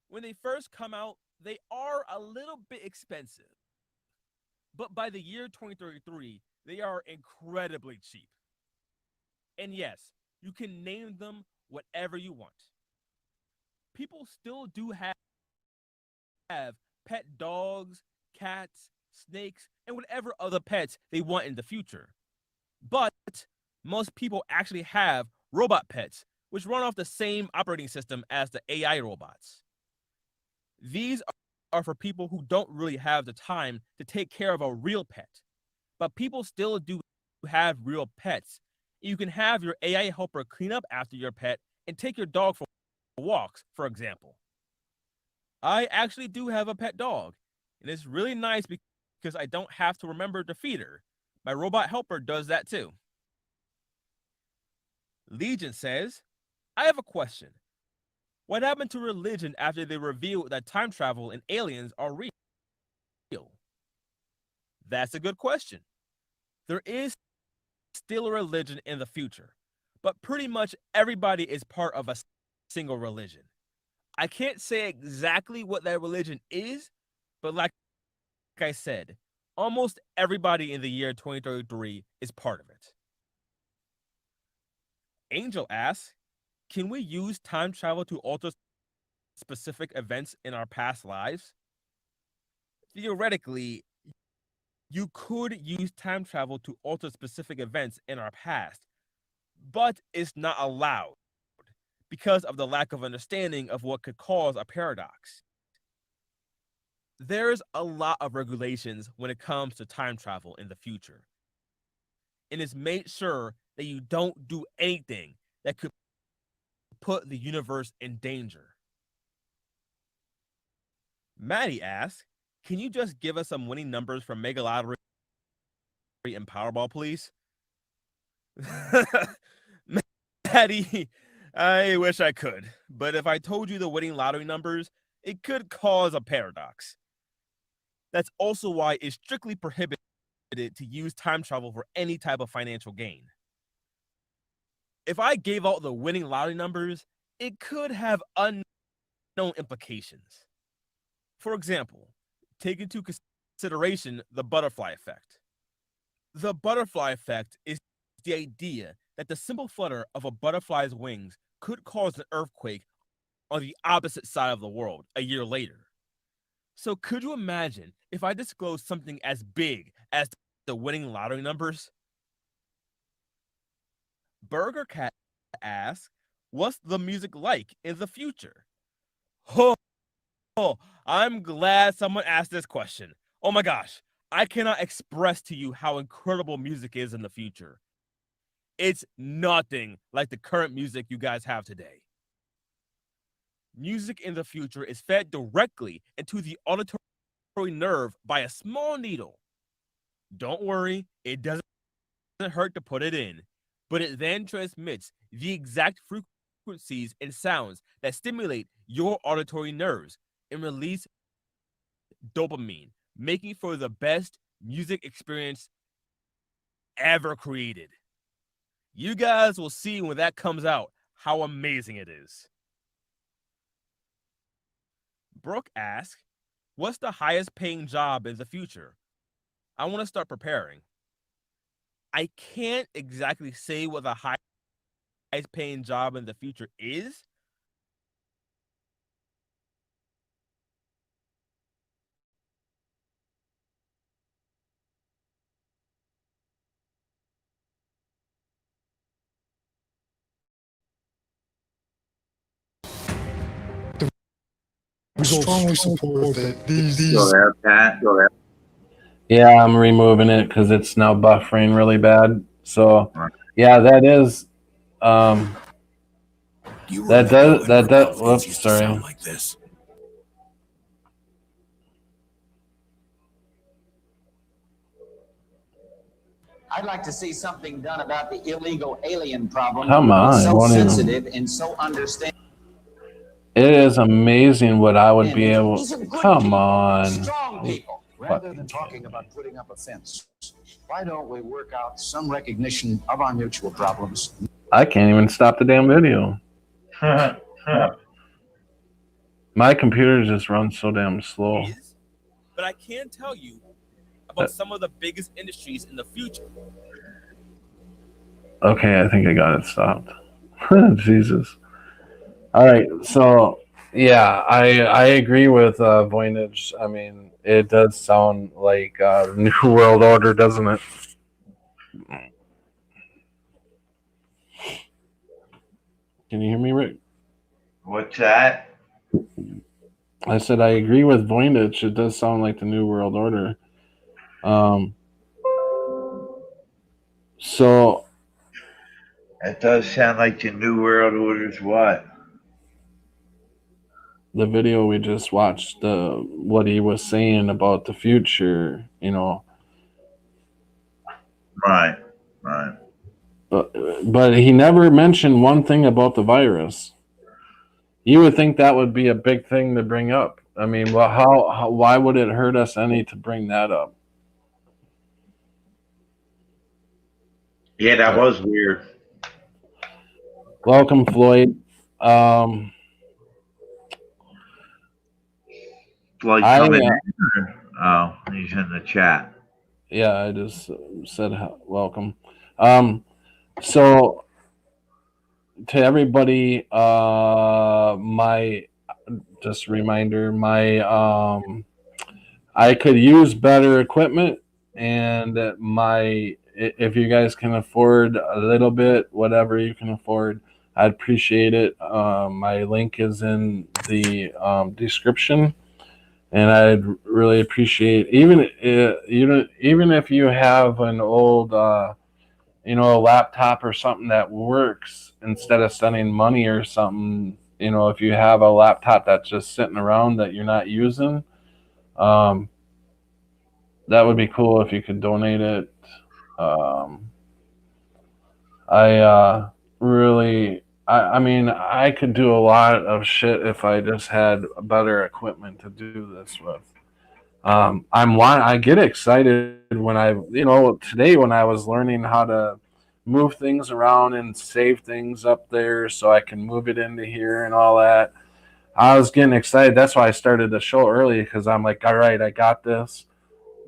When they first come out, they are a little bit expensive. But by the year 2033, they are incredibly cheap. And yes, you can name them whatever you want. People still do have pet dogs, cats, snakes, and whatever other pets they want in the future. But most people actually have robot pets, which run off the same operating system as the AI robots. These are for people who don't really have the time to take care of a real pet. But people still do have real pets. You can have your AI helper clean up after your pet and take your dog for walks, for example. I actually do have a pet dog, and it's really nice because I don't have to remember to feed her. My robot helper does that too. Legion says, "I have a question. What happened to religion after they revealed that time travel and aliens are real?" That's a good question. There is still a religion in the future, but pretty much everybody is part of a single religion. I can't say exactly what that religion is, but like I said, almost everybody in the year 2033 is part of it. Angel asks, "Can we use time travel to alter specific events in our past lives?" Theoretically, you could use time travel to alter specific events in our past, but it's not allowed because of the lack of understanding of what could cause a paradox. There's a lot of regulations when it comes to time travel in the future, and it's made sure that you don't do anything that could put the universe in danger. Maddie asks, "Can you just give us some winning numbers from Mega Lottery and Powerball, please?" Maddie, I wish I could, but if I told you the winning lottery numbers, it could cause a paradox. That's also why it's strictly prohibited to use time travel for any type of financial gain. If I gave out the winning lottery numbers, it could have unknown implications. For example, take into consideration the butterfly effect. The butterfly effect is the idea that the simple flutter of a butterfly's wings could cause an earthquake on the opposite side of the world a year later. So could you imagine if I disclosed something as big as the winning lottery numbers? Burger Cat asks, "What's the music like in the future?" Oh, I'm glad someone asked this question. Oh my gosh, I cannot express to you how incredible music is in the future. It's nothing like the current music you guys have today. Music in the future is fed directly into the auditory nerve by a small needle. Don't worry, it doesn't hurt to put it in, but it then transmits the exact frequencies and sounds that stimulate your auditory nerves and release dopamine, making for the best music experience ever created. You guys will see when that comes out how amazing it is. Brooke asks, "What's the highest paying job in the future? I want to start preparing." I can't exactly say what the highest paying job in the future is? We strongly support that these Go ahead, Pat. Go ahead. Yeah, I'm removing it because it's now buffering really bad. So, yeah, that is. That does. Whoops, sorry. like this. I'd like to see something done about the illegal alien problem. Come on, It's so what is- sensitive and so understanding. It is amazing what I would be able. These are good Come people, on. strong people. Rather than talking about putting up a fence, why don't we work out some recognition of our mutual problems? I can't even stop the damn video. My computer just runs so damn slow. But I can tell you about some of the biggest industries in the future. Okay, I think I got it stopped. Jesus. All right, so yeah, I agree with Voynich. I mean, it does sound like New World Order, doesn't it? Can you hear me, Rick? What's that? I said I agree with Voynich. It does sound like the New World Order. So It does sound like the New World Order's what? the video we just watched, what he was saying about the future, you know. Right, right. But he never mentioned one thing about the virus. You would think that would be a big thing to bring up. I mean, well, how why would it hurt us any to bring that up? Yeah, that was weird. Welcome, Floyd. Like coming in. Oh, he's in the chat. Yeah, I just said welcome. So to everybody, my just a reminder, my I could use better equipment, and if you guys can afford a little bit, whatever you can afford, I'd appreciate it. My link is in the description. And I'd really appreciate even if you have an old a laptop or something that works, instead of sending money or something, if you have a laptop that's just sitting around that you're not using, that would be cool if you could donate it. I mean, I could do a lot of shit if I just had better equipment to do this with. I get excited when today when I was learning how to move things around and save things up there so I can move it into here and all that. I was getting excited. That's why I started the show early, because I'm like, all right, I got this.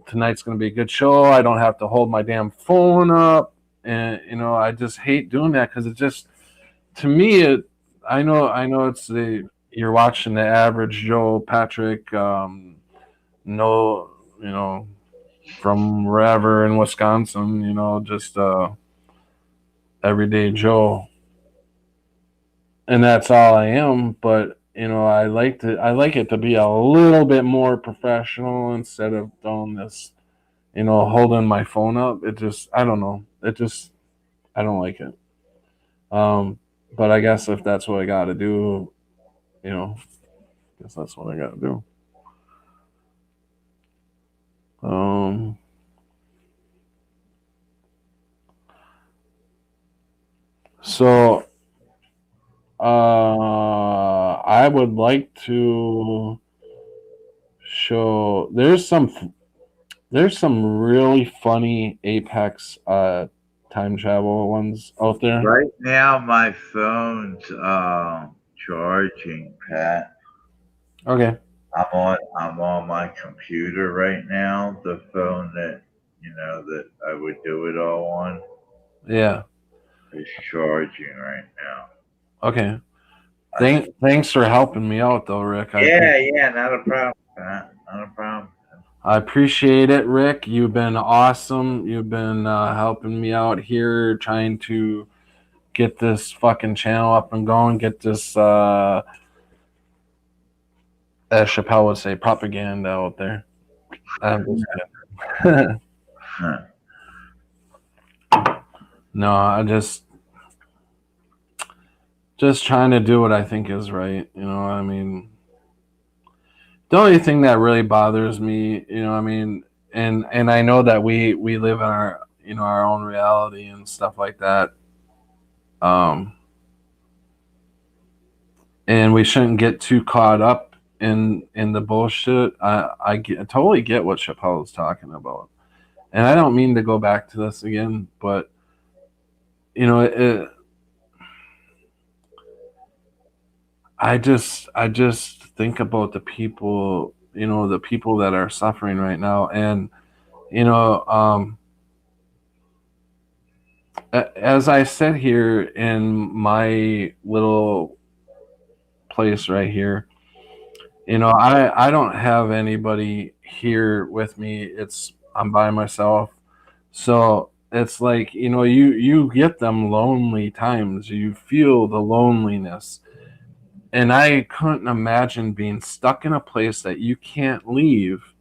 Tonight's going to be a good show. I don't have to hold my damn phone up. And, I just hate doing that, because it just, to me, I know it's you're watching the average Joe Patrick, from wherever in Wisconsin, just everyday Joe, and that's all I am. But I like it to be a little bit more professional instead of doing this, holding my phone up. I don't know. I don't like it. But I guess if that's what I got to do, I guess that's what I got to do. So I would like to show there's some really funny Apex time travel ones out there. Right now, my phone's charging, Pat. Okay. I'm on my computer right now. The phone that I would do it all on. Yeah. is charging right now. Okay. Thanks for helping me out, though, Rick. Yeah, not a problem. Not a problem. I appreciate it, Rick. You've been awesome. You've been helping me out here, trying to get this fucking channel up and going. Get this, as Chappelle would say, propaganda out there. I'm just kidding. No, I just trying to do what I think is right. You know what I mean? The only thing that really bothers me, you know what I mean, and I know that we live in our, you know, our own reality and stuff like that. And we shouldn't get too caught up in the bullshit. I totally get what Chappelle is talking about. And I don't mean to go back to this again, but you know, I just think about the people, you know, the people that are suffering right now. And, you know, as I sit here in my little place right here, you know, I don't have anybody here with me. I'm by myself. So it's like, you know, you get them lonely times. You feel the loneliness. And I couldn't imagine being stuck in a place that you can't leave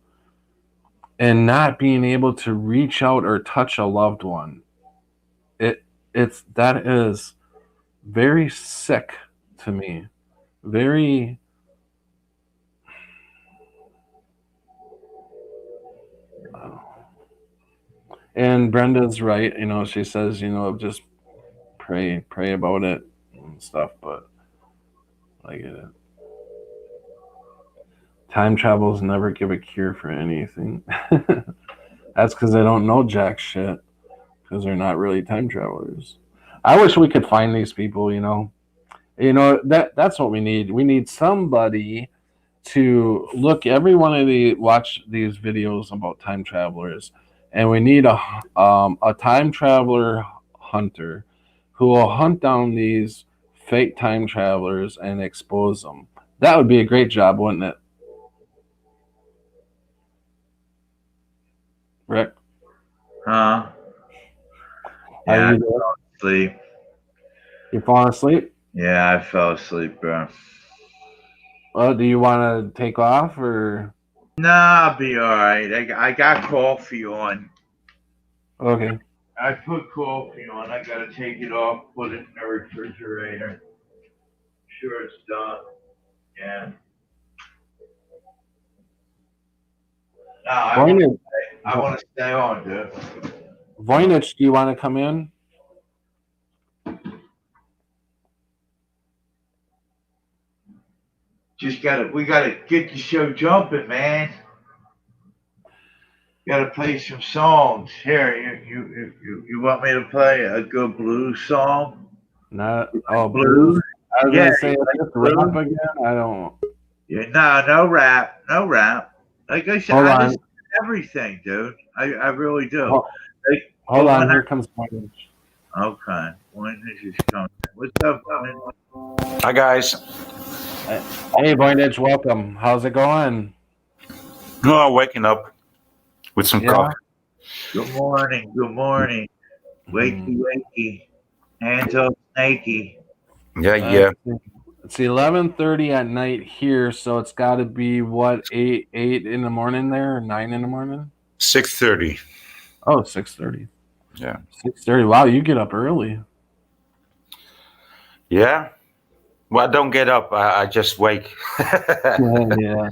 and not being able to reach out or touch a loved one. That is very sick to me. Very. And Brenda's right, you know, she says, you know, just pray about it and stuff, but I get it. Time travels never give a cure for anything. That's because they don't know jack shit, because they're not really time travelers. I wish we could find these people, you know. You know, that's what we need. We need somebody to watch these videos about time travelers. And we need a time traveler hunter who will hunt down these fake time travelers and expose them. That would be a great job, wouldn't it? Rick? Huh? Yeah, I fell asleep. You falling asleep? Yeah, I fell asleep, bro. Well, do you want to take off or? Nah, I'll be all right. I got coffee on. Okay. I put coffee on. I gotta take it off, put it in the refrigerator. Sure it's done. Yeah. No, I want to stay on, dude. Voynich, do you want to come in? We gotta get the show jumping, man. Gotta play some songs. Here, you want me to play a good blues song? Blues. I was gonna say just rap again. I don't. Yeah, no rap. Like I said, I listen to everything, dude. I really do. Hold on, here comes Voynich. Okay, Voynich is coming. What's up, Voynich? Hi guys. Hey Voynich, welcome. How's it going? No, waking up with some coffee. Good morning. Wakey. Hands up, snaky. Yeah. It's 11:30 at night here, so it's got to be what 8 in the morning there, or 9 in the morning. 6:30. Oh, 6:30. Yeah. 6:30. Wow, you get up early. Yeah. Well, I don't get up. I just wake. Yeah.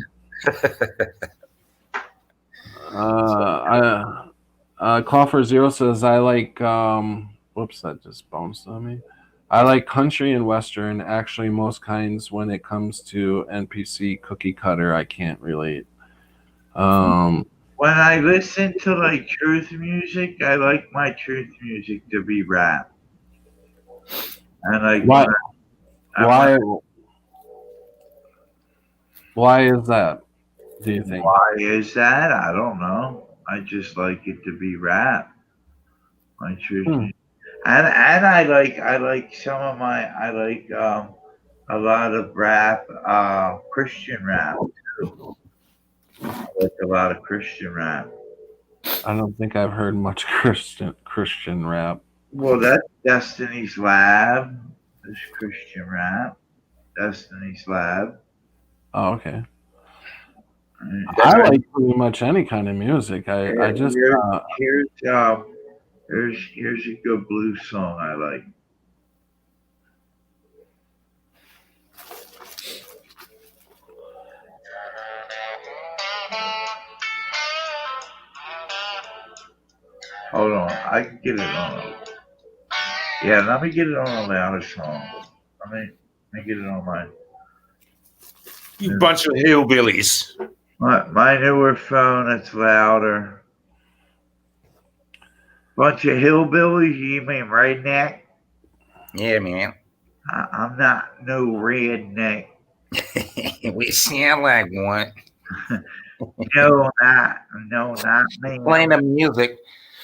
Coffer Zero says I like. Whoops, that just bounced on me. I like country and western. Actually, most kinds. When it comes to NPC cookie cutter, I can't relate. When I listen to like truth music, I like my truth music to be rap. And like why? Why is that? Do you think? Why is that? I don't know. I just like it to be rap. My truth music. And I like some of my a lot of rap, Christian rap too. I like a lot of Christian rap. I don't think I've heard much Christian rap. Well, that's Destiny's Lab. There's Christian rap. Destiny's Lab. Oh, okay. I like pretty much any kind of music. I just here's a good blues song I like. Hold on, I can get it on. Yeah, let me get it on a louder song. Let me get it on my. You bunch of hillbillies. My newer phone, it's louder. Bunch of hillbillies, you mean redneck? Yeah, man. I'm not no redneck. We sound like one. No, not me. Playing the music.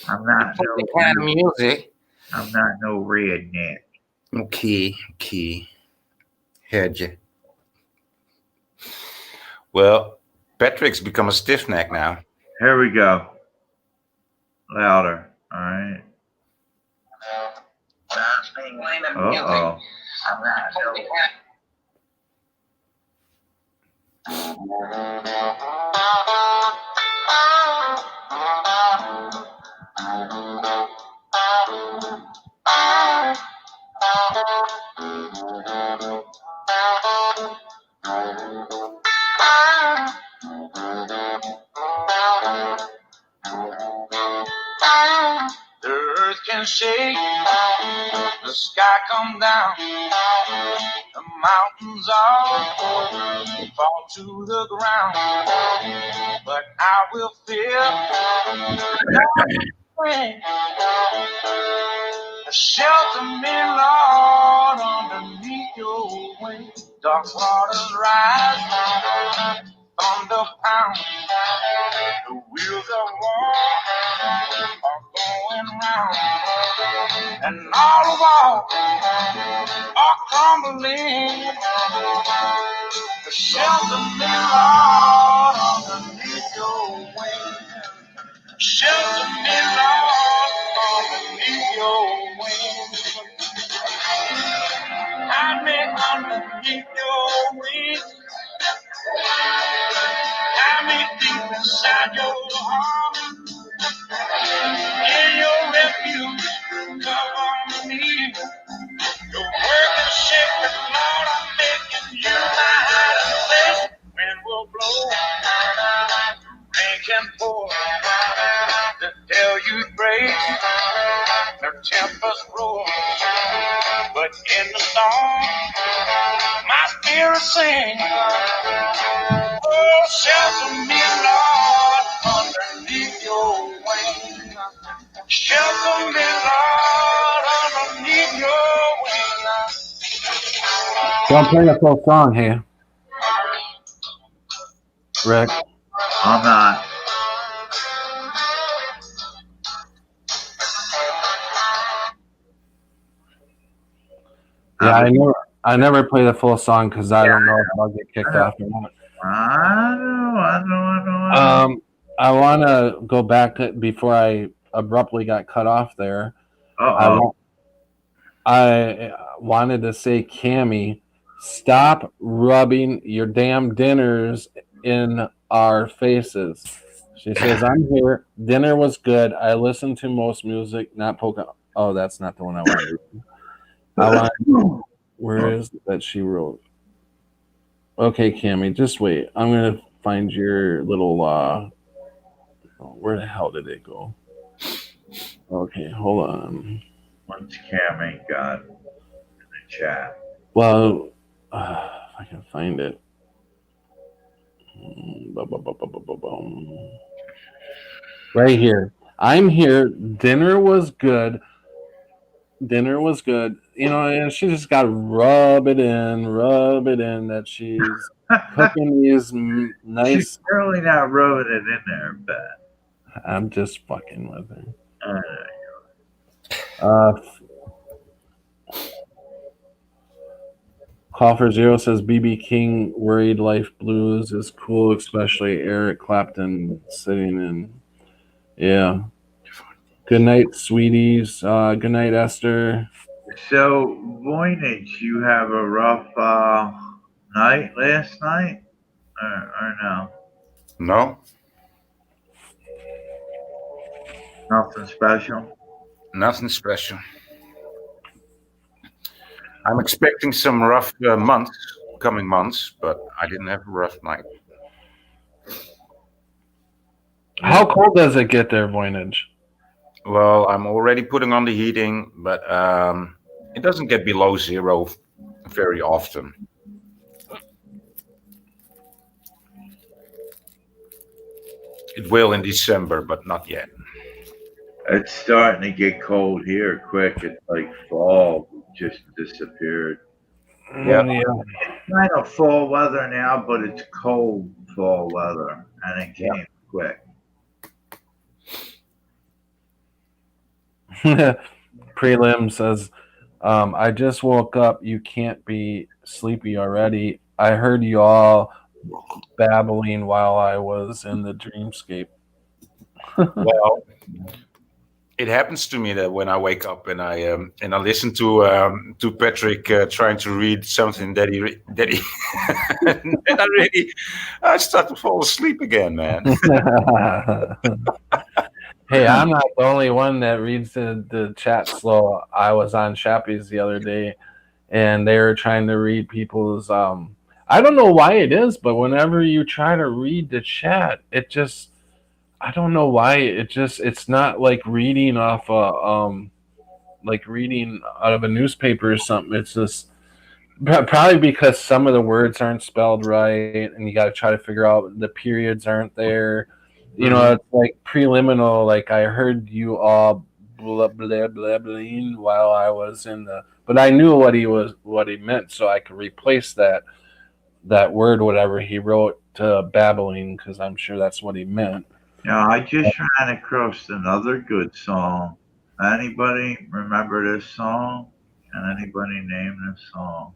I'm not no kind of music. I'm not no redneck. Okay. Heard you. Well, Patrick's become a stiff neck now. Here we go. Louder. All right. Uh-oh. The earth can shake, the sky come down, the mountains all fall to the ground, but I will fear nothing. Shelter me, Lord, underneath your wing. Dark waters rise, thunder pound, the wheels of war are going round, and all of all are crumbling. Shelter me, Lord, underneath your wing. Shelter me, Lord, underneath your wing. Hide me underneath your wing. Hide me deep inside your heart. In your refuge, cover me. Your work is shaking, Lord, I'm making you my hiding place. Wind will blow, rain can pour, the deluge breaks, the tempest roars. But in the storm, my spirit sings. Oh, shelter me, Lord, underneath your wing. Shelter me, Lord, underneath your wing. Don't play the full song here, Rick. I'm not. Yeah, I never play the full song because I don't know if I'll get kicked off or not. I know. I want to go back before I abruptly got cut off there. I wanted to say, Cammie, stop rubbing your damn dinners in our faces. She says, I'm here. Dinner was good. I listen to most music, not Pokemon. Oh, that's not the one I wanted. Where is it that she wrote? Okay, Cammie, just wait. I'm going to find your little, where the hell did it go? Okay, hold on. What's Cammie got in the chat? Well, if I can find it. Right here. I'm here. Dinner was good. Dinner was good. You know, and she just got to rub it in that she's cooking these nice. She's really not rubbing it in there, but I'm just fucking with her. Call for Zero says BB King Worried Life Blues is cool, especially Eric Clapton sitting in. Yeah. Good night, sweeties. Good night, Esther. So, Voynich, you have a rough night last night? Or no? No, Nothing special? nothing special. I'm expecting some rough coming months, but I didn't have a rough night. How cold does it get there, Voynich? Well, I'm already putting on the heating, but it doesn't get below 0 very often. It will in December, but not yet. It's starting to get cold here quick. It's like fall just disappeared. Yeah. It's kind of fall weather now, but it's cold fall weather, and it came quick. Prelim says, I just woke up. You can't be sleepy already. I heard you all babbling while I was in the dreamscape. Well, it happens to me that when I wake up and I listen to Patrick trying to read something that he and I start to fall asleep again, man. Hey, I'm not the only one that reads the chat slow. I was on Shappies the other day, and they were trying to read people's. I don't know why it is, but whenever you try to read the chat, it just. I don't know why it's not like reading off like reading out of a newspaper or something. It's just probably because some of the words aren't spelled right, and you got to try to figure out the periods aren't there. You know, it's like preliminal. Like I heard you all blah blah blah blah while I was in the, but I knew what he meant, so I could replace that word, whatever he wrote, to babbling, because I'm sure that's what he meant. Yeah, I just ran across another good song. Anybody remember this song? Can anybody name this song?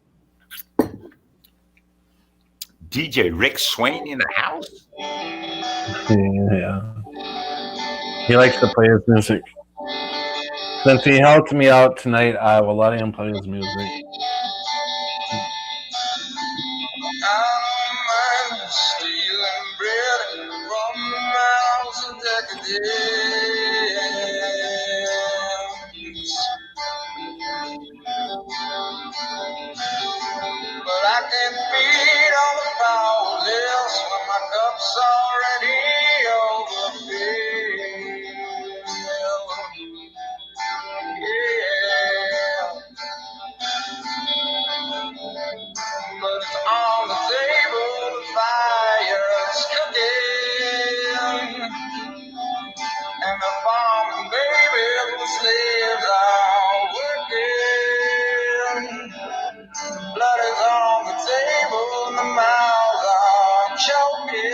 DJ Rick Swain in the house? Yeah. He likes to play his music. Since he helped me out tonight, I will let him play his music. Stealing bread from the mouths of decadence. But I can feed all the powerless when my cup's already overfilled. Yeah. But it's on the table, the fire's cooking, and the farming babies, the slaves are working. Blood is on the table, and the mouths are choking.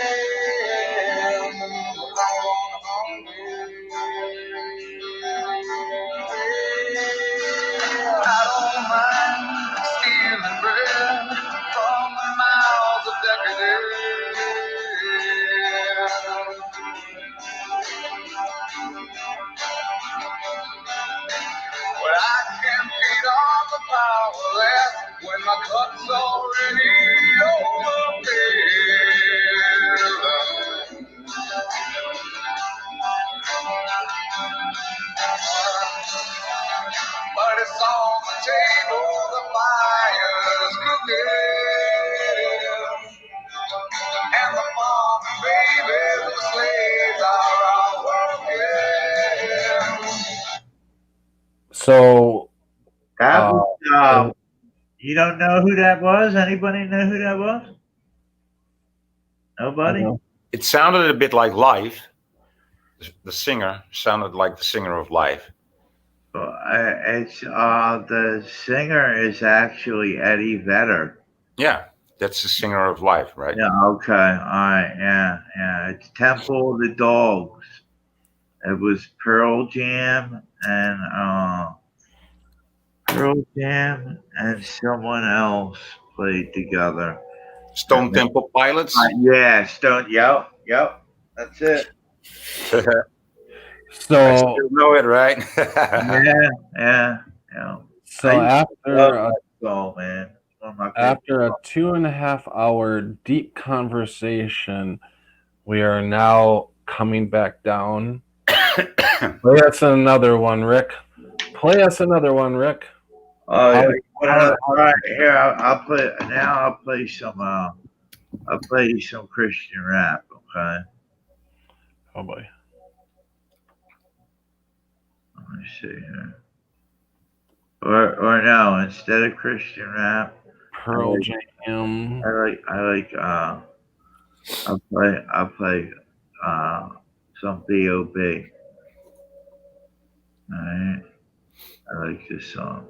I don't mind stealing bread from the mouths of decadence. But I can feed all the powerless when my cup's already overfilled. But it's on the table, the fire's cooking, and the farm babies, the slaves are all working. So That was, you don't know who that was? Anybody know who that was? Nobody? It sounded a bit like Live. The singer sounded like the singer of Live. It's the singer is actually Eddie Vedder. Yeah, that's the singer of Live, right? Yeah, okay. All right, yeah. It's Temple of the Dogs. It was Pearl Jam and someone else played together. Stone Temple Pilots. Yeah, Stone. Yep. That's it. So I still know it, right? yeah. So after song, man. One of my favorite after a 2.5 hour deep conversation, we are now coming back down. Play us another one, Rick. Play us another one, Rick. Oh, yeah. All right, here I'll play. Now I'll play some. I'll play you some Christian rap. Okay. Oh boy. Let me see here. Or no, instead of Christian rap, Pearl Jam. I'll play some B.O.B. All right. I like this song.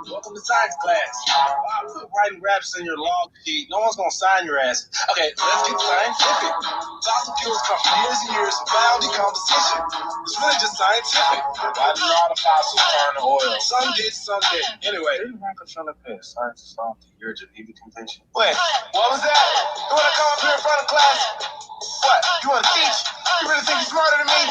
Welcome to science class. Wow, quit writing raps in your log sheet. No one's gonna sign your ass. Okay, let's get scientific. Fossil fuels come from years and years of bio decomposition. It's really just scientific. Why do all the fossils turn to oil? Some did, some didn't. Anyway, didn't Rockefeller pay a scientist off the Year of Geneva Convention? Wait, what was that? You wanna come up here in front of class? What? You wanna teach? You really think you're smarter than me?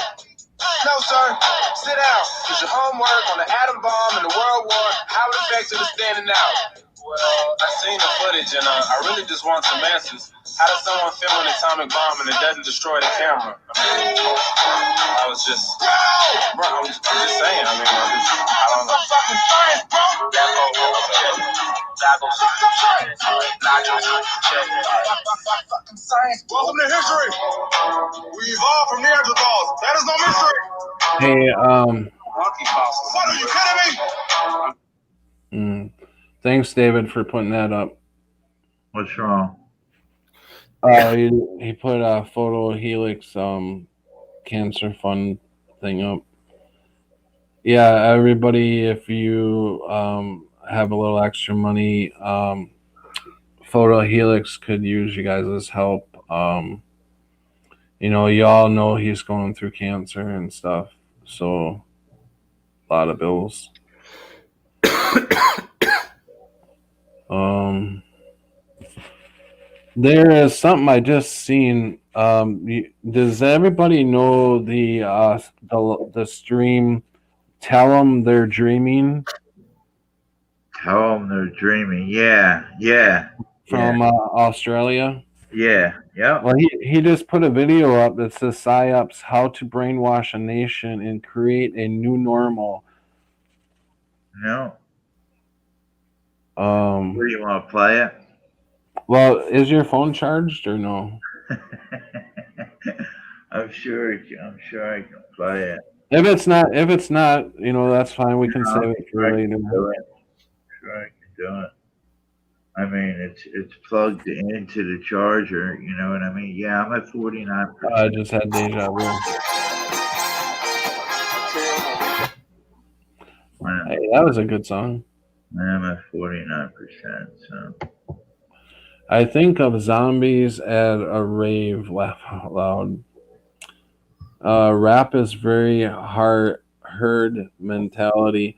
No, sir. Sit down. It's your homework on the atom bomb and the World War. How it affects it is standing out. Well, I seen the footage and I really just want some answers. How does someone film an atomic bomb and it doesn't destroy the camera? I was just, bro, I'm just saying. I don't know. Fucking science, bro. Fucking science. Welcome to history. We evolved from Neanderthals. That is no mystery. Hey, What, are you kidding me? Thanks, David, for putting that up. What's wrong? He put a Photo Helix cancer fund thing up. Yeah, everybody, if you have a little extra money, Photo Helix could use you guys' help. You all know he's going through cancer and stuff, so a lot of bills. There is something I just seen. Does everybody know the stream? Tell them they're dreaming. Tell them they're dreaming. Yeah. From Australia. Yeah. Well, he just put a video up that says PSYOPs: How to Brainwash a Nation and Create a New Normal. No. Where do you want to play it? Well, is your phone charged or no? I'm sure I can play it. If it's not, that's fine. We can save it for later. Sure, I can do it. I mean, it's plugged into the charger. You know what I mean? Yeah, I'm at 49%. I just had deja vu. Hey, that was a good song. I'm at 49%. So. I think of zombies at a rave. Laugh out loud. Rap is very herd mentality.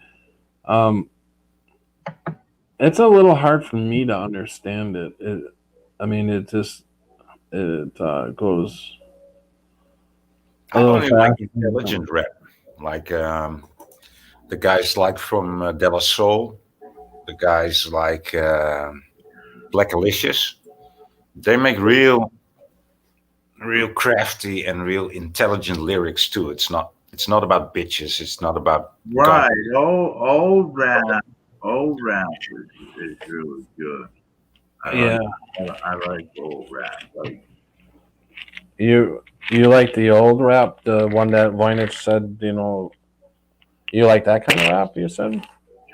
It's a little hard for me to understand it. It goes. I only like intelligent rap, like the guys like from De La Soul, the guys like Black Alicious. They make real crafty and real intelligent lyrics too. It's not about bitches. It's not about right. Old rap is really good. I like old rap. You like the old rap, the one that Voynich said, you like that kind of rap, you said?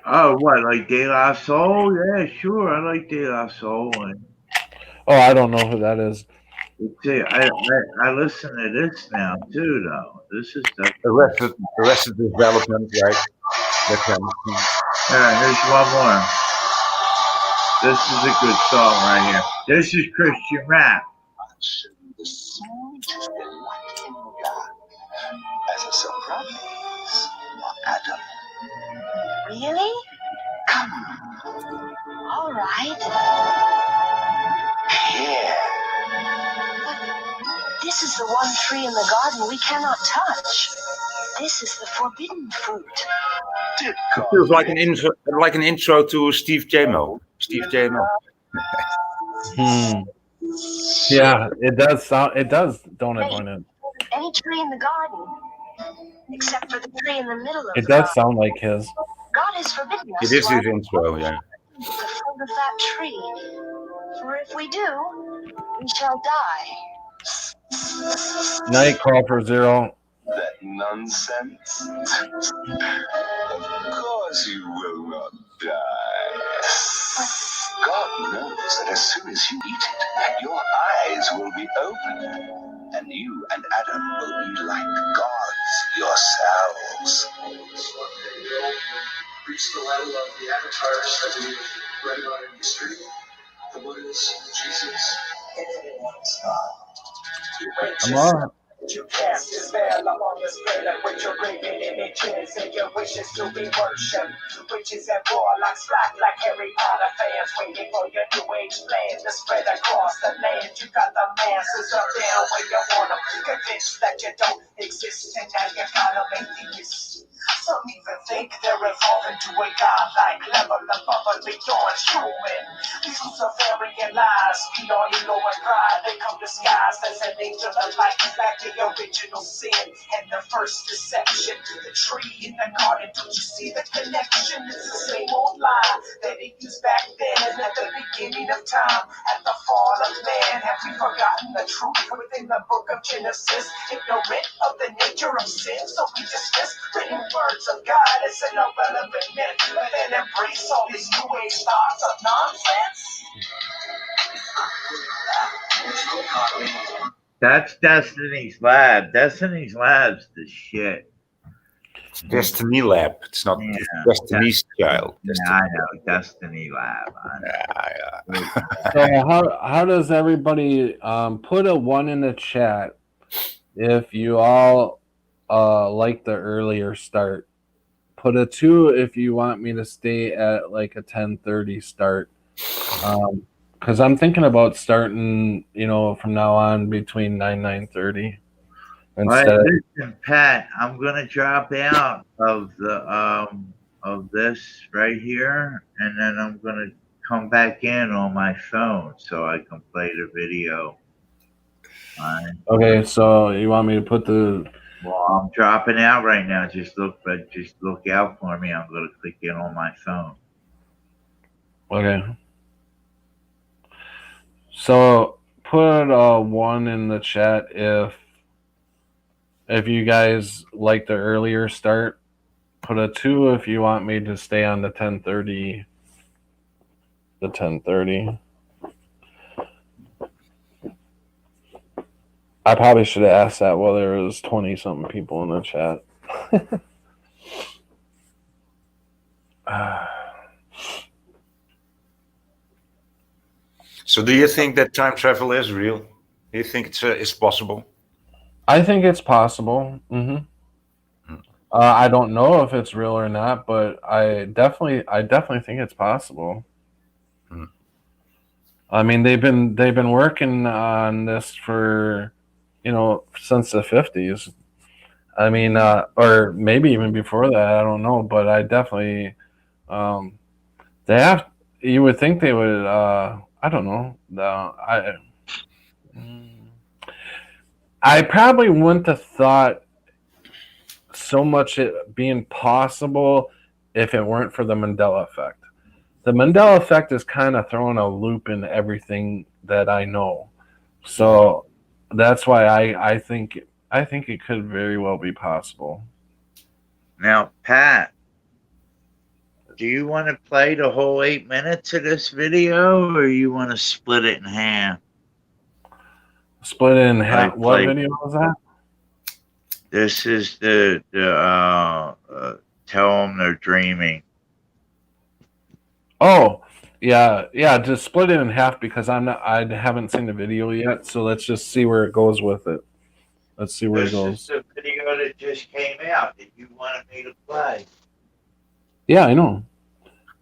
Oh, what, like De La Soul? Yeah, sure. I like De La Soul. And Oh, I don't know who that is. see, I listen to this now too, though. This is the Arrested Development, right? That kind of thing. Here's one more. This is a good song right here. This is Christian rap. The sweetest delight in God as a surprise for Adam. Really? All right. Here. This is the one tree in the garden we cannot touch. This is the forbidden fruit. It feels like an intro to Steve Jamo. Steve Jamo. Yeah, it does sound. It does, don't it, Boynan? Any tree in the garden, except for the tree in the middle of It the does garden. sound like his. God has forbidden us It is to his intro, yeah. the fruit of that tree. For if we do, we shall die. Nightcall for Zero. That nonsense? Of course you will not die. God knows that as soon as you eat it, your eyes will be opened, and you and Adam will be like gods yourselves. Reach the level of the avatars that we read about in history, the Buddhas, Jesus, anyone's God. Come on. You cast your spell upon your spirit, with your graven images and your wishes to be worshipped. Witches and warlocks flock like Harry Potter fans, waiting for your new age plan to spread across the land. You got the masses up down where you want them, convinced that you don't exist, and now you gotta make these. Some even think they're evolving to a godlike level above and beyond human. These Luciferian lies feed on ego and pride. They come disguised as an angel of light, back to the original sin and the first deception. The tree in the garden, don't you see the connection? It's the same old lie that he used back then at the beginning of time, at the fall of man. Have we forgotten the truth within the book of Genesis? Ignorant of the nature of sin, so we dismiss written words of God as an irrelevant myth, but then embrace all these new age thoughts of nonsense. That's Destiny's Lab. Destiny's Lab's the shit. It's Destiny Lab. It's not Destiny's Child. Yeah, I know. Destiny Lab. So how does everybody put a 1 in the chat if you all like the earlier start? Put a 2 if you want me to stay at like a 10:30 start. Because I'm thinking about starting, from now on between 9:30. All right, listen, Pat, I'm gonna drop out of the of this right here, and then I'm gonna come back in on my phone so I can play the video. Okay, so you want me to put the? Well, I'm dropping out right now. Just look out for me. I'm gonna click in on my phone. Okay. So put a 1 in the chat if you guys like the earlier start. Put a 2 if you want me to stay on the 10:30. The 10:30. I probably should have asked that while there was 20-something people in the chat. So do you think that time travel is real? Do you think it's possible? I think it's possible. I don't know if it's real or not, but I definitely think it's possible. I mean, they've been working on this for, since the 50s. I mean, or maybe even before that. I don't know, but I definitely, they have. You would think they would. I don't know. I probably wouldn't have thought so much it being possible if it weren't for the Mandela effect. The Mandela effect is kind of throwing a loop in everything that I know. So that's why I think it could very well be possible. Now, Pat, Do you want to play the whole 8 minutes of this video, or you want to split it in half? Split it in half. Like What play- video was that? This is the tell them they're dreaming. Oh, yeah. Just split it in half because I haven't seen the video yet. So let's just see where it goes with it. Let's see where This it is goes. the video that just came out that you wanted me to play. Yeah, I know.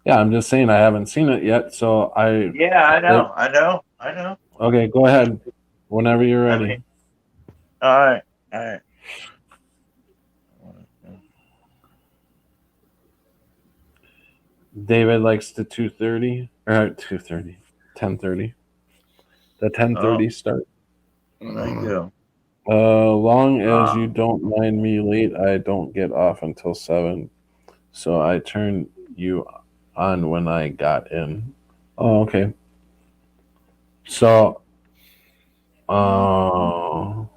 Yeah, I'm just saying I haven't seen it yet. So Yeah, I know. Okay, go ahead. Whenever you're ready. All right. David likes the 2:30 or 2:30, 10:30. The 10:30 start. I do. Long as you don't mind me late, I don't get off until 7. So I turn you on when I got in. Oh, okay. So, are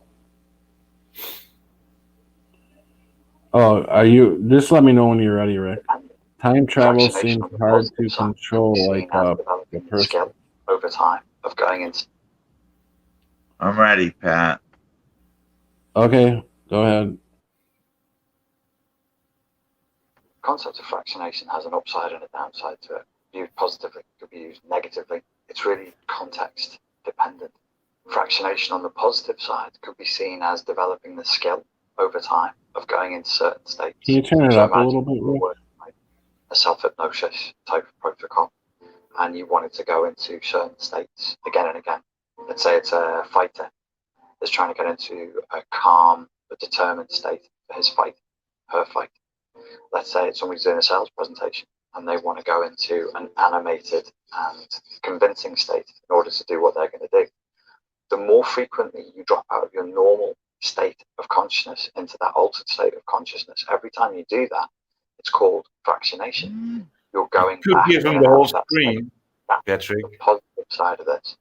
you? Just let me know when you're ready, Rick. Time travel seems hard to control, like a person. Skill over time of going into. I'm ready, Pat. Okay, go ahead. Concept of fractionation has an upside and a downside to it. Viewed positively, could be used negatively. It's really context dependent. Fractionation on the positive side could be seen as developing the skill over time of going into certain states. Can you turn it up a little bit, Rick? A self-hypnosis type of protocol, and you wanted to go into certain states again and again. Let's say it's a fighter that's trying to get into a calm but determined state for his fight, her fight. Let's say it's somebody's doing a sales presentation and they want to go into an animated and convincing state in order to do what they're going to do. The more frequently you drop out of your normal state of consciousness into that altered state of consciousness, every time you do that, it's called fractionation. You're going Could back give in him and the out whole of that screen, state. That's the positive side of this.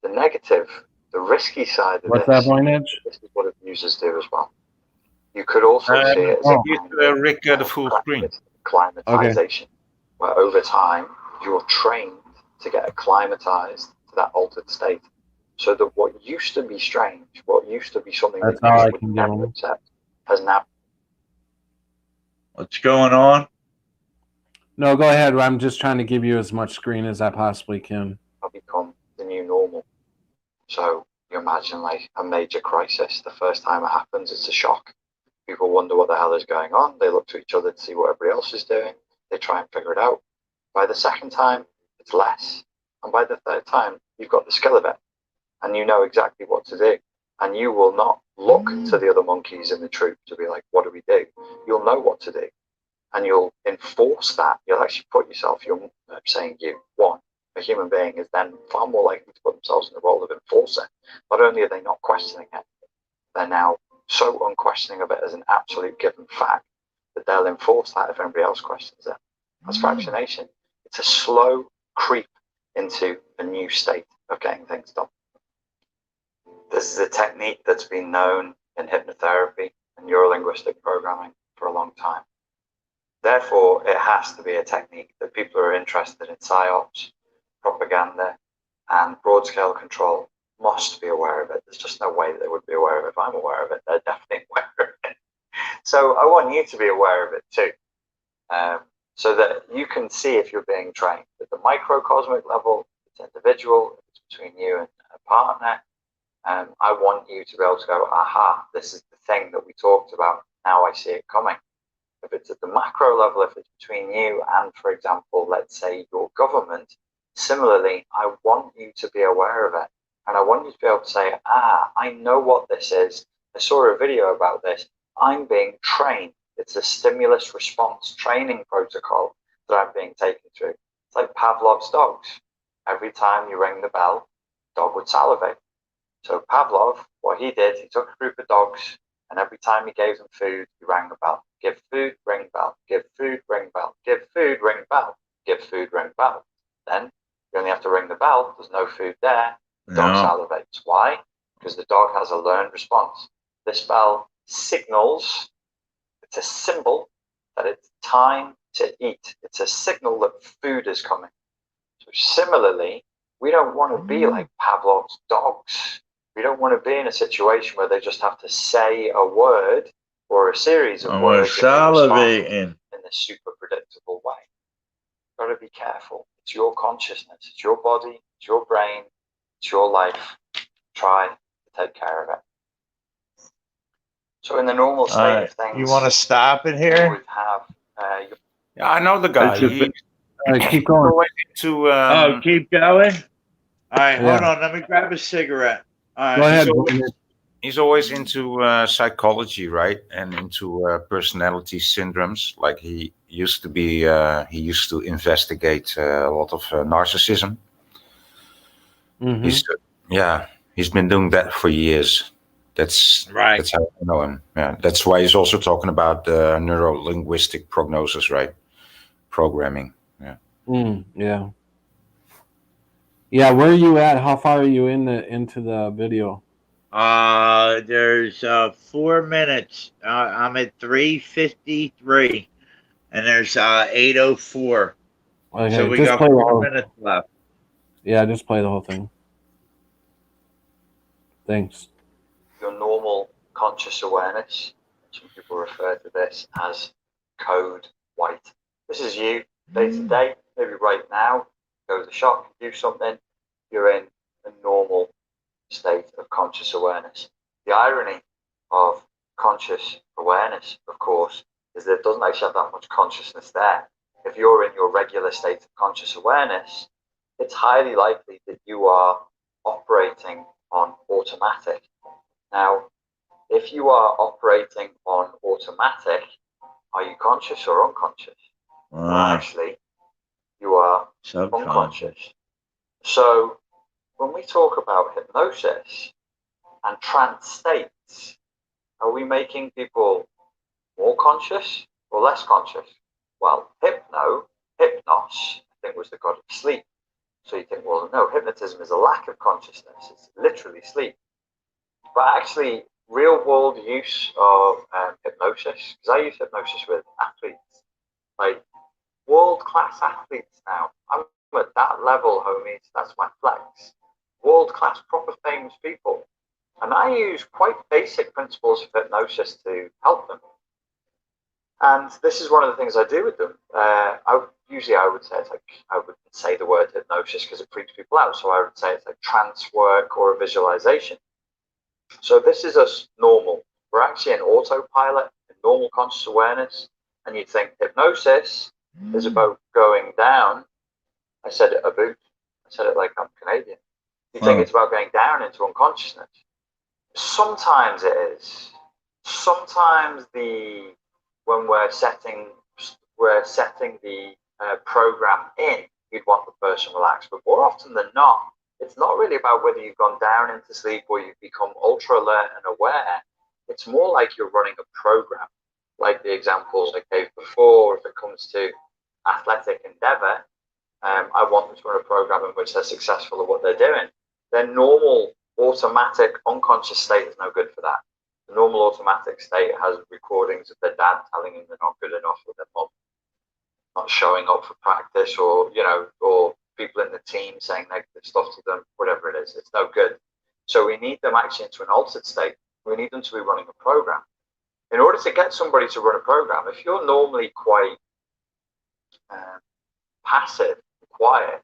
The negative, the risky side of What's this, that, Voynich? this is what abusers do as well. You could also see it as give Rick the full screen. climatization, where over time you're trained to get acclimatized to that altered state, so that what used to be strange, what used to be something That's that how I you would can never do it. accept, has now. What's going on? No, go ahead. I'm just trying to give you as much screen as I possibly can. Become the new normal. So you imagine like a major crisis. The first time it happens, it's a shock. People wonder what the hell is going on. They look to each other to see what everybody else is doing. They try and figure it out. By the second time, it's less. And by the third time, you've got the skill of it. And you know exactly what to do. And you will not look to the other monkeys in the troop to be like, what do we do? You'll know what to do. And you'll enforce that. You'll actually put yourself, you're saying you, one, a human being is then far more likely to put themselves in the role of enforcer. Not only are they not questioning it, they're now so unquestioning of it as an absolute given fact that they'll enforce that if anybody else questions it. That's fractionation. It's a slow creep into a new state of getting things done. This is a technique that's been known in hypnotherapy and neurolinguistic programming for a long time. Therefore, it has to be a technique that people who are interested in psyops, propaganda, and broad-scale control must be aware of it. There's just no way they would be aware of it. If I'm aware of it, they're definitely aware of it. So I want you to be aware of it too, so that you can see if you're being trained. At the microcosmic level, it's individual, it's between you and a partner. I want you to be able to go, aha, this is the thing that we talked about. Now I see it coming. If it's at the macro level, if it's between you and, for example, let's say your government, similarly, I want you to be aware of it. And I want you to be able to say, I know what this is. I saw a video about this. I'm being trained. It's a stimulus response training protocol that I'm being taken through. It's like Pavlov's dogs. Every time you ring the bell, the dog would salivate. So Pavlov, what he did, he took a group of dogs, and every time he gave them food, he rang the bell. Give food, ring bell. Give food, ring bell. Give food, ring bell. Give food, ring bell. Then you only have to ring the bell. There's no food there. The dog salivates. Why? Because the dog has a learned response. This bell signals, it's a symbol that it's time to eat. It's a signal that food is coming. So similarly, we don't want to be like Pavlov's dogs. We don't want to be in a situation where they just have to say a word or a series of words salivating. in a super predictable way. Got to be careful. It's your consciousness. It's your body. It's your brain. It's your life. Try to take care of it. So in the normal state of things, You want to stop it you here? would have Yeah, I know the guy. Keep going. Keep going. All right, hold Yeah. on. Let me grab a cigarette. All Go right. ahead. He's always into psychology, right, and into personality syndromes. Like he used to be, he used to investigate a lot of narcissism. He's been doing that for years. That's right. That's how I know him. Yeah, that's why he's also talking about neuro-linguistic prognosis, right? Programming. Yeah. Yeah. Yeah. Where are you at? How far are you into the video? There's 4 minutes. I'm at 3:53, and there's 8:04. Okay, So we just got play the 4 whole. minutes left. Yeah, just play the whole thing. Thanks. your normal conscious awareness. Some people refer to this as code white. This is you day to day, maybe right now, go to the shop, do something, you're in a normal state of conscious awareness. The irony of conscious awareness, of course, is that it doesn't actually have that much consciousness there. If you're in your regular state of conscious awareness, it's highly likely that you are operating on automatic. Now, if you are operating on automatic, are you conscious or unconscious? Well, actually, you are unconscious. So, when we talk about hypnosis and trance states, are we making people more conscious or less conscious? Well, hypnos, I think, was the god of sleep. So you think, well, no, hypnotism is a lack of consciousness. It's literally sleep. But actually, real-world use of hypnosis, because I use hypnosis with athletes, like world-class athletes now. I'm at that level, homies. That's my flex. World-class, proper famous people. And I use quite basic principles of hypnosis to help them. And this is one of the things I do with them. I would say it's like, I wouldn't say the word hypnosis because it freaks people out. So I would say it's like trance work or a visualization. So this is us normal. We're actually in autopilot, in normal conscious awareness. And you'd think hypnosis is about going down. I said it a boot. I said it like I'm Canadian. You think it's about going down into unconsciousness. Sometimes it is. Sometimes when we're setting the program in, you'd want the person relaxed. But more often than not, it's not really about whether you've gone down into sleep or you've become ultra alert and aware. It's more like you're running a program, like the examples I gave before. If it comes to athletic endeavor, I want them to run a program in which they're successful at what they're doing. Their normal automatic unconscious state is no good for that. The normal automatic state has recordings of their dad telling them they're not good enough, or their mom not showing up for practice, or or people in the team saying negative stuff to them, whatever it is. It's no good. So we need them actually into an altered state. We need them to be running a program. In order to get somebody to run a program, if you're normally quite passive, quiet,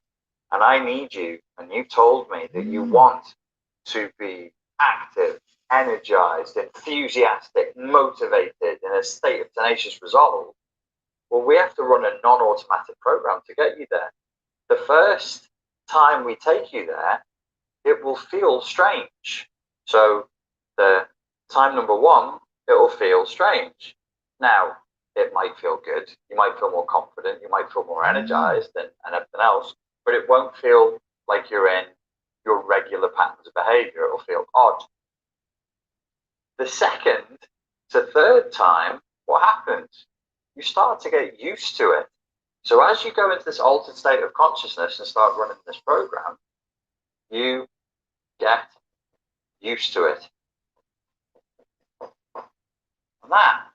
and I need you, and you've told me that you want to be active, energized, enthusiastic, motivated, in a state of tenacious resolve, well, we have to run a non-automatic program to get you there. The first time we take you there, it will feel strange. So the time number one, it will feel strange. Now, it might feel good. You might feel more confident. You might feel more energized and everything else, but it won't feel like you're in your regular patterns of behavior. It will feel odd. The second to third time, what happens? You start to get used to it. So as you go into this altered state of consciousness and start running this program, you get used to it. And that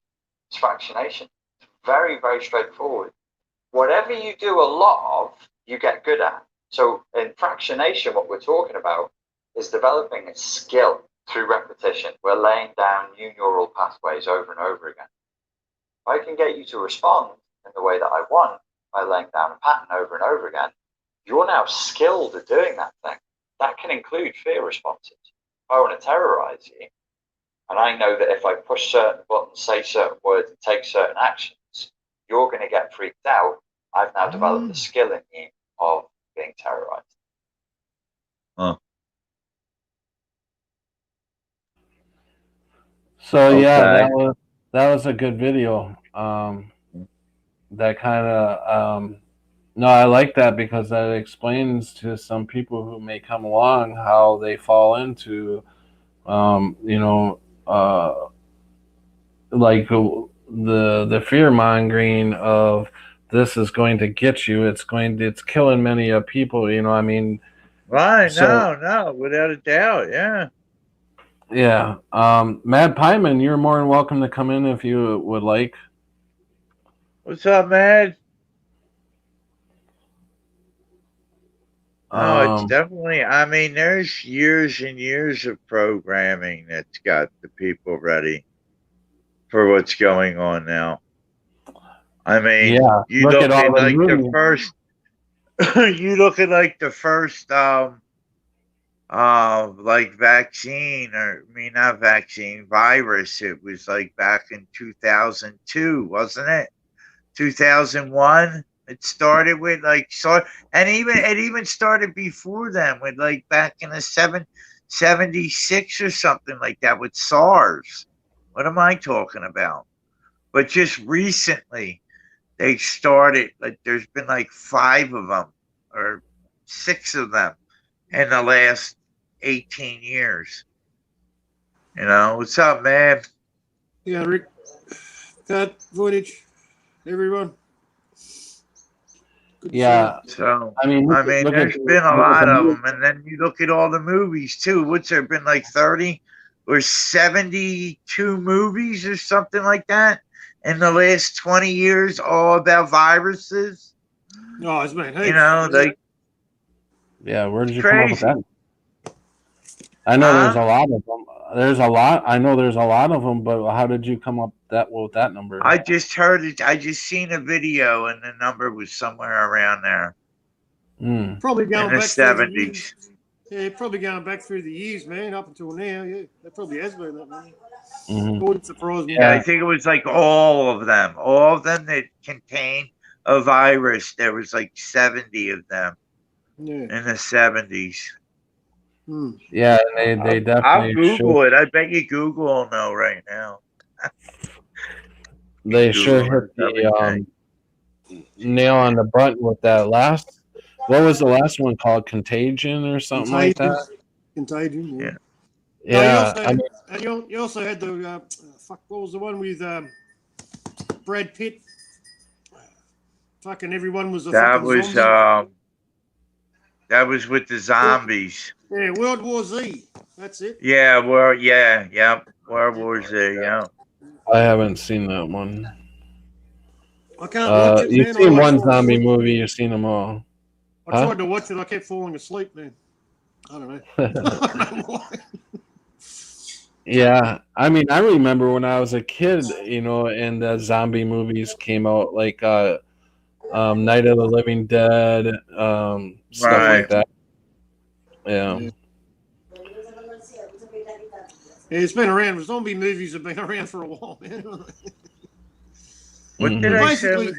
is fractionation. It's very, very straightforward. whatever you do a lot of, you get good at. So in fractionation, what we're talking about is developing a skill through repetition. We're laying down new neural pathways over and over again. If I can get you to respond in the way that I want by laying down a pattern over and over again, you're now skilled at doing that thing. That can include fear responses. If I want to terrorize you, and I know that if I push certain buttons, say certain words, and take certain actions, you're going to get freaked out. I've now developed the skill in you of being terrorized. Huh. So yeah, Okay. that was a good video. That kind of no, I like that because that explains to some people who may come along how they fall into like the fear mongering of this is going to get you. It's killing many people. You know, I mean, Right. so No, without a doubt. Yeah. yeah. Mad Pieman, you're more than welcome to come in if you would like. What's up, man? No, it's definitely, I mean, there's years and years of programming that's got the people ready for what's going on now. I mean, Yeah, you look look at at all the like the movies. first, you look at like the first, like vaccine, or I mean, not vaccine, virus. It was like back in 2002, wasn't it? 2001. It started with like, so, and it even started before then with like back in the 76 or something like that with SARS. What am I talking about? But just recently they started, like there's been like 5 of them or 6 of them in the last 18 years. You know, what's up, man? Yeah, Rick. Cut footage, everyone. Yeah. So I mean, I mean, look at there's been a lot of them, and then you look at all the movies too. What's there been like 30 or 72 movies or something like that in the last 20 years, all about viruses? Oh, it's been You know, like Yeah, where did you crazy. come up with that? I know there's a lot of them. There's a lot. I know there's a lot of them, but how did you come up with that number? I just heard it. I just seen a video, and the number was somewhere around there Probably in going the back through the 70s. years. Yeah, probably going back through the years, man, up until now. Yeah, that probably has been that many. Wouldn't surprise me. Yeah, I think it was like all of them that contain a virus. There was like 70 of them in the 70s. Yeah, they I'll definitely Google it. I bet you Google will know right now. They sure Google hit it the nail on the button with that last. What was the last one called? Contagion or something like that? Contagion, yeah. Yeah, You also had the fuck. What was the one with Brad Pitt? Fucking everyone was a That fucking was zombie. that was with the zombies. Yeah, World War Z. That's it. Yeah, World War Z. Yeah. I haven't seen that one. I can't watch it, You've man. seen I one fall zombie asleep. movie. You've seen them all. I tried to watch it. I kept falling asleep, man. I don't know. I don't know why. Yeah, I mean, I remember when I was a kid, you know, and the zombie movies came out, like Night of the Living Dead, stuff Right. like that. Yeah. Yeah, it's been around. Zombie movies have been around for a while, man. What did I say?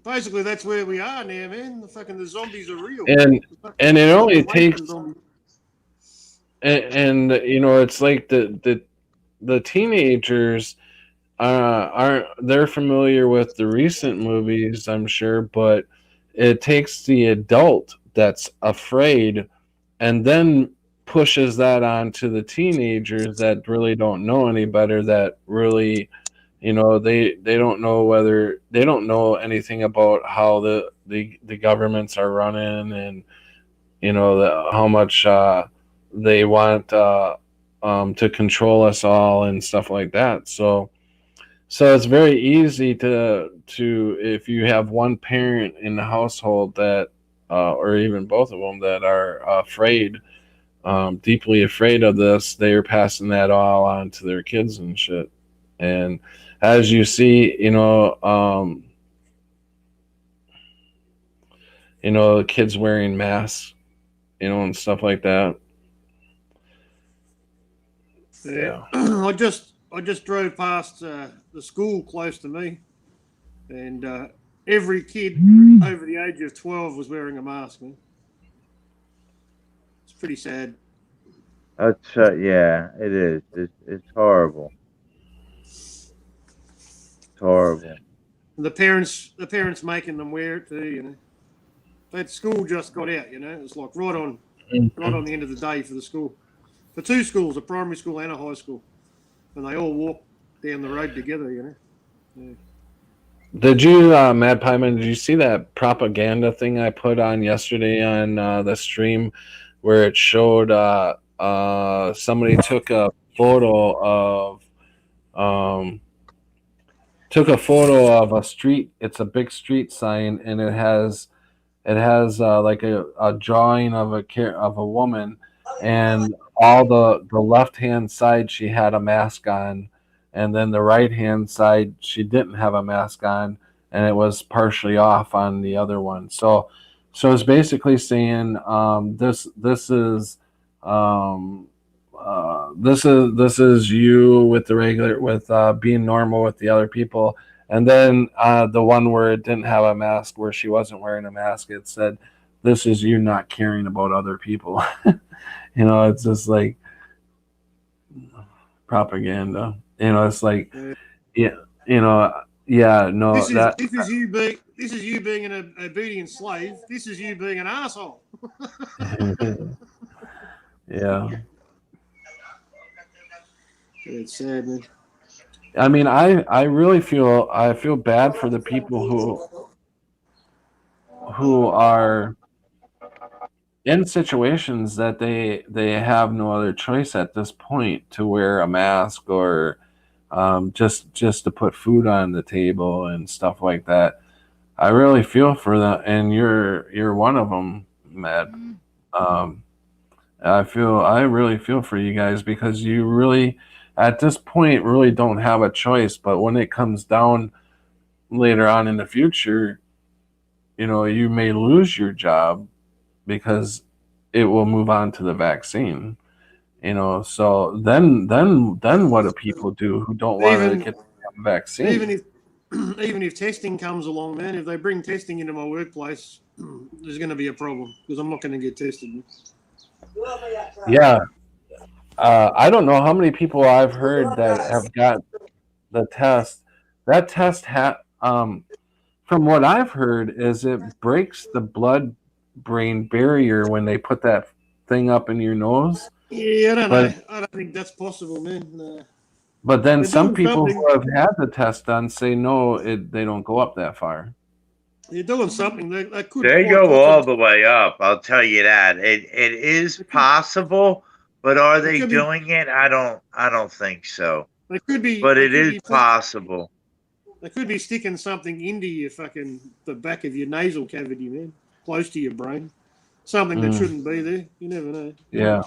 Basically, that's where we are now, man. The zombies are real. And it only Fucking takes, zombies. and you know, it's like the teenagers aren't, they're familiar with the recent movies, I'm sure, but it takes the adult that's afraid and then pushes that on to the teenagers that really don't know any better, that really, you know, they don't know anything about how the governments are running, and you know how much they want to control us all and stuff like that. So So it's very easy to if you have one parent in the household that, or even both of them that are afraid, deeply afraid of this, they are passing that all on to their kids and shit. And as you see, kids wearing masks, and stuff like that. Yeah. I just drove past the school close to me, and every kid over the age of 12 was wearing a mask, man. It's pretty sad. That's yeah, it is. It's horrible. It's horrible. The parents making them wear it too, That school just got out, It's like right on the end of the day for the school. For two schools, a primary school and a high school. And they all walk down the road together, Yeah. Did you, Mad Pieman, did you see that propaganda thing I put on yesterday on the stream where it showed somebody took a photo of a street. It's a big street sign, and it has like a drawing of a woman, and all the left hand side she had a mask on, and then the right hand side she didn't have a mask on, and it was partially off on the other one. So it's basically saying this is you with the regular, with being normal with the other people. And then the one where it didn't have a mask, where she wasn't wearing a mask, it said, "This is you not caring about other people." It's just like propaganda. It's like, yeah, no. This is you being an obedient slave. This is you being an asshole. Yeah. It's sad, man. I mean, I really feel bad for the people who are in situations that they have no other choice at this point to wear a mask, or just to put food on the table and stuff like that. I really feel for them, and you're one of them, Matt. I really feel for you guys, because you really, at this point, really don't have a choice. But when it comes down later on in the future, you may lose your job because it will move on to the vaccine. So then what do people do who don't want to get the vaccine? Even if testing comes along, man, if they bring testing into my workplace, there's going to be a problem, because I'm not going to get tested. Yeah. I don't know how many people I've heard that have got the test. That test from what I've heard, is it breaks the blood-brain barrier when they put that thing up in your nose. Yeah, I don't know. I don't think that's possible, man. But then some people who have had the test done say no, they don't go up that far. You're doing something that could. They go all the way up. I'll tell you that. It is possible, but are they doing it? I don't think so. It could be, but it is possible. They could be sticking something into your the back of your nasal cavity, man, close to your brain. Something that shouldn't be there. You never know. Yeah.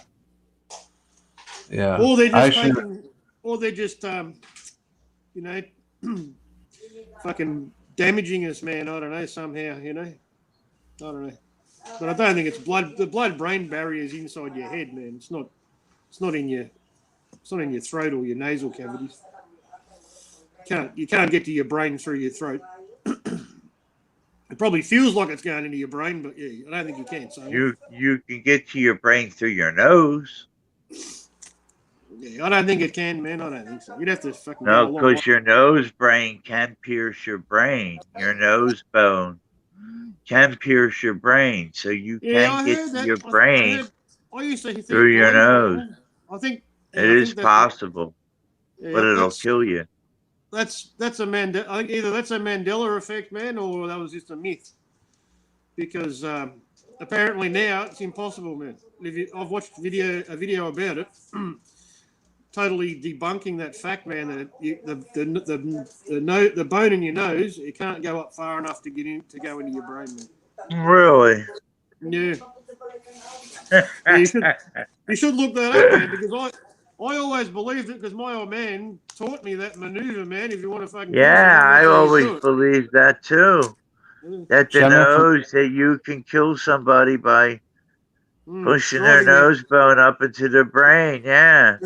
Yeah. Or they're just fucking damaging us, man. I don't know, somehow, I don't know. But I don't think it's blood. The blood-brain barrier is inside your head, man. It's not in your throat or your nasal cavities. You can't get to your brain through your throat. It probably feels like it's going into your brain, but yeah, I don't think you can. So you can get to your brain through your nose. Yeah, I don't think it can, man. I don't think so. You'd have to fucking. No, because your nose brain can pierce your brain. Your nose bone can pierce your brain, so you can get to your brain through your nose. I think it is possible, but it'll kill you. That's a either that's a Mandela effect, man, or that was just a myth. Because apparently now it's impossible, man. I've watched a video about it. totally debunking that fact, man. That the bone in your nose, it can't go up far enough to go into your brain, man. Really? Yeah. you should look that up, man, because I always believed it because my old man taught me that maneuver, man. If you want to fucking Yeah, I kill someone, always believed that too. That the nose, that you can kill somebody by pushing their nose bone up into the brain. Yeah.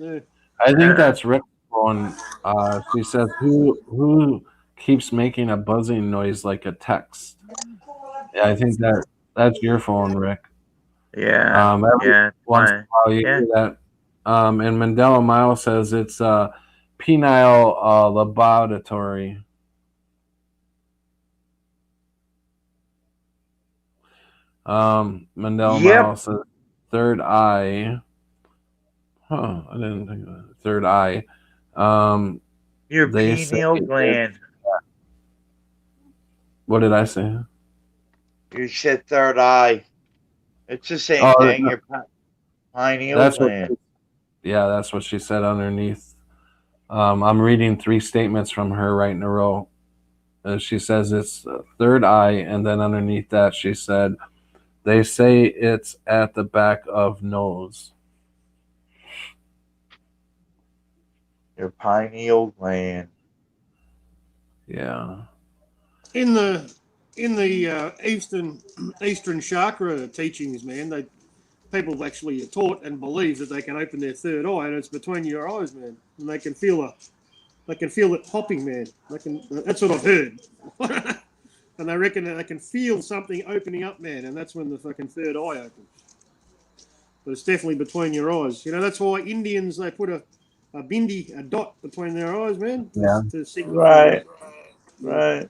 I think that's Rick's phone. She says, "Who keeps making a buzzing noise like a text?" Yeah, I think that's your phone, Rick. Yeah. Every once in a while you hear that. And Mandela Mile says it's penile laboratory. Mandela Mile says third eye. Huh, I didn't think of that. Third eye. Your pineal gland. What did I say? You said third eye. It's the same thing. Your pineal gland. That's what she said underneath. I'm reading 3 statements from her right in a row. She says it's third eye, and then underneath that she said, they say it's at the back of nose. Your pineal gland. Yeah. In the Eastern chakra teachings, man, people actually are taught and believe that they can open their third eye, and it's between your eyes, man, and they can feel it popping, man. That's what I've heard. And they reckon that they can feel something opening up, man, and that's when the fucking third eye opens. But it's definitely between your eyes. You know, that's why Indians, they put a bindi, a dot between their eyes, man. Yeah. To signify. Right.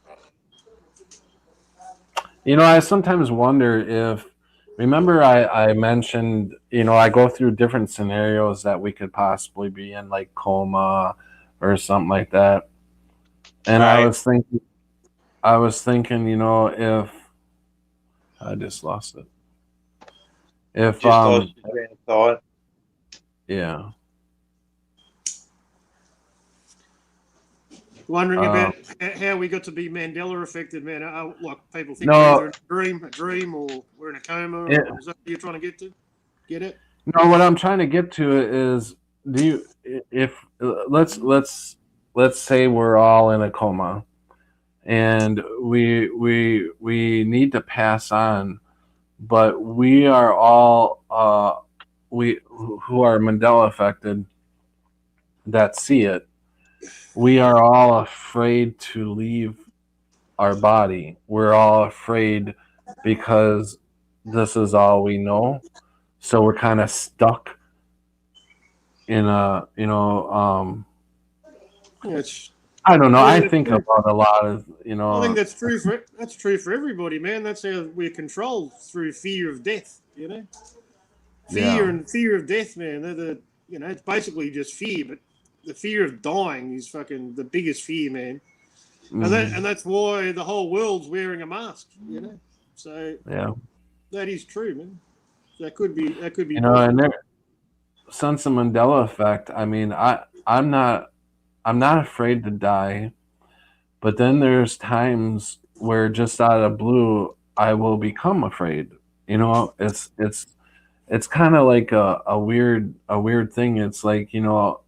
You know, I sometimes wonder if, remember I mentioned, you know, I go through different scenarios that we could possibly be in, like coma or something like that. And I was thinking, you know, if I just lost it. If lost your train of thought. Yeah. Wondering about how we got to be Mandela affected, man. Like people think we're in a dream, or we're in a coma. Or is that what you're trying to get to? Get it? No, what I'm trying to get to is, let's say we're all in a coma, and we need to pass on, but we are all who are Mandela affected that see it. We are all afraid to leave our body. We're all afraid because this is all we know. So we're kind of stuck in a, you know, I don't know. I think about a lot of, you know. I think that's true for everybody, man. That's how we're controlled, through fear of death. You know, fear of death, man. You know, it's basically just fear, but the fear of dying is fucking the biggest fear, man. Mm-hmm. And that's why the whole world's wearing a mask. You know, so that is true, man. That could be. You know, and since the Mandela effect, I mean, I'm not afraid to die, but then there's times where just out of blue I will become afraid. You know, it's kind of like a weird thing. It's like, you know,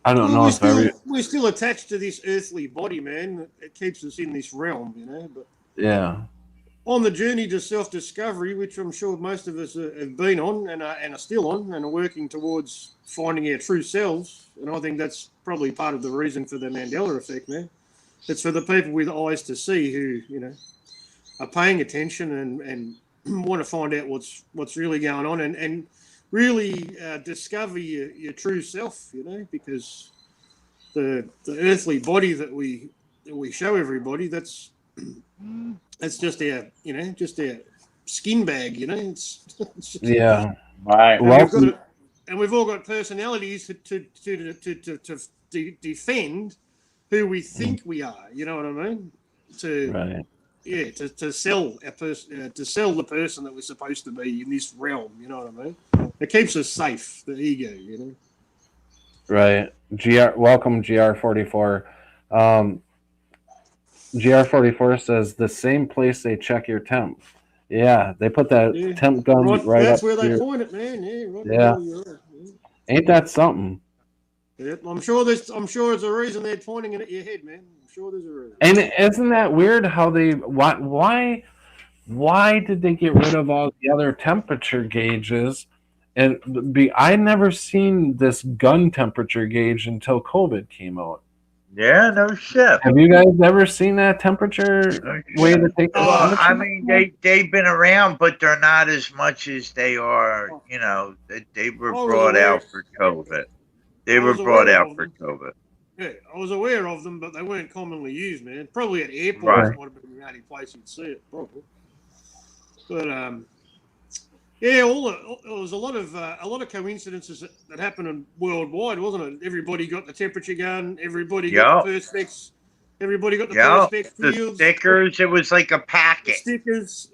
I don't know if we're still attached to this earthly body, man. It keeps us in this realm, you know. But on the journey to self-discovery, which I'm sure most of us have been on and are still on, and are working towards finding our true selves, and I think that's probably part of the reason for the Mandela effect, man. It's for the people with eyes to see who, you know, are paying attention and want to find out what's really going on, and really discover your true self, you know, because the earthly body that we show everybody, that's just our, you know, just our skin bag, you know. It's just, right. And we've all got personalities to defend who we think we are. You know what I mean? to sell a person, to sell the person that we're supposed to be in this realm. You know what I mean? It keeps us safe. The ego, you know. Right. Welcome, GR44. GR44 says the same place they check your temp. Yeah, they put that temp gun right That's up where they here. point it, man. Yeah, right Yeah. where you are. Ain't that something? Yeah, I'm sure there's a reason they're pointing it at your head, man. I'm sure there's a reason. And isn't that weird how they why did they get rid of all the other temperature gauges? And I never seen this gun temperature gauge until COVID came out. Yeah, no shit. Have you guys ever seen that temperature way to take the Well, temperature? I mean, they've been around, but they're not as much as they are. You know, they were brought out for COVID. They were brought out for COVID. Yeah, I was aware of them, but they weren't commonly used, man. Probably at airports Right. might have been the only place you'd see it, probably. But yeah, there was a lot of coincidences that happened worldwide, wasn't it? Everybody got the temperature gun. Everybody got the Perspex. Everybody got the Perspex the fields. stickers. It was like a packet. Stickers.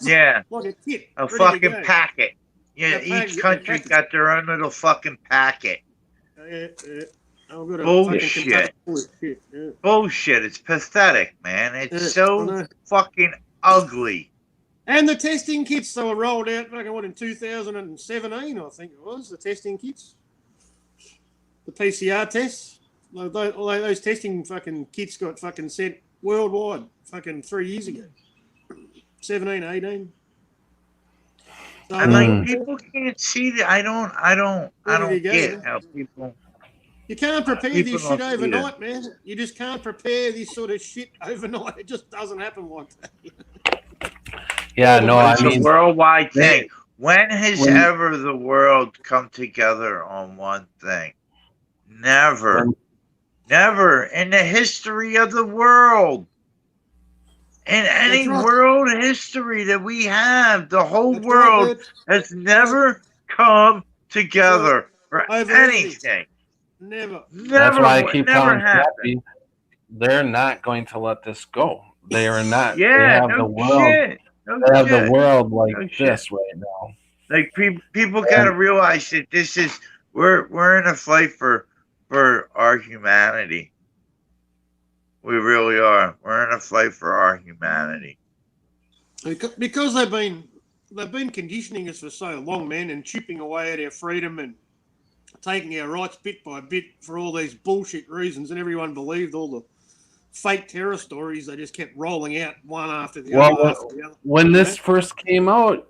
Yeah, like a kit. a ready to fucking go. packet. Yeah, each country got their own little fucking packet. Yeah. I've got a Bullshit. fucking shit. Yeah. Bullshit. It's pathetic, man. It's I so know. fucking ugly. And the testing kits that were rolled out, in 2017, I think it was, the testing kits. The PCR tests. All those testing fucking kits got fucking sent worldwide fucking 3 years ago. 17, 18. So, And like people can't see that. I don't you go, get man. how people. You can't prepare People this don't shit see overnight, man. You just can't prepare this sort of shit overnight. It just doesn't happen like that. Yeah, no, I It's mean a worldwide thing. When has when- ever the world come together on one thing? Never. Never in the history of the world. In any right. world history that we have, the whole That's world right, has never come together for Over anything. Never. That's why I keep never telling happened. Scrappy, they're not going to let this go. They are not. They Yeah, have no the world. shit. No They have shit. the world like No shit. this right now. Like people got to realize that this is we're in a fight for our humanity. We really are. We're in a fight for our humanity. Because they've been conditioning us for so long, man, and chipping away at our freedom and taking our rights bit by bit for all these bullshit reasons, and everyone believed all the fake terror stories they just kept rolling out one after the other. After the other. When this first came out,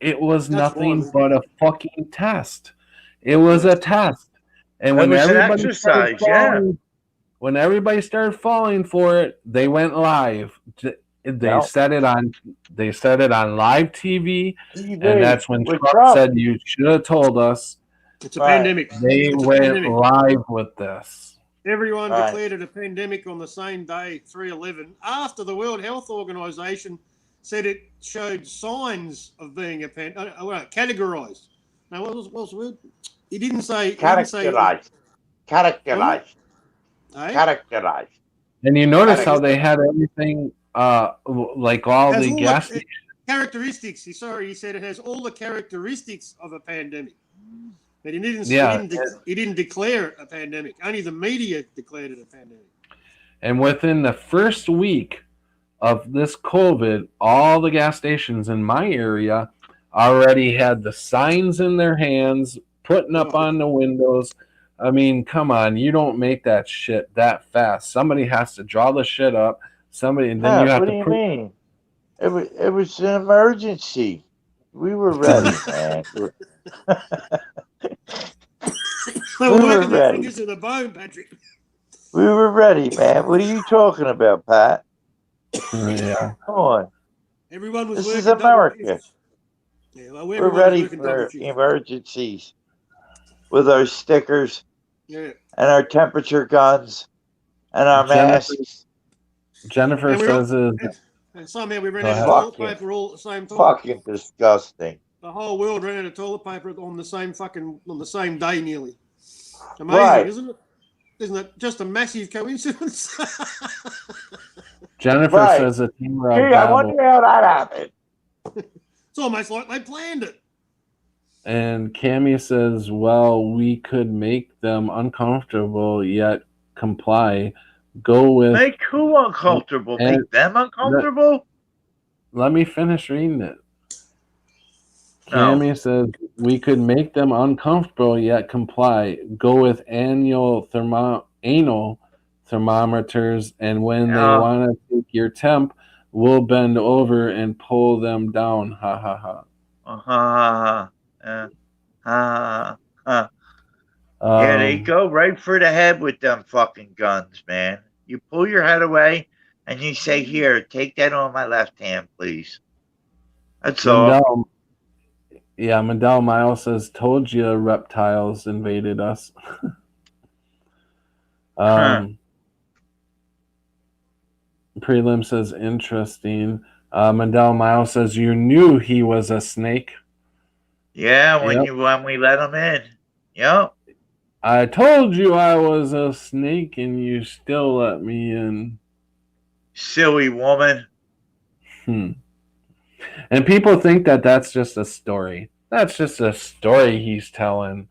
it was nothing right. but a fucking test. It was a test, and It when was an everybody started exercise, yeah. falling, when everybody started falling for it, they went live. They said it on live TV, and that's when with Trump Trump. said you should have told us. It's a pandemic. They It's a went pandemic. live with this. Everyone Right. declared it a pandemic on the same day, 3/11, after the World Health Organization said it showed signs of being a categorized. Now, what was the word? He didn't say Characterized. Characterized. Eh? Characterized. And you notice how they had everything, like all Has the all gas. characteristics. He said it has all the characteristics of a pandemic. But he didn't. Yeah. He didn't declare it a pandemic. Only the media declared it a pandemic. And within the first week of this COVID, all the gas stations in my area already had the signs in their hands, putting up on the windows. I mean, come on, you don't make that shit that fast. Somebody has to draw the shit up. Somebody, and then you have what to do you prove. mean? It was an emergency. We were ready, man. They were working their fingers to the bone, Patrick. We were ready, man. What are you talking about, Pat? Yeah. Come on. Everyone was This working is double America. shifts. Yeah, well, We're everyone was ready working double for shifts. emergencies with our stickers Yeah. and our temperature guns and our masks. Jennifer And we says And somehow we ran Go out of ahead. toilet Fucking- paper all at the same time. Fucking disgusting. The whole world ran out of toilet paper on the same day nearly. Amazing, Right. isn't it? Isn't it just a massive coincidence? Jennifer Right. says a team of Gee, I Babel. wonder how that happened. It's almost like they planned it. And Cammy says, well, we could make them uncomfortable yet comply. Go with. Make who uncomfortable? and- Make them uncomfortable? Let me finish reading it. No. Cammy says, we could make them uncomfortable yet comply. Go with anal thermometers, and when they Yeah. want to take your temp, we'll bend over and pull them down. Ha ha ha. Yeah, they go right for the head with them fucking guns, man. You pull your head away and you say, here, take that on my left hand, please. That's all. Mandel Miles says, told you reptiles invaded us. Prelim says, interesting. Mandel Miles says, you knew he was a snake. Yeah, when Yep. when we let them in. Yep. I told you I was a snake and you still let me in. Silly woman. And people think that that's just a story. That's just a story he's telling.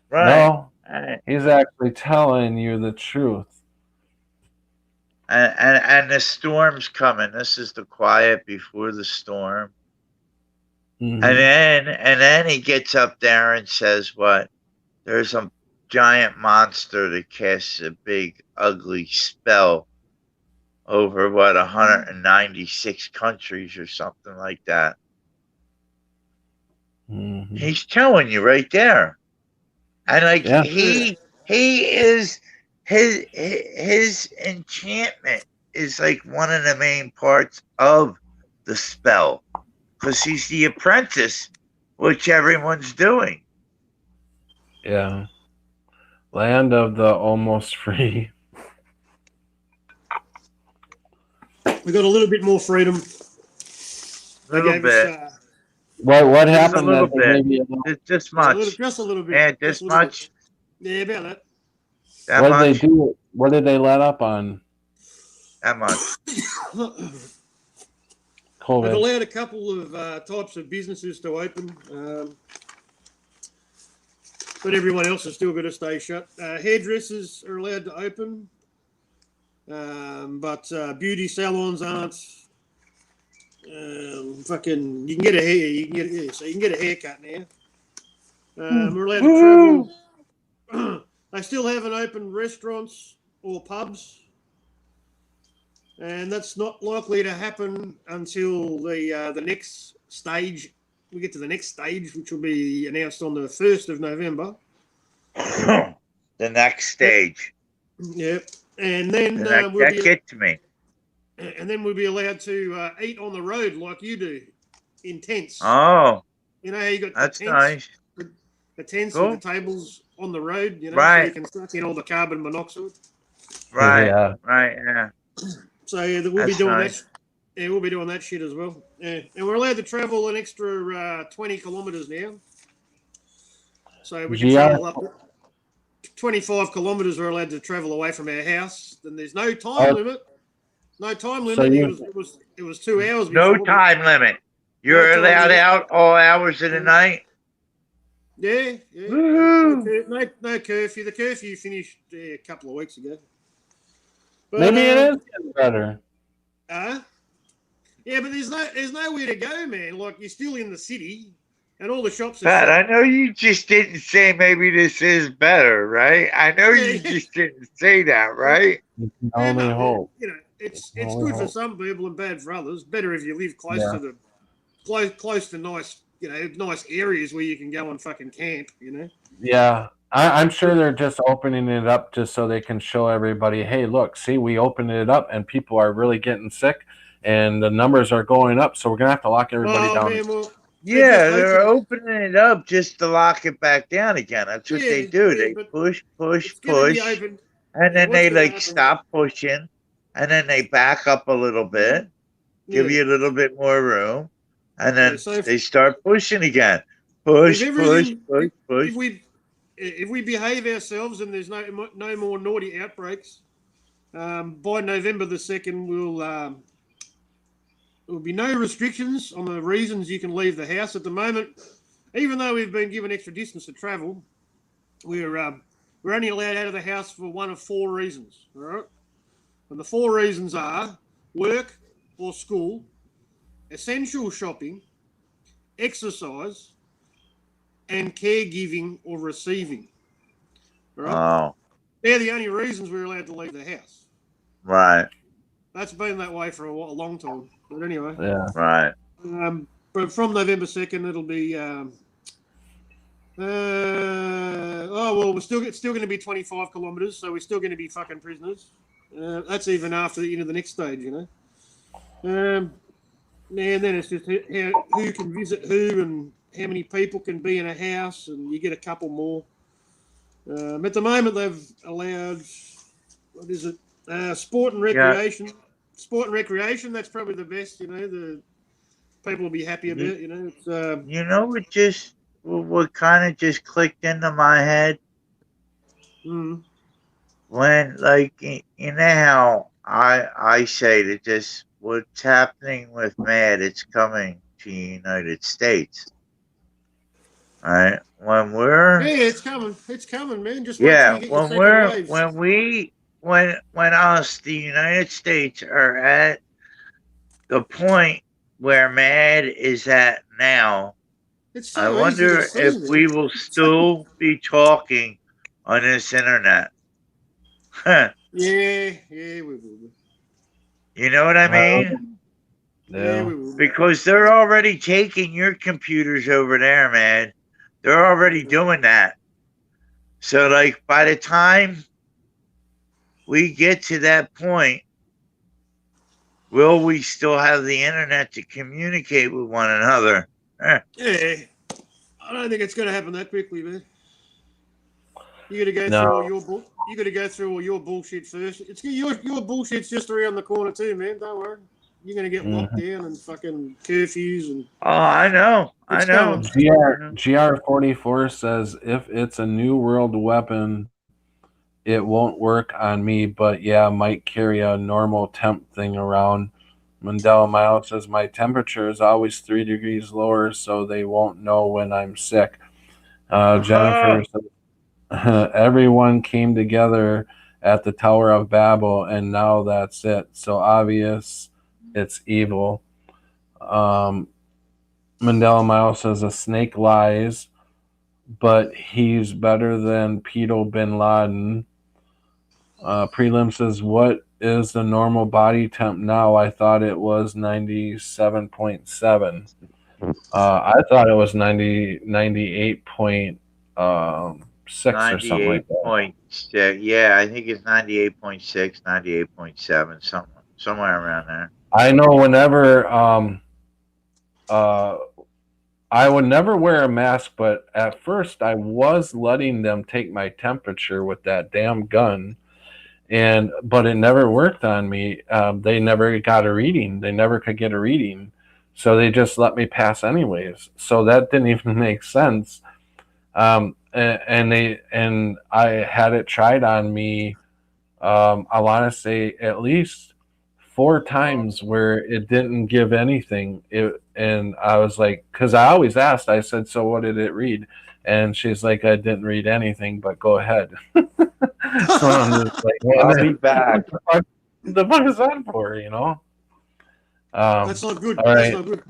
Right. No, Right. he's actually telling you the truth. And the storm's coming. This is the quiet before the storm. Mhm. And then he gets up there and says, what? There's a giant monster that casts a big, ugly spell over, 196 countries or something like that. Mhm. He's telling you right there. And like Yeah. he is his enchantment is like one of the main parts of the spell. Because he's the apprentice, which everyone's doing. Yeah. Land of the almost free. We got a little bit more freedom. They Little gave bit. us, What Just a happened? little That they bit. gave you Just much. just a little bit. And just this a little bit. much. Yeah, about that. That what much. did they do? What did they let up on? That much. They've COVID. allowed a couple of types of businesses to open, but everyone else is still going to stay shut. Hairdressers are allowed to open, but beauty salons aren't. Fucking, you can get a hair. You can get a haircut now. We're allowed to travel. They still haven't opened restaurants or pubs. And that's not likely to happen until the next stage. We get to the next stage, which will be announced on the 1st of November. The next stage. Yep. And then That gets me. and then we'll be allowed to eat on the road like you do in tents. Oh, You know how you got that's the tents, nice. the tents Cool. with the tables on the road, so Right. you can suck in all the carbon monoxide. Right. Yeah. Right. Yeah. So yeah, we'll be That's doing nice. that. Yeah, we'll be doing that shit as well. Yeah, and we're allowed to travel an extra 20 kilometers now. So we can Yeah. travel up. 25 kilometers we're allowed to travel away from our house. Then there's no time limit. No time limit. So It was 2 hours. No before, but- time limit. You're No time allowed limit. out all hours of the night. Yeah. Woohoo. No curfew. The curfew finished a couple of weeks ago. But, Maybe it is getting better. Yeah, but there's nowhere to go, man. Like, you're still in the city, and all the shops are Pat, shut. I know you just didn't say maybe this is better, right? I know you just didn't say that, right? Only hope. You know, it's Only good for hope. some people and bad for others. Better if you live close Yeah. to the close to nice, nice areas where you can go and fucking camp. Yeah. I'm sure they're just opening it up just so they can show everybody, hey, look, see, we opened it up and people are really getting sick and the numbers are going up. So we're going to have to lock everybody down. Man, well, Yeah, they're opening it up just to lock it back down again. That's what they do. yeah, They but push, it's gonna be open. and then what's they gonna like happen- stop pushing, and then they back up a little bit, give Yeah. you a little bit more room, and then so if- they start pushing again. Push, If push, everything- push, push. If we behave ourselves and there's no more naughty outbreaks, By November the 2nd, there will be no restrictions on the reasons you can leave the house. At the moment, even though we've been given extra distance to travel, we're only allowed out of the house for one of 4 reasons. All right, and the 4 reasons are work or school, essential shopping, exercise, and caregiving or receiving. All right? Oh, They're the only reasons we're allowed to leave the house. right, That's been that way for a long time. But anyway. Yeah. right. But from November 2nd, it'll be. We're still going to be 25 kilometres, so we're still going to be fucking prisoners. That's even after the next stage, you know. And then it's just who can visit who and how many people can be in a house, and you get a couple more. At the moment, they've allowed, what is it? Sport and recreation. Yeah. Sport and recreation, that's probably the best, you know. The people will be happy about, you know. It's, you know what kind of just clicked into my head? When, like, you know how I say that just what's happening with MAD, it's coming to the United States. All right? When we're... Yeah, it's coming, man. Just yeah, when us, the United States, are at the point where MAD is at now, I wonder if we will still be talking on this internet. Yeah, we will. You know what I mean? Yeah, we will. Because they're already taking your computers over there, man. They're already doing that. So, like, by the time we get to that point, will we still have the internet to communicate with one another? Yeah, I don't think it's going to happen that quickly, man. You got to go through all your you got to go through all your bullshit first. It's your bullshit's just around the corner too, man. Don't worry. You're going to get locked down and fucking curfews and. Oh, I know. I know. GR44 says if it's a new world weapon, it won't work on me, but yeah, might carry a normal temp thing around. Mandela Miles says my temperature is always 3 degrees lower, so they won't know when I'm sick. Jennifer says everyone came together at the Tower of Babel, and now that's it. So obvious it's evil. Mandela Miles says a snake lies, but he's better than Pedo Bin Laden. Prelim says, what is the normal body temp now? I thought it was 97.7. I thought it was 98.6 or something like that. Yeah, I think it's 98.6, 98.7, somewhere around there. I know whenever I would never wear a mask, but at first I was letting them take my temperature with that damn gun. But it never worked on me. They never got a reading. They never could get a reading. So they just let me pass anyways. So that didn't even make sense. And I had it tried on me, I want to say at least 4 times where it didn't give anything. And I was like, because I always asked, I said, so what did it read? And she's like, I didn't read anything, but go ahead. So I'm just like, I'll be back. The fuck is that for, you know? That's not good. All right. That's not good.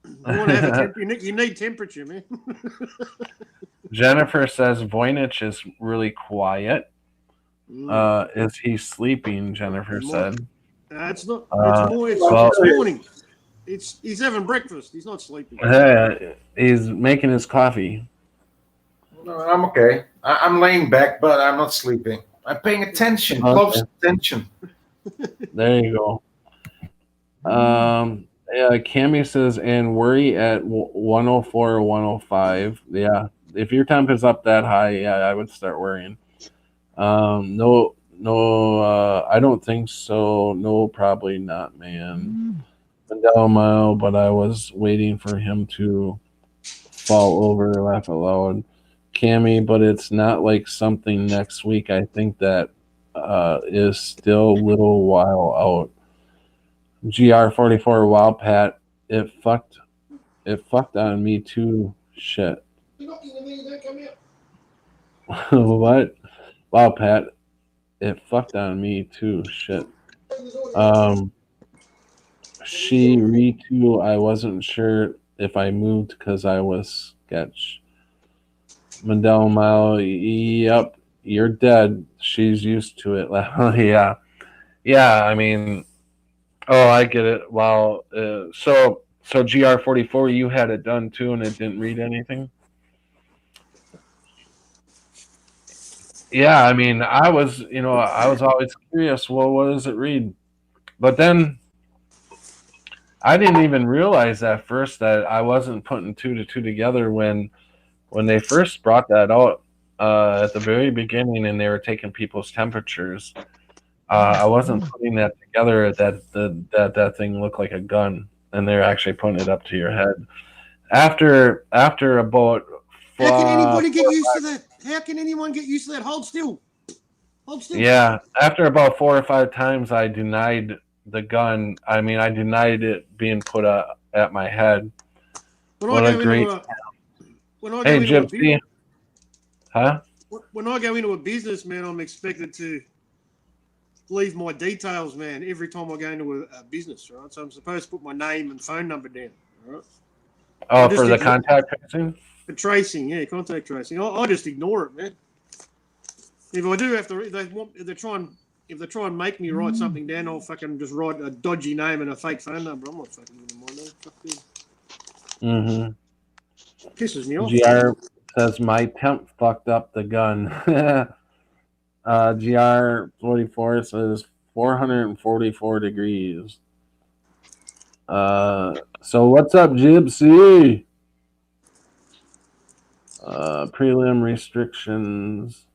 You want to have you need temperature, man. Jennifer says Voynich is really quiet. Is he sleeping? Jennifer said. It's not. It's more. It's morning. He's having breakfast. He's not sleeping. He's making his coffee. No, I'm okay. I'm laying back, but I'm not sleeping. I'm paying attention, close attention. There you go. Cammy says, and worry at 104 or 105. Yeah, if your temp is up that high, yeah, I would start worrying. No, I don't think so. No, probably not, man. Mandela, but I was waiting for him to fall over, laugh aloud. Cammy, but it's not like something next week. I think that is still a little while out. GR44 Wow Pat, it fucked on me too. Shit. What? Wow Pat, it fucked on me too. Shit. She retoo. I wasn't sure if I moved because I was sketch. Mandel Mile, yep, you're dead. She's used to it. Yeah. Yeah, I mean, oh, I get it. Wow. So GR44, you had it done too, and it didn't read anything? Yeah, I mean, I was always curious, well, what does it read? But then I didn't even realize at first that I wasn't putting 2 to 2 together when they first brought that out at the very beginning, and they were taking people's temperatures. I wasn't putting that together that thing looked like a gun, and they're actually putting it up to your head. After about how can anybody get used to that? How can anyone get used to that? Hold still. Hold still. Yeah, after about 4 or 5 times, I denied the gun. I mean, I denied it being put at my head. What a great. Hey, Gypsy. Huh? When I go into a business, man, I'm expected to leave my details, man, every time I go into a business, right? So I'm supposed to put my name and phone number down, right? Oh, for the contact tracing? For tracing, yeah, contact tracing. I just ignore it, man. If I do have to, if they try and make me write something down, I'll fucking just write a dodgy name and a fake phone number. I'm not fucking giving my name. Fuck you. Pisses me off. GR says my temp fucked up the gun. GR44 says 444 degrees. So what's up, Gypsy? Prelim restrictions.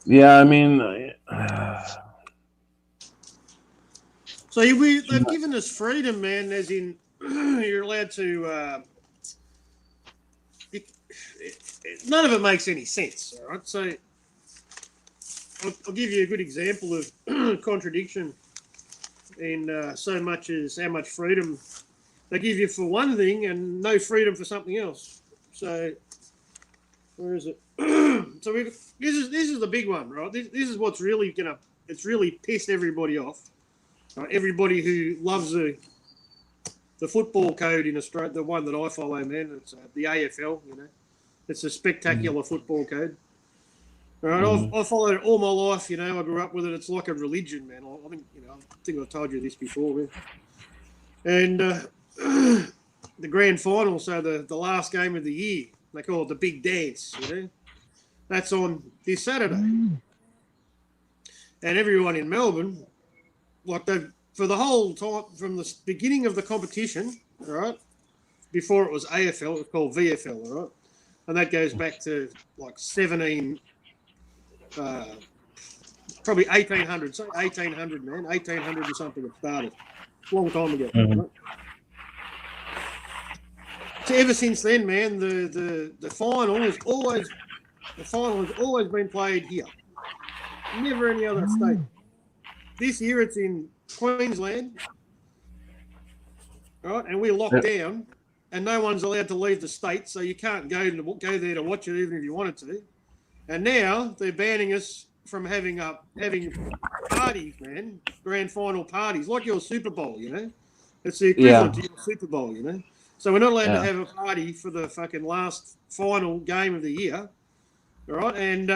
Yeah, I mean, so they've given us freedom, man, as in you're allowed to. None of it makes any sense, all right? So I'll give you a good example of contradiction in so much as how much freedom they give you for one thing and no freedom for something else. So where is it? So this is the big one, right? This is what's really it's really pissed everybody off. Right? Everybody who loves the football code in Australia, the one that I follow, man, it's the AFL, you know. It's a spectacular football code. Right, I've followed it all my life, you know. I grew up with it. It's like a religion, man. I think I've told you this before, man. And the grand final, so the last game of the year, they call it the big dance, you know. That's on this Saturday. And everyone in Melbourne, like for the whole time, from the beginning of the competition, right, before it was AFL, it was called VFL, right? And that goes back to like probably 1800, so 1800, man, 1800 or something it started. A long time ago. Right? So ever since then, man, the final has always been played here. Never any other state. This year it's in Queensland, right? And we're locked down, and no one's allowed to leave the state, so you can't go there to watch it even if you wanted to. And now they're banning us from having parties, man, grand final parties, like your Super Bowl, you know. It's the equivalent to your Super Bowl, you know. So we're not allowed to have a party for the fucking last final game of the year, all right? And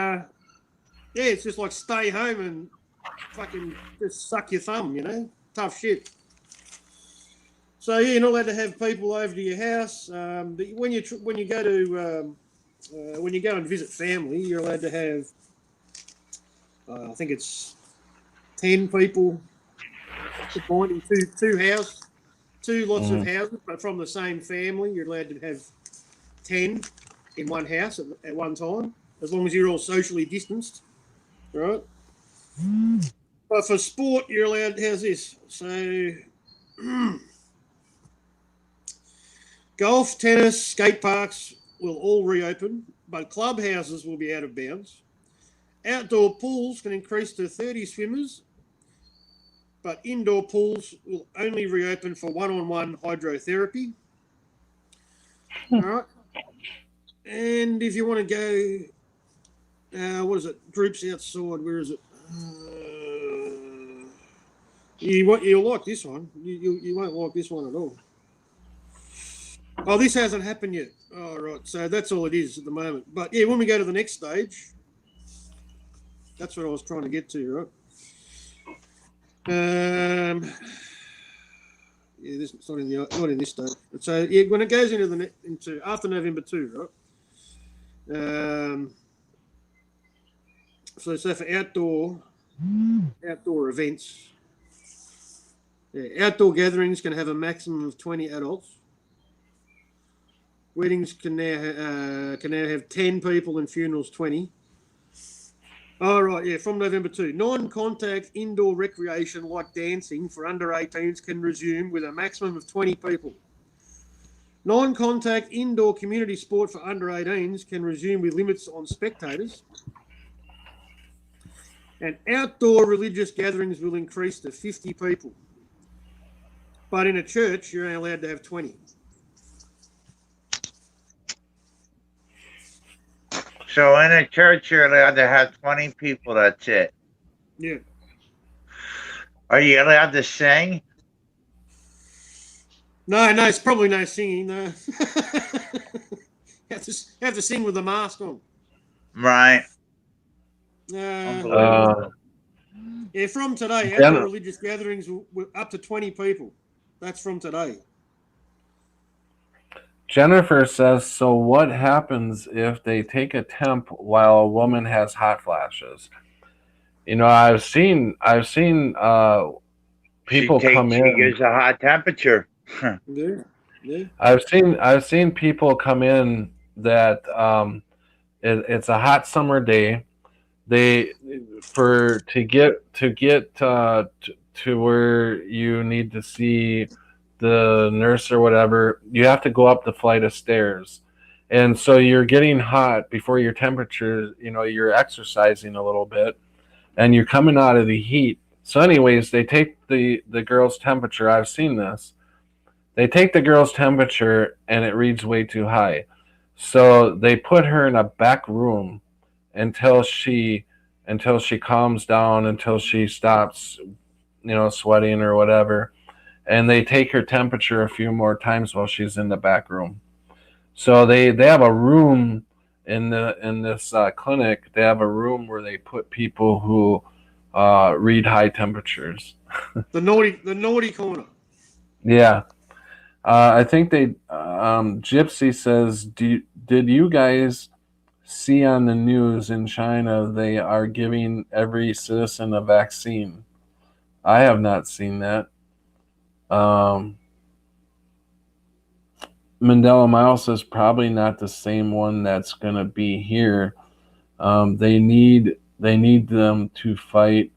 it's just like stay home and fucking just suck your thumb, you know. Tough shit. So yeah, you're not allowed to have people over to your house. When you go and visit family, you're allowed to have, I think it's 10 people in two lots of houses, but from the same family. You're allowed to have 10 in one house at one time, as long as you're all socially distanced, right? But for sport, you're allowed. How's this? So, golf, tennis, skate parks will all reopen, but clubhouses will be out of bounds. Outdoor pools can increase to 30 swimmers, but indoor pools will only reopen for one-on-one hydrotherapy. All right. And if you want to go, what is it? Groups outside. Where is it? You'll like this one. You won't like this one at all. Oh, this hasn't happened yet. Oh, right. So that's all it is at the moment. But yeah, when we go to the next stage, that's what I was trying to get to, right? Yeah, this it's not in this stage. So yeah, when it goes into after November 2, right? So for outdoor events, outdoor gatherings can have a maximum of 20 adults. Weddings can now have 10 people and funerals 20. All right, yeah, from November 2. Non-contact indoor recreation like dancing for under 18s can resume with a maximum of 20 people. Non-contact indoor community sport for under 18s can resume with limits on spectators. And outdoor religious gatherings will increase to 50 people. But in a church, you're only allowed to have 20. So in a church, you're allowed to have 20 people. That's it. Yeah. Are you allowed to sing? No, it's probably no singing. No. have to sing with a mask on. Right. Yeah, from today, outdoor religious gatherings were up to 20 people. That's from today. Jennifer says, so what happens if they take a temp while a woman has hot flashes? You know, I've seen people come in. She gives a hot temperature. Yeah. I've seen people come in that it's a hot summer day. To get to where you need to see the nurse or whatever, you have to go up the flight of stairs, and so you're getting hot before your temperature. You know, you're exercising a little bit, and you're coming out of the heat. So, anyways, they take the girl's temperature. I've seen this. They take the girl's temperature, and it reads way too high. So they put her in a back room until she calms down, until she stops, sweating or whatever. And they take her temperature a few more times while she's in the back room. So they have a room in this clinic. They have a room where they put people who read high temperatures. The naughty corner. Yeah. I think Gypsy says, did you guys see on the news in China they are giving every citizen a vaccine? I have not seen that. Mandela Miles is probably not the same one that's going to be here. They need them to fight.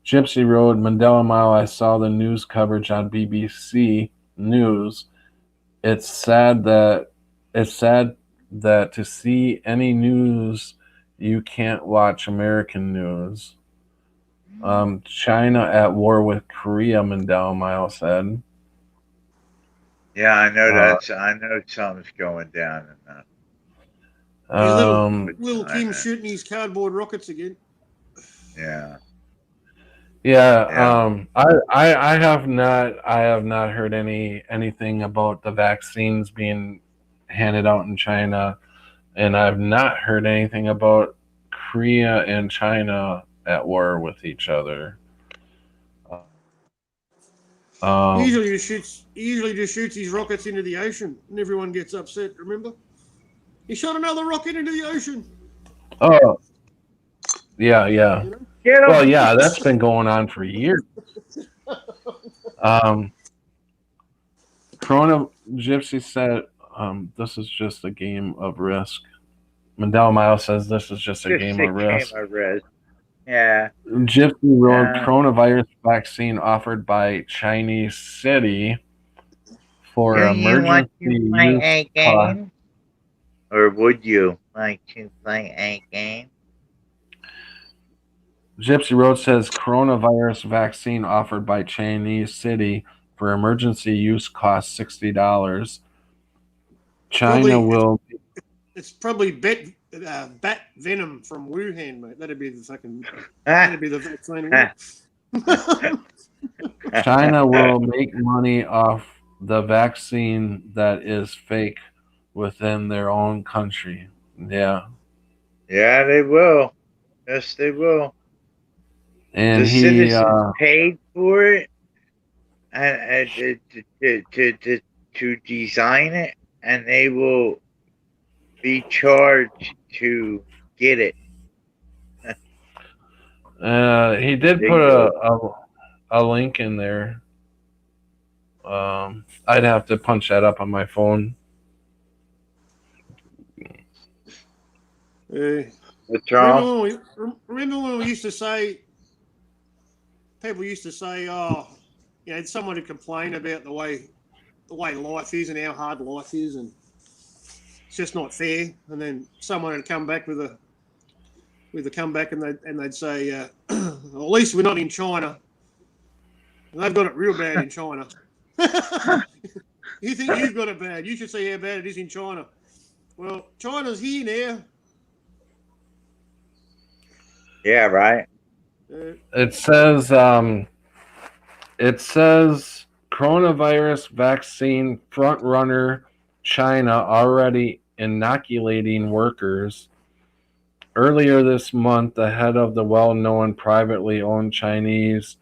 Gypsy Road, Mandela Mile, I saw the news coverage on BBC News. It's sad that to see any news, you can't watch American news. China at war with Korea, Mandela Mile said. Yeah, I know I know something's going down in that. Little Kim shooting his cardboard rockets again. Yeah. Yeah. I have not heard anything about the vaccines being handed out in China, and I've not heard anything about Korea and China at war with each other. He usually just shoots his rockets into the ocean, and everyone gets upset. Remember, he shot another rocket into the ocean. Oh, yeah. Well, yeah, that's been going on for years. Corona Gypsy said, this is just a game of risk. Mandela Miles says this is just a game of risk. Yeah. Gypsy Road, coronavirus vaccine offered by Chinese city for emergency use. Or would you like to play a game? Gypsy Road says coronavirus vaccine offered by Chinese city for emergency use costs $60. China will. It's probably bat venom from Wuhan, mate. That'd be the fucking. That'd be the vaccine. China will make money off the vaccine that is fake within their own country. Yeah. Yeah, they will. Yes, they will. And the citizens paid for it and to design it, and they will be charged to get it. He did put a link in there. I'd have to punch that up on my phone. Remember when we used to say, people used to say, oh, you know, someone would complain about the way life is and how hard life is, and it's just not fair. And then someone would come back with a comeback, and they'd say, well, at least we're not in China. And they've got it real bad in China. You think you've got it bad? You should see how bad it is in China. Well, China's here now. Yeah, right. It says coronavirus vaccine front runner China already inoculating workers. Earlier this month, the head of the well-known privately owned Chinese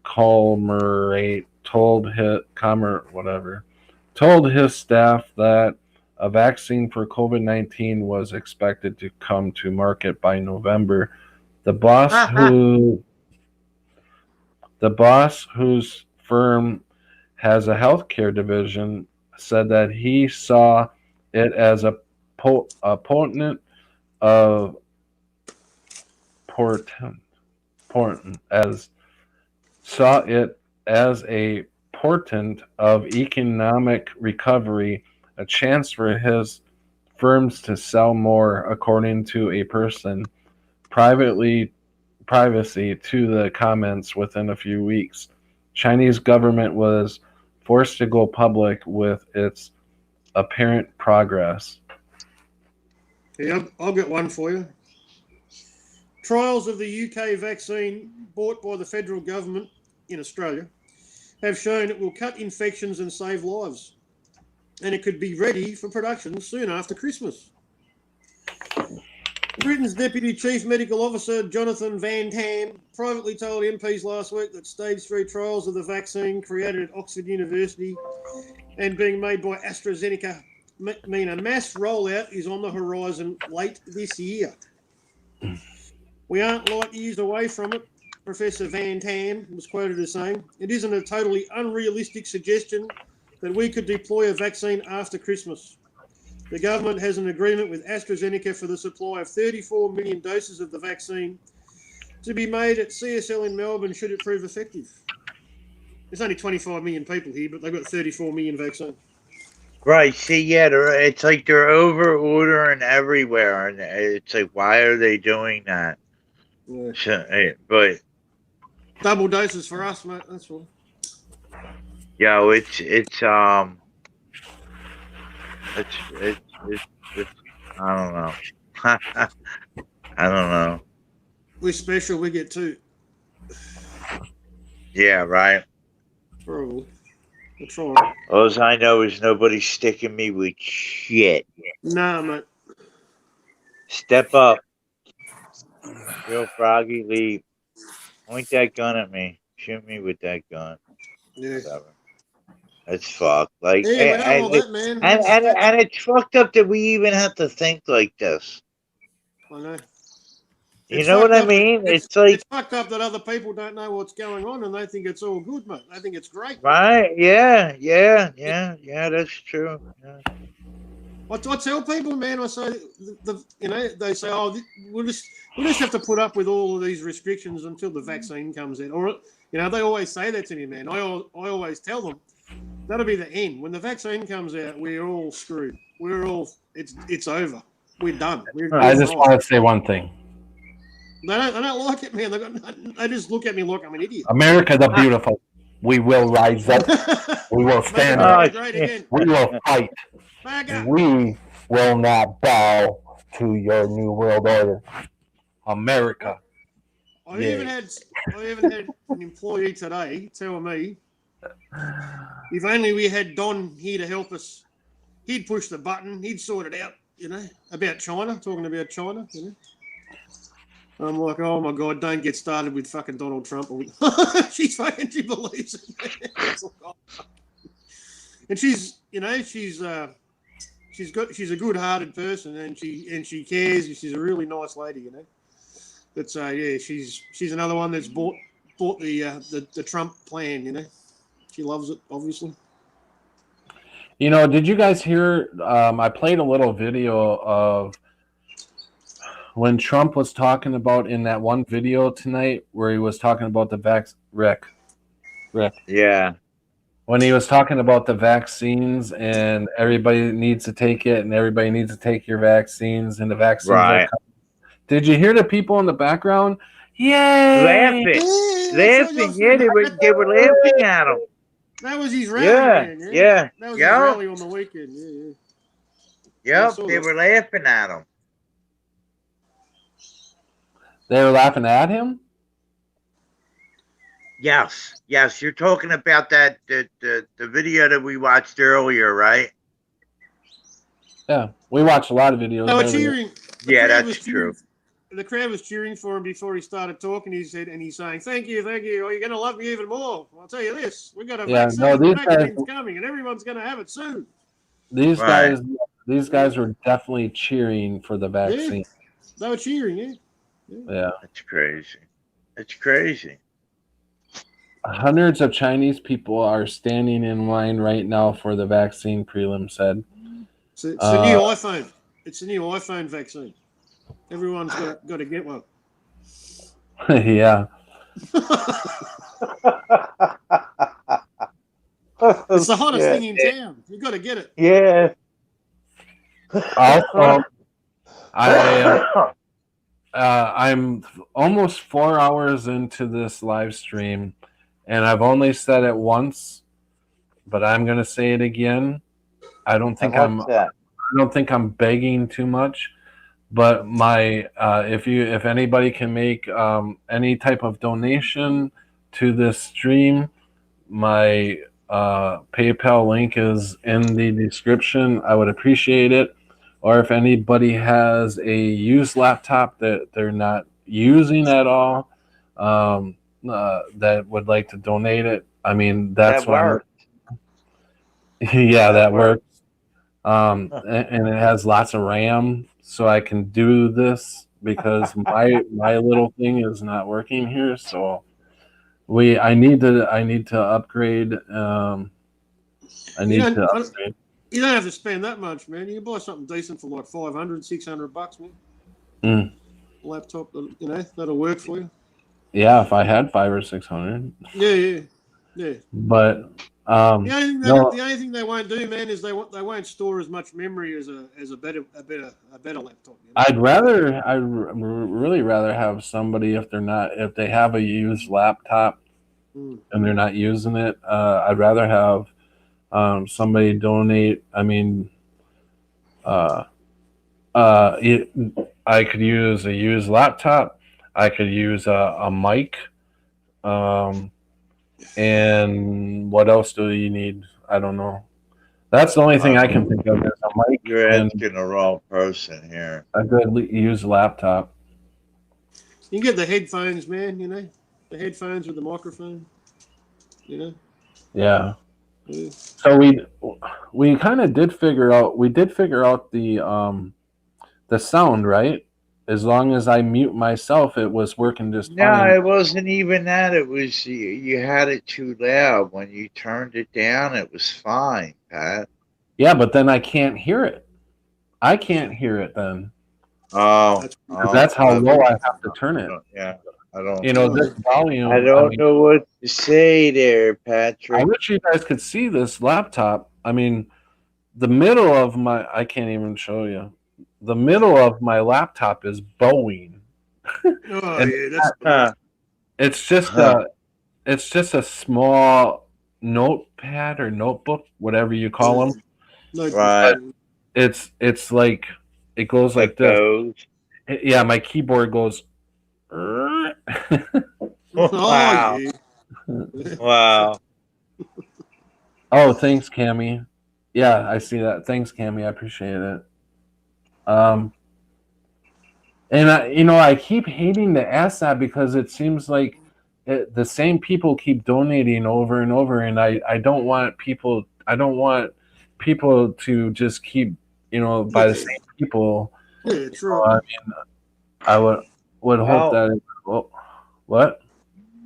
conglomerate told his staff that a vaccine for COVID-19 was expected to come to market by November. The boss whose firm has a healthcare division said that he saw it as a portent of economic recovery, a chance for his firms to sell more, according to a person privacy to the comments within a few weeks. Chinese government was forced to go public with its apparent progress. Yeah, I'll get one for you. Trials of the UK vaccine bought by the federal government in Australia have shown it will cut infections and save lives, and it could be ready for production soon after Christmas. Britain's Deputy Chief Medical Officer Jonathan Van Tam privately told MPs last week that stage 3 trials of the vaccine created at Oxford University and being made by AstraZeneca mean a mass rollout is on the horizon late this year. We aren't light years away from it, Professor Van Tam was quoted as saying. It isn't a totally unrealistic suggestion that we could deploy a vaccine after Christmas. The government has an agreement with AstraZeneca for the supply of 34 million doses of the vaccine to be made at CSL in Melbourne should it prove effective. There's only 25 million people here, but they've got 34 million vaccine. Right. See, yeah, it's like they're over ordering everywhere, and it's like, why are they doing that? Yeah. So, but double doses for us, mate. That's all. Yo, it's I don't know. I don't know. We're special. We get 2. Yeah, right. Probably. That's all. All I know is nobody's sticking me with shit. Nah, mate. Step up. Real Froggy, leave. Point that gun at me. Shoot me with that gun. Yeah. Whatever. That's fucked. Like, yeah, and it's fucked up that we even have to think like this. I know. You know what I mean? It's like it's fucked up that other people don't know what's going on and they think it's all good, mate. They think it's great. Right? Yeah. That's true. Yeah. I tell people, man. I say, they say, oh, we'll just have to put up with all of these restrictions until the vaccine comes in, or they always say that to me, man. I always tell them that'll be the end. When the vaccine comes out, we're all screwed. It's over. We're done. I just want to say one thing. They don't like it, man. They just look at me like I'm an idiot. America the beautiful. We will rise up. We will stand up. We will fight. We will not bow to your new world order. America. I even had an employee today tell me if only we had Don here to help us, he'd push the button, he'd sort it out, about China, talking about China, I'm like, oh my God, don't get started with fucking Donald Trump. She believes it. And she's a good-hearted person, and she cares. And she's a really nice lady, But she's another one that's bought the Trump plan. She loves it, obviously. Did you guys hear? I played a little video of when Trump was talking about in that one video tonight, where he was talking about the Rick. Yeah. When he was talking about the vaccines and everybody needs to take it and everybody needs to take your vaccines and the vaccines are coming. Did you hear the people in the background? Yay! Laughing. Yeah, they were laughing at him. That was his rally. Yeah. That was his rally on the weekend. Yep, they were laughing at him. They were laughing at him? Yes. You're talking about that the video that we watched earlier, right? Yeah, we watched a lot of videos. They were cheering. Yeah, that's true. The crowd was cheering for him before he started talking. He's saying, "Thank you. Oh, you're going to love me even more. I'll tell you this: we got a vaccine coming, and everyone's going to have it soon." These guys were definitely cheering for the vaccine. Yeah, they were cheering. Yeah, That's crazy. Hundreds of Chinese people are standing in line right now for the vaccine. Prelim said. It's a new iPhone. It's a new iPhone vaccine. Everyone's got to get one. Yeah. It's the hottest thing in town. You got to get it. Yeah. Also, I'm almost 4 hours into this live stream, and I've only said it once, but I'm going to say it again. I don't think I'm begging too much, but if anybody can make any type of donation to this stream, my PayPal link is in the description. I would appreciate it. Or if anybody has a used laptop that they're not using at all, that would like to donate it, I mean, that's what works. Yeah, that works. And it has lots of RAM, so I can do this because my little thing is not working here. So I need to upgrade. You don't have to spend that much, man. You can buy something decent for like $500, $600, man. Laptop, that'll work for you. Yeah, if I had $500 or $600. Yeah. But the only thing they won't do, man, is they won't store as much memory as a better laptop. I'd really rather have somebody if they have a used laptop and they're not using it. I'd rather have somebody donate. I mean, I could use a used laptop. I could use a mic. And what else do you need? I don't know. That's the only thing I can think of is a mic. You're asking the wrong person here. A good used laptop. You can get the headphones, man. The headphones with the microphone. Yeah. So we kind of did figure out the sound, right? As long as I mute myself, it was working just fine. No, it wasn't even that. It was you had it too loud. When you turned it down, it was fine, Pat. Yeah, but then I can't hear it. I can't hear it then. That's how low I have to turn it. Yeah. I don't. This volume. I don't know what to say there, Patrick. I wish you guys could see this laptop. I mean, the middle of I can't even show you. The middle of my laptop is bowing. Oh And yeah, that's it's just a small notepad or notebook, whatever you call them. Right. It's like it goes like this. Yeah, my keyboard goes. Wow. yeah. Wow. Oh, thanks, Cammy. Yeah, I see that. Thanks, Cammy. I appreciate it. And I keep hating to ask that because it seems like the same people keep donating over and over, and I don't want people. I don't want people to just keep, by the same people. Yeah, true. I mean, I would hope that. What?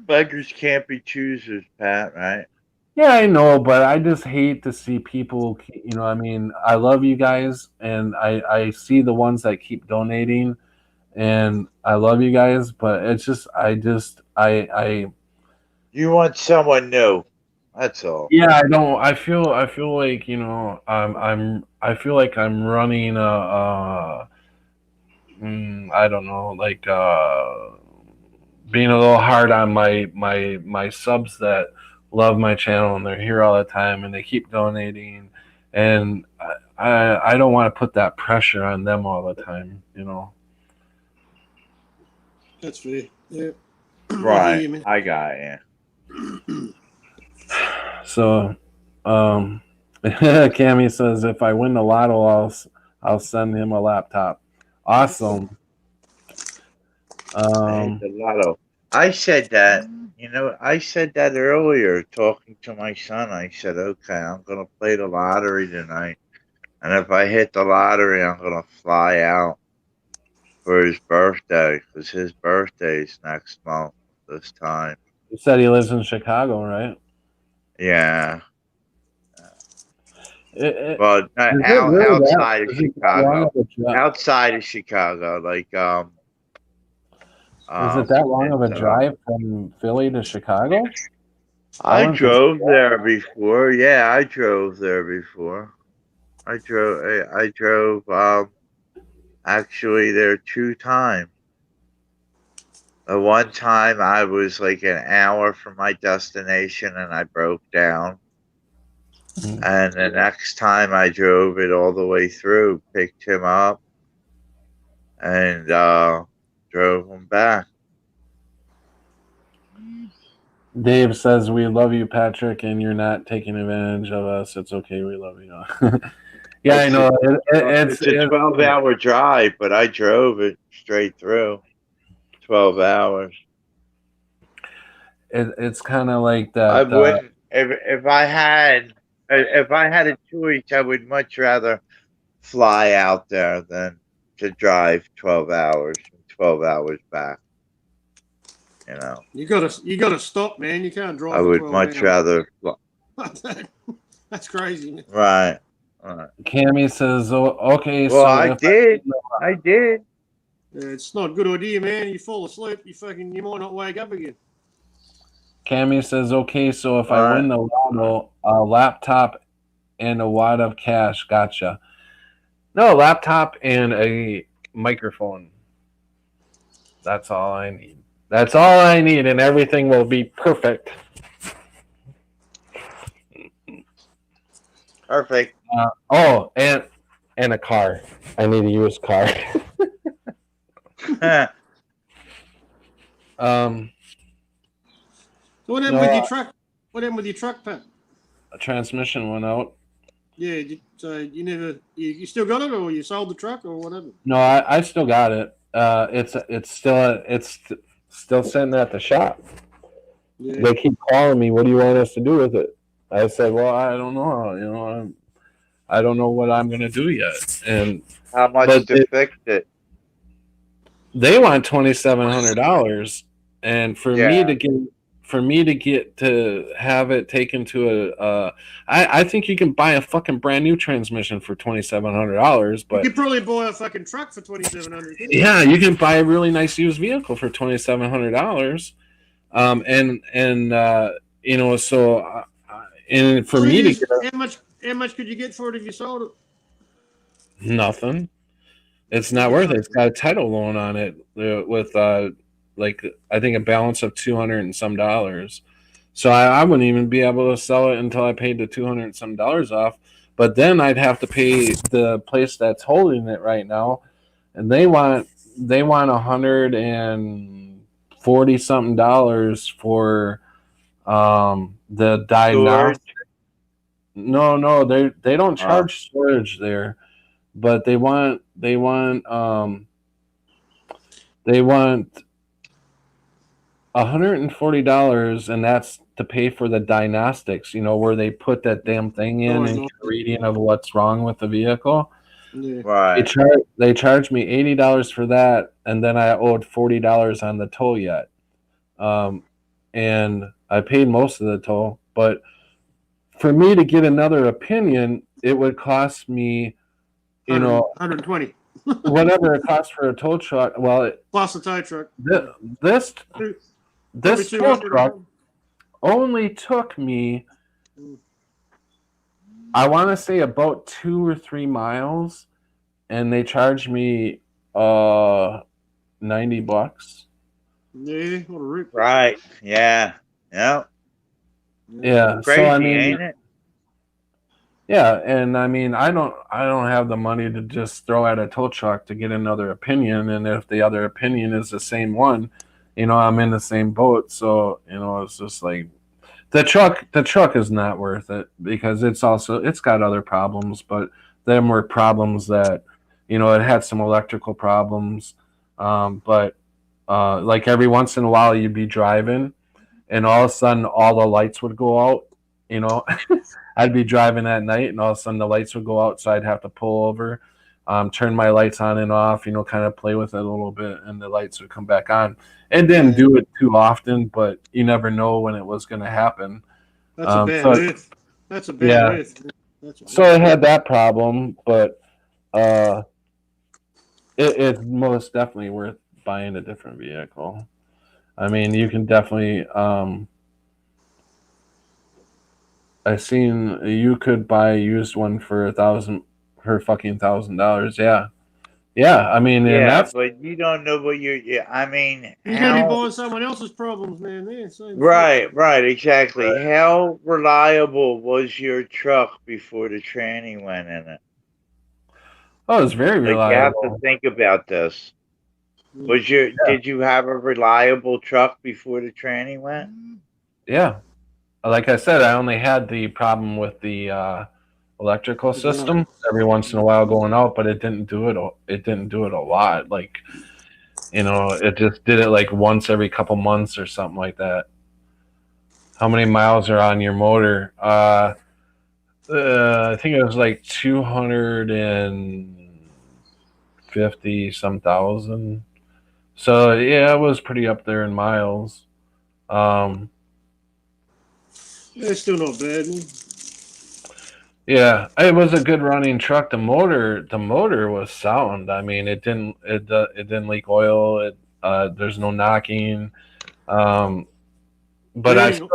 Beggars can't be choosers, Pat. Right? Yeah, I know, but I just hate to see people. I mean, I love you guys, and I see the ones that keep donating. And I love you guys, but it's just I You want someone new. That's all. yeah, I feel like, I feel like I'm running I don't know, like being a little hard on my subs that love my channel and they're here all the time and they keep donating, and I don't want to put that pressure on them all the time, That's fair. Yeah. Right. I got you. So, Cammy says if I win the lotto, I'll send him a laptop. Awesome. The lotto. I said that. I said that earlier talking to my son. I said, okay, I'm gonna play the lottery tonight, and if I hit the lottery, I'm gonna fly out for his birthday, because his birthday's next month this time. You said he lives in Chicago, right? Yeah. But outside of Chicago. Outside of Chicago, like is it that long of a drive from Philly to Chicago? I drove there before. Yeah, I drove there before. I drove actually there 2 times. The one time I was like an hour from my destination and I broke down. And the next time I drove it all the way through, picked him up, and drove him back. Dave says, we love you, Patrick, and you're not taking advantage of us. It's okay. We love you. Yeah, I know. It's a 12-hour drive, but I drove it straight through. 12 hours. It's kind of like that. I wouldn't. If I had a choice, I would much rather fly out there than to drive 12 hours and 12 hours back. You gotta stop, man. You can't drive. I would much rather. That's crazy, man. Right. Cammy says, "Oh, okay." Well, so I did. Yeah, it's not a good idea, man. You fall asleep, you might not wake up again. Cammy says, "Okay, so if I win the lotto, a laptop and a wad of cash, gotcha. No, a laptop and a microphone. That's all I need. That's all I need, and everything will be perfect." Perfect. And a car. I need a used car. So what happened with your truck? What happened with your truck, Pat? A transmission went out. Yeah, so you still got it, or you sold the truck, or whatever? No, I still got it. It's still sitting at the shop. Yeah. They keep calling me. What do you want us to do with it? I said, well, I don't know. I don't know what I'm gonna do yet. And how much to fix it? They want $2,700, and for me to get to have it taken to I think you can buy a fucking brand new transmission for $2,700, but you could probably buy a fucking truck for $2,700. Yeah, you can buy a really nice used vehicle for $2,700, and for me to get how much could you get for it if you sold it? nothing. It's not worth it. It's got a title loan on it with like I think a balance of $200 and some. So I wouldn't even be able to sell it until I paid the $200 and some off. But then I'd have to pay the place that's holding it right now, and they want $140 something for the diagnostic. No, they don't charge storage there, but they want $140, and that's to pay for the diagnostics, where they put that damn thing in and get a reading of what's wrong with the vehicle. Yeah. Right. They charged me $80 for that, and then I owed $40 on the toll yet. And I paid most of the toll, but for me to get another opinion, it would cost me, 120. Whatever it costs for a tow truck. Well, Plus the tow truck. This tow truck only took me, I want to say, about 2 or 3 miles, and they charged me $90. Yeah, what a rip. Right. Yeah. Yep. Yeah. Crazy, so I mean, ain't it? yeah, and I mean, I don't have the money to just throw at a tow truck to get another opinion, and if the other opinion is the same one, I'm in the same boat. So it's just like the truck is not worth it, because it's got other problems, but them were problems that it had some electrical problems, but like every once in a while you'd be driving and all of a sudden all the lights would go out. I'd be driving at night and all of a sudden the lights would go out, so I'd have to pull over, turn my lights on and off, kind of play with it a little bit, and the lights would come back on. And didn't do it too often, but you never know when it was going to happen. That's a bad myth. That's a bad myth. So I had that problem, but it's most definitely worth buying a different vehicle. I mean, you can definitely. I seen you could buy a used one for $1,000. Yeah. I mean, and that's, but you don't know what you're. Yeah, I mean, You're gonna be buying someone else's problems, man. Yeah, right, exactly. How reliable was your truck before the tranny went in it? Oh, it's very reliable. You have to think about this. Did you have a reliable truck before the tranny went? Yeah. Like I said, I only had the problem with the electrical system every once in a while going out, but it didn't do it. It didn't do it a lot. Like, it just did it like once every couple months or something like that. How many miles are on your motor? I think it was like 250 some thousand. So yeah, it was pretty up there in miles. It's still not bad, man. Yeah, it was a good running truck. The motor was sound. I mean, it didn't leak oil. There's no knocking. But burning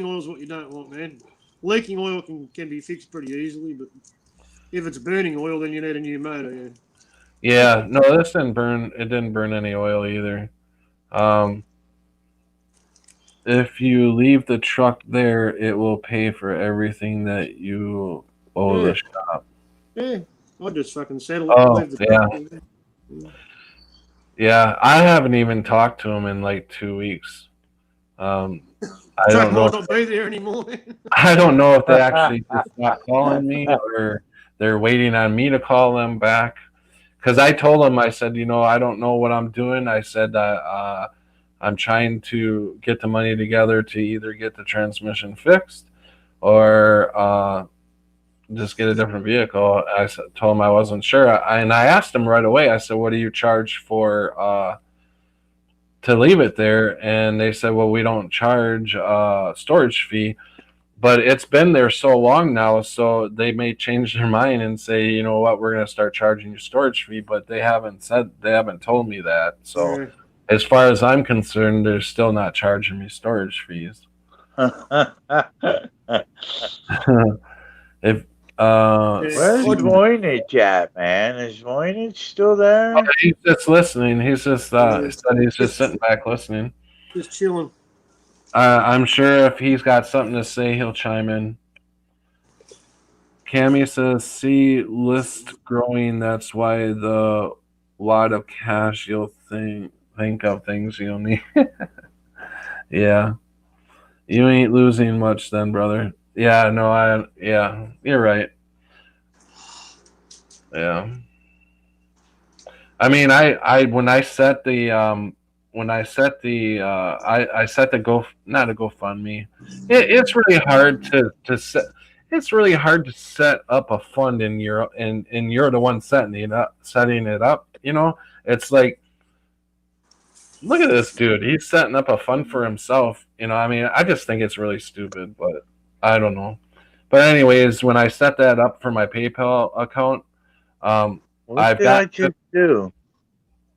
oil is what you don't want, man. Leaking oil can be fixed pretty easily, but if it's burning oil, then you need a new motor. Yeah. Yeah, no, this didn't burn. It didn't burn any oil either. If you leave the truck there, it will pay for everything that you owe the shop. Yeah, I'll just fucking settle it. Oh, yeah. Yeah, I haven't even talked to him in like 2 weeks. I don't know. Not be there anymore. I don't know if they actually just not calling me or they're waiting on me to call them back. Because I told them, I said, I don't know what I'm doing. I said I'm trying to get the money together to either get the transmission fixed or just get a different vehicle. I told him I wasn't sure. And I asked him right away, I said, what do you charge for to leave it there? And they said, well, we don't charge storage fee. But it's been there so long now, so they may change their mind and say, you know what, we're going to start charging you storage fee. But they haven't told me that. So as far as I'm concerned, they're still not charging me storage fees. Where's Voynich at, man? Is Voynich still there? He's just listening. He's just said he's just sitting back listening. Just chilling. I'm sure if he's got something to say, he'll chime in. Cammy says, "See list growing. That's why the lot of cash you'll think of things you'll need." Yeah, you ain't losing much then, brother. Yeah, no, you're right. Yeah. I mean, I when I set the I set the not a GoFundMe. It's really hard to set. It's really hard to set up a fund and you're the one setting it up. You know, it's like, look at this dude. He's setting up a fund for himself. You know, I mean, I just think it's really stupid, but I don't know. But anyways, when I set that up for my PayPal account, What did I just do?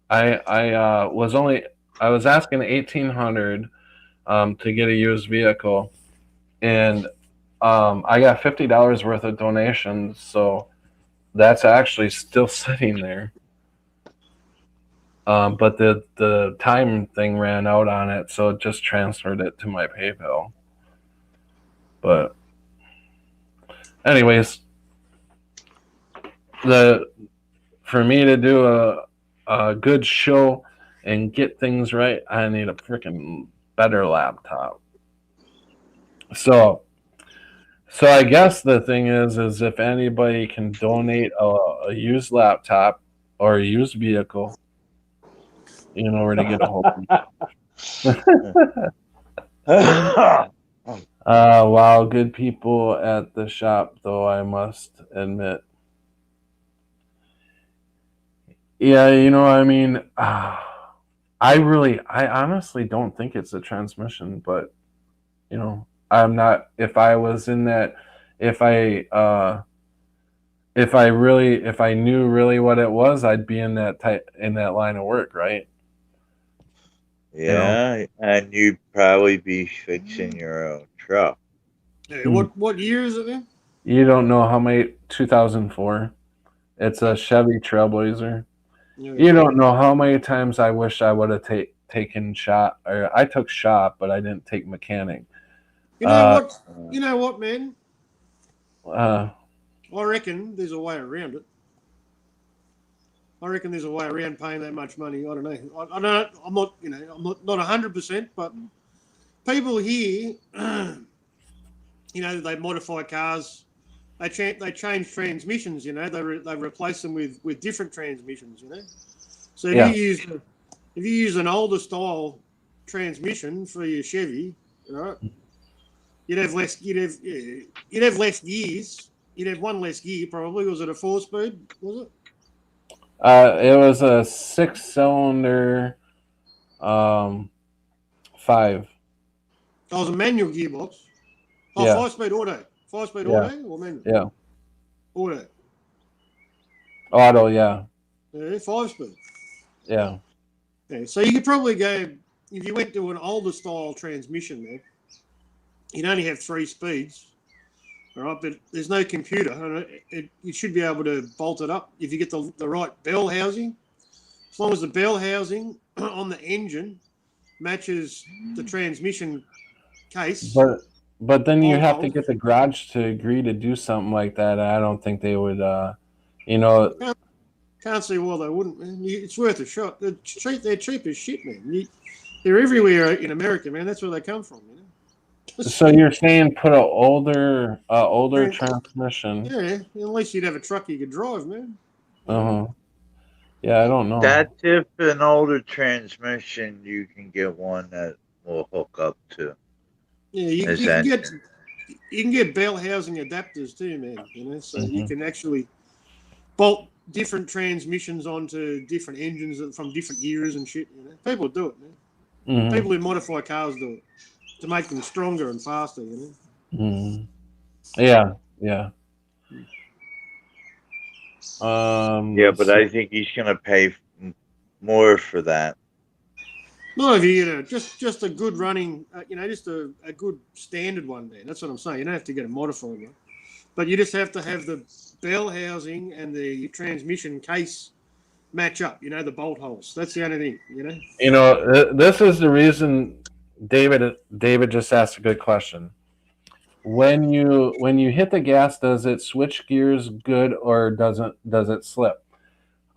I was asking 1,800 to get a used vehicle, and I got $50 worth of donations, so that's actually still sitting there. But the time thing ran out on it, so it just transferred it to my PayPal. But anyways, for me to do a good show and get things right, I need a freaking better laptop. So I guess the thing is if anybody can donate a used laptop or a used vehicle, you know where to get a hold of me. Wow, good people at the shop, though, I must admit. Yeah, you know, I mean, I honestly don't think it's a transmission, but, you know, I'm not, if I knew really what it was, I'd be in that line of work, right? Yeah, You know? and you'd probably be fixing your own truck. Hey, what year is it then? You don't know how many, 2004. It's a Chevy Trailblazer. Yeah. You don't know how many times I wish I would have taken shop, or I took shop, but I didn't take mechanic. You know what? You know what, man? I reckon there's a way around it. I reckon there's a way around paying that much money. I don't know. I don't. I'm not. You know. I'm not 100%. But people here, you know, they modify cars. They change transmissions. You know, they replace them with different transmissions. You know. So if you use an older style transmission for your Chevy, right? You'd have less gears. You'd have one less gear probably. Was it a 4-speed? Was it? It was a 6-cylinder, 5. Oh, it was a manual gearbox. Oh, Yeah. 5-speed auto. 5-speed Yeah. auto or manual? Yeah. Auto. Auto, yeah. Yeah, 5-speed. Yeah. Yeah, so you could probably go, if you went to an older style transmission there, you'd only have 3 speeds. All right, but there's no computer. You should be able to bolt it up if you get the right bell housing. As long as the bell housing on the engine matches the transmission case. But then you have to get the garage to agree to do something like that. I don't think they would, you know. Can't see why they wouldn't, man. It's worth a shot. They're cheap as shit, man. They're everywhere in America, man. That's where they come from, you know. So you're saying put an older transmission? Yeah, unless you'd have a truck you could drive, man. Yeah, I don't know. That's if an older transmission, you can get one that will hook up to. Yeah, you can get bell housing adapters too, man. You know, so you can actually bolt different transmissions onto different engines from different eras and shit. You know, people do it, man. People who modify cars do it to make them stronger and faster. You know. Yeah. Yeah, but I think he's gonna pay more for that. Not if you get just a good running, you know, just a good standard one, man. That's what I'm saying. You don't have to get a modified one. But you just have to have the bell housing and the transmission case match up. You know, the bolt holes. That's the only thing. You know. You know, this is the reason. David just asked a good question. When you hit the gas, does it switch gears good or does it slip?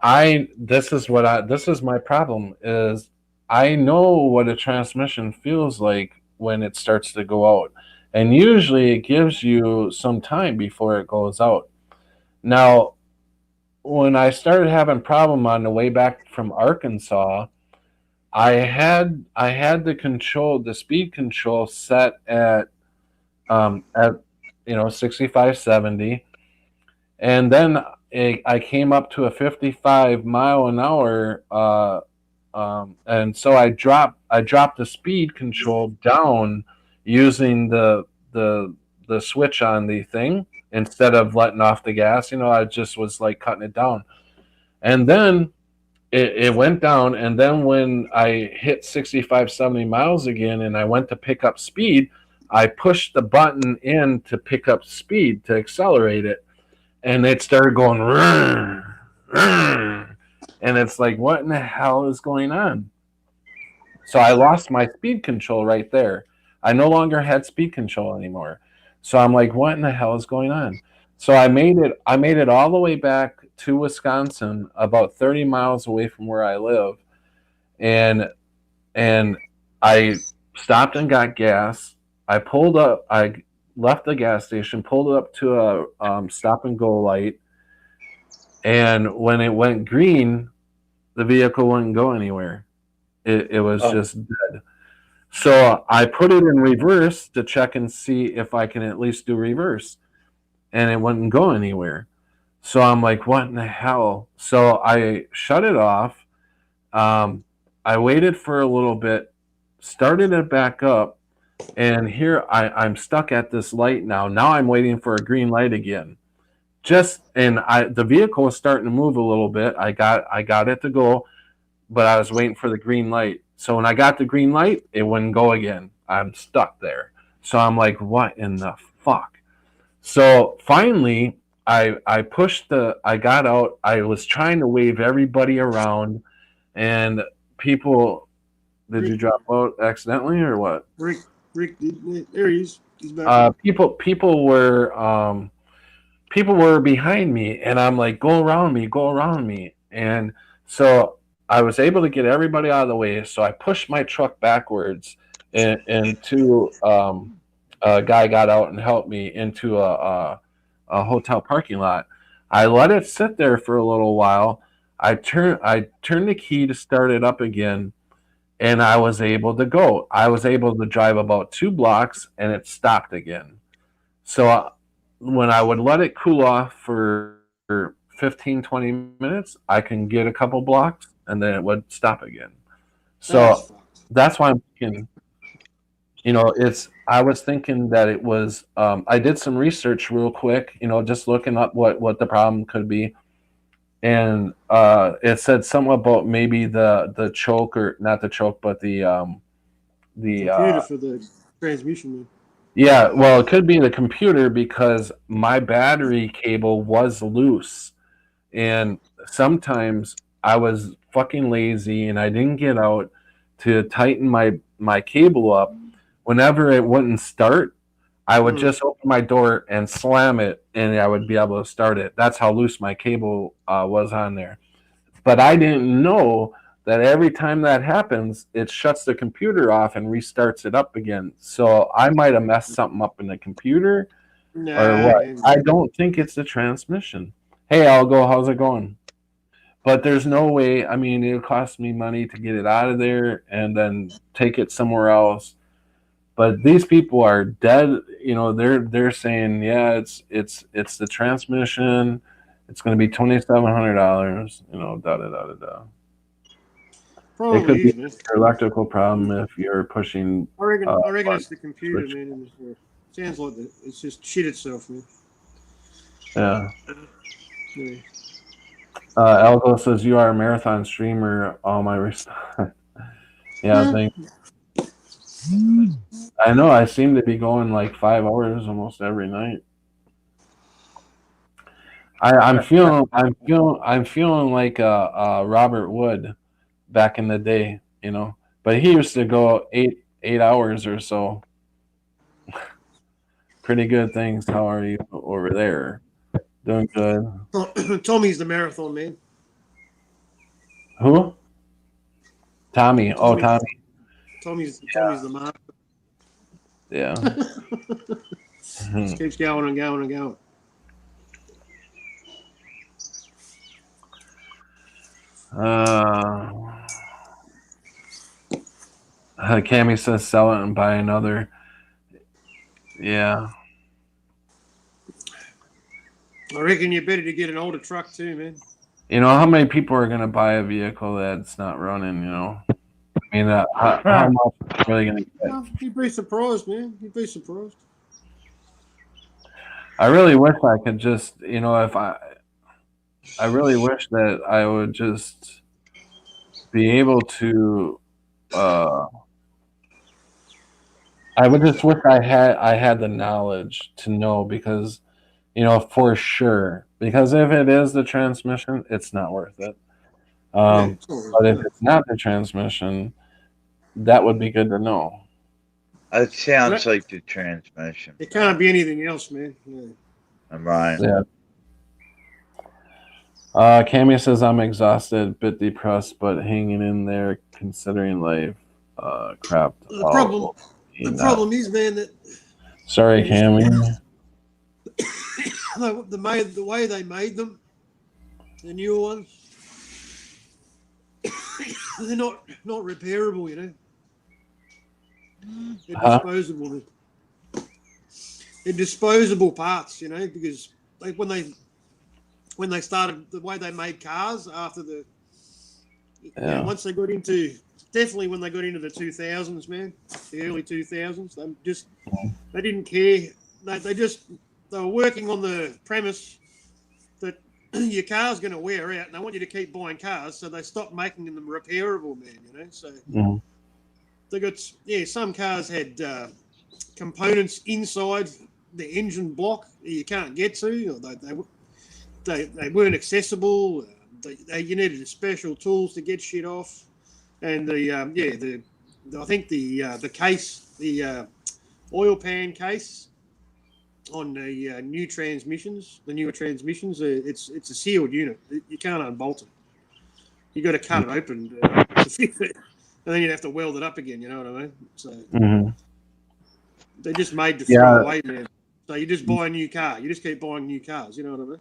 This is my problem is I know what a transmission feels like when it starts to go out. And usually it gives you some time before it goes out. Now, when I started having problem on the way back from Arkansas, I had the speed control set at 65, 70, and then I came up to a 55 mile an hour, and so I dropped the speed control down using the switch on the thing instead of letting off the gas. I just was like cutting it down, and then it went down. And then when I hit 65, 70 miles again, and I went to pick up speed, I pushed the button in to pick up speed to accelerate it, and it started going, rrr, rrr, and it's like, what in the hell is going on? So I lost my speed control right there. I no longer had speed control anymore. So I'm like, what in the hell is going on? So I made it all the way back to Wisconsin, about 30 miles away from where I live, and I stopped and got gas. I pulled up. I left the gas station, pulled up to a stop and go light, and when it went green, the vehicle wouldn't go anywhere. It was just dead. So I put it in reverse to check and see if I can at least do reverse, and it wouldn't go anywhere. So I'm like, what in the hell? So I shut it off. I waited for a little bit, started it back up. And here I'm stuck at this light now. Now I'm waiting for a green light again. The vehicle was starting to move a little bit. I got it to go, but I was waiting for the green light. So when I got the green light, it wouldn't go again. I'm stuck there. So I'm like, what in the fuck? So finally, I got out. I was trying to wave everybody around, and people. Did you drop out accidentally or what? Rick, there he is. He's back. People were behind me, and I'm like, go around me. And so I was able to get everybody out of the way. So I pushed my truck backwards, and a guy got out and helped me into a hotel parking lot. I let it sit there for a little while. I turned the key to start it up again. And I was able to go. I was able to drive about 2 blocks, and it stopped again. So when I would let it cool off for 15, 20 minutes, I can get a couple blocks, and then it would stop again. So that's why I'm thinking, I was thinking that it was, I did some research real quick, just looking up what the problem could be. And it said something about maybe the choke, or not the choke, but the computer for the transmission. Man. Yeah, well, it could be the computer because my battery cable was loose, and sometimes I was fucking lazy and I didn't get out to tighten my cable up. Whenever it wouldn't start, I would just open my door and slam it, and I would be able to start it. That's how loose my cable was on there. But I didn't know that every time that happens, it shuts the computer off and restarts it up again. So I might have messed something up in the computer or what. I don't think it's the transmission. Hey, Algo, how's it going? But there's no way. I mean, it'll cost me money to get it out of there and then take it somewhere else. But these people are dead. They're saying, yeah, it's the transmission. It's going to be $2,700. Da da da da da. It could be an electrical problem if you're pushing. I reckon it's the computer, man. Sounds like it's just shit itself, man. Yeah. Algo says you are a marathon streamer. All my respect. Yeah, thank you. I know. I seem to be going like 5 hours almost every night. I'm feeling like Robert Wood back in the day, you know. But he used to go 8 hours or so. Pretty good things. How are you over there? Doing good. Tommy's the marathon man. Who? Tommy. Oh, Tommy. Tommy's the man. Yeah. Just keeps going and going and going. Cammy says sell it and buy another. Yeah. I reckon you're better to get an older truck too, man. You know, how many people are going to buy a vehicle that's not running, you know? I mean, how much are really going to get? Well, you'd be surprised, man. You'd be surprised. I really wish I could just, you know, I really wish that I would just be able to, I would just wish I had the knowledge to know, because, you know, for sure, because if it is the transmission, it's not worth it. But if it's not the transmission, that would be good to know. It sounds like the transmission. It can't be anything else, man. Yeah. I'm right. Yeah. Cammy says I'm exhausted, bit depressed, but hanging in there, considering life. Crap. The problem is, man, that sorry, Cammy. the way they made them, the newer ones, they're not repairable, you know. They're disposable. They're disposable parts, you know, because when they started the way they made cars after the, you know, once they got into, definitely when they got into the 2000s, man, the early 2000s, they didn't care. They were working on the premise that your car's going to wear out, and they want you to keep buying cars, so they stopped making them repairable, man. You know, so they got some cars had components inside the engine block that you can't get to, or they weren't accessible. You needed special tools to get shit off, and I think the case, the oil pan case on the newer transmissions, it's a sealed unit. You can't unbolt it. You got to cut it open to fix it, and then you'd have to weld it up again. You know what I mean? So they just made to throw away, man. So you just buy a new car. You just keep buying new cars. You know what I mean?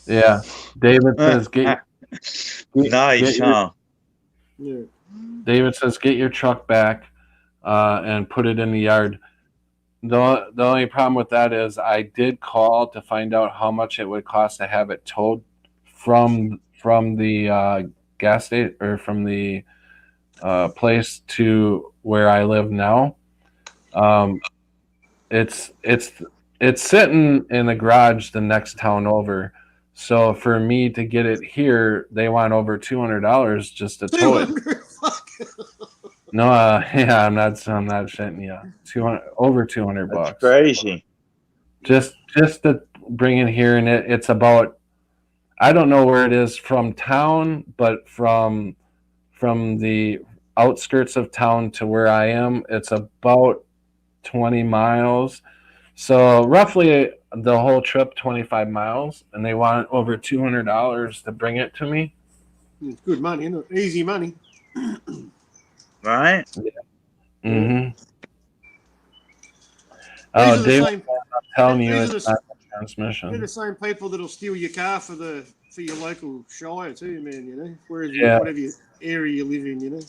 Yeah. David says nice, huh? Yeah. David says get your truck back and put it in the yard. The only problem with that is I did call to find out how much it would cost to have it towed from the gas station, or from the place to where I live now. It's sitting in the garage the next town over. So for me to get it here, they want over $200 just to tow it. No, yeah, I'm not shitting you. Over $200 bucks. That's crazy. Just to bring it here, and it's about, I don't know where it is from town, but from the outskirts of town to where I am, it's about 20 miles. So roughly the whole trip, 25 miles, and they want over $200 to bring it to me. It's good money, isn't it? Easy money. Right? Yeah. Mm-hmm. Oh, Dave, I'm telling you, it's not the transmission. They're the same people that'll steal your car for your local shire too, man. You know, whereas whatever area you live in, you know.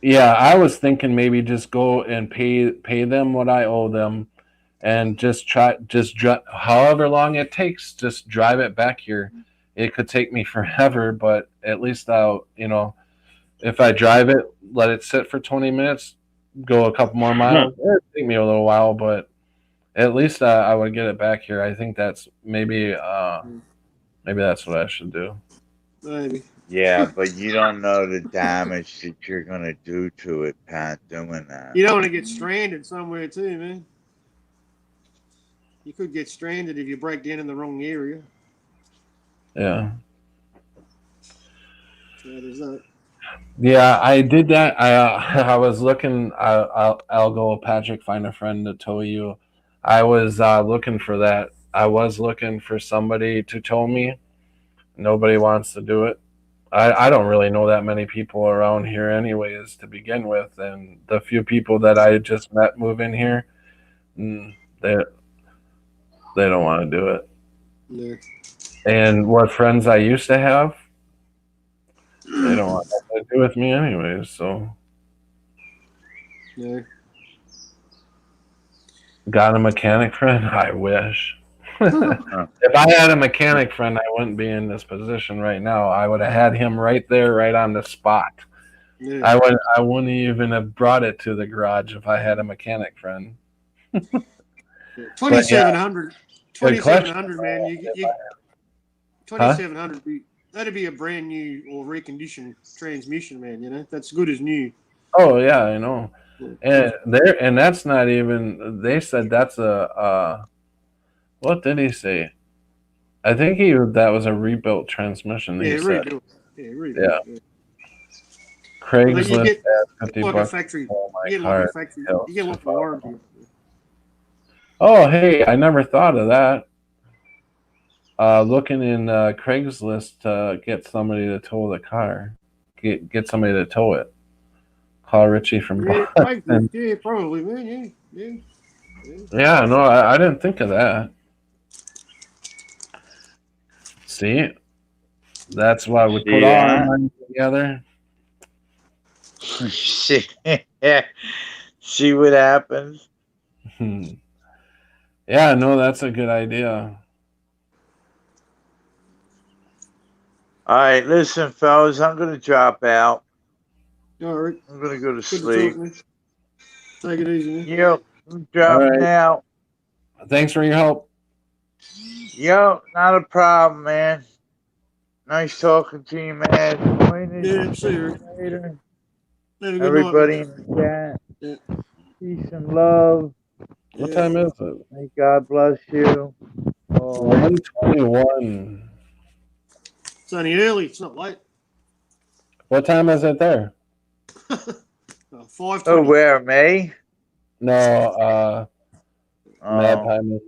Yeah, I was thinking maybe just go and pay them what I owe them, and just however long it takes, just drive it back here. It could take me forever, but at least I'll, you know, if I drive it, let it sit for 20 minutes, go a couple more miles. It'll take me a little while, but at least I would get it back here. I think that's maybe that's what I should do. Maybe. Yeah, but you don't know the damage that you're going to do to it, Pat, doing that. You don't want to get stranded somewhere too, man. You could get stranded if you break down in the wrong area. Yeah. So there's that. Yeah, I did that. I was looking. I'll go, Patrick. Find a friend to tow you. I was looking for that. I was looking for somebody to tow me. Nobody wants to do it. I don't really know that many people around here, anyways, to begin with, and the few people that I just met move in here, they don't want to do it. Yeah. And what friends I used to have, they don't want nothing to do with me anyways, so. Yeah. Got a mechanic friend? I wish. If I had a mechanic friend, I wouldn't be in this position right now. I would have had him right there, right on the spot. Yeah. I wouldn't even have brought it to the garage if I had a mechanic friend. 2,700. Good question. 2,700, man. You 2,700. That'd be a brand new or reconditioned transmission, man. You know, that's good as new. Oh yeah, I know. And that's not even. They said that's a. What did he say? I think that was a rebuilt transmission. Yeah, he said. rebuilt. Yeah, rebuilt. Yeah. Craigslist You get at 50 like bucks. a factory. Oh my You get car. like a factory. You get one for warranty. Oh, hey, I never thought of that. Looking in Craigslist to get somebody to tow the car. Get somebody to tow it. Call Richie from Boston. Yeah, probably, man. Yeah. Yeah, no, I didn't think of that. See? That's why we put all our money together. See what happens. Yeah, no, that's a good idea. All right, listen, fellas, I'm gonna drop out. All right. I'm gonna go to Good sleep. talk, man. Take it easy, man. Yep, I'm dropping All right. out. Thanks for your help. Yo, not a problem, man. Nice talking to you, man. Yeah, see you. Later. Have a good Everybody night. in the chat. Yeah. Peace and love. What time is it? May God bless you. 1:21. It's only early. It's not late. What time is it there? 5:20. Oh, where, May? No, Mad time is.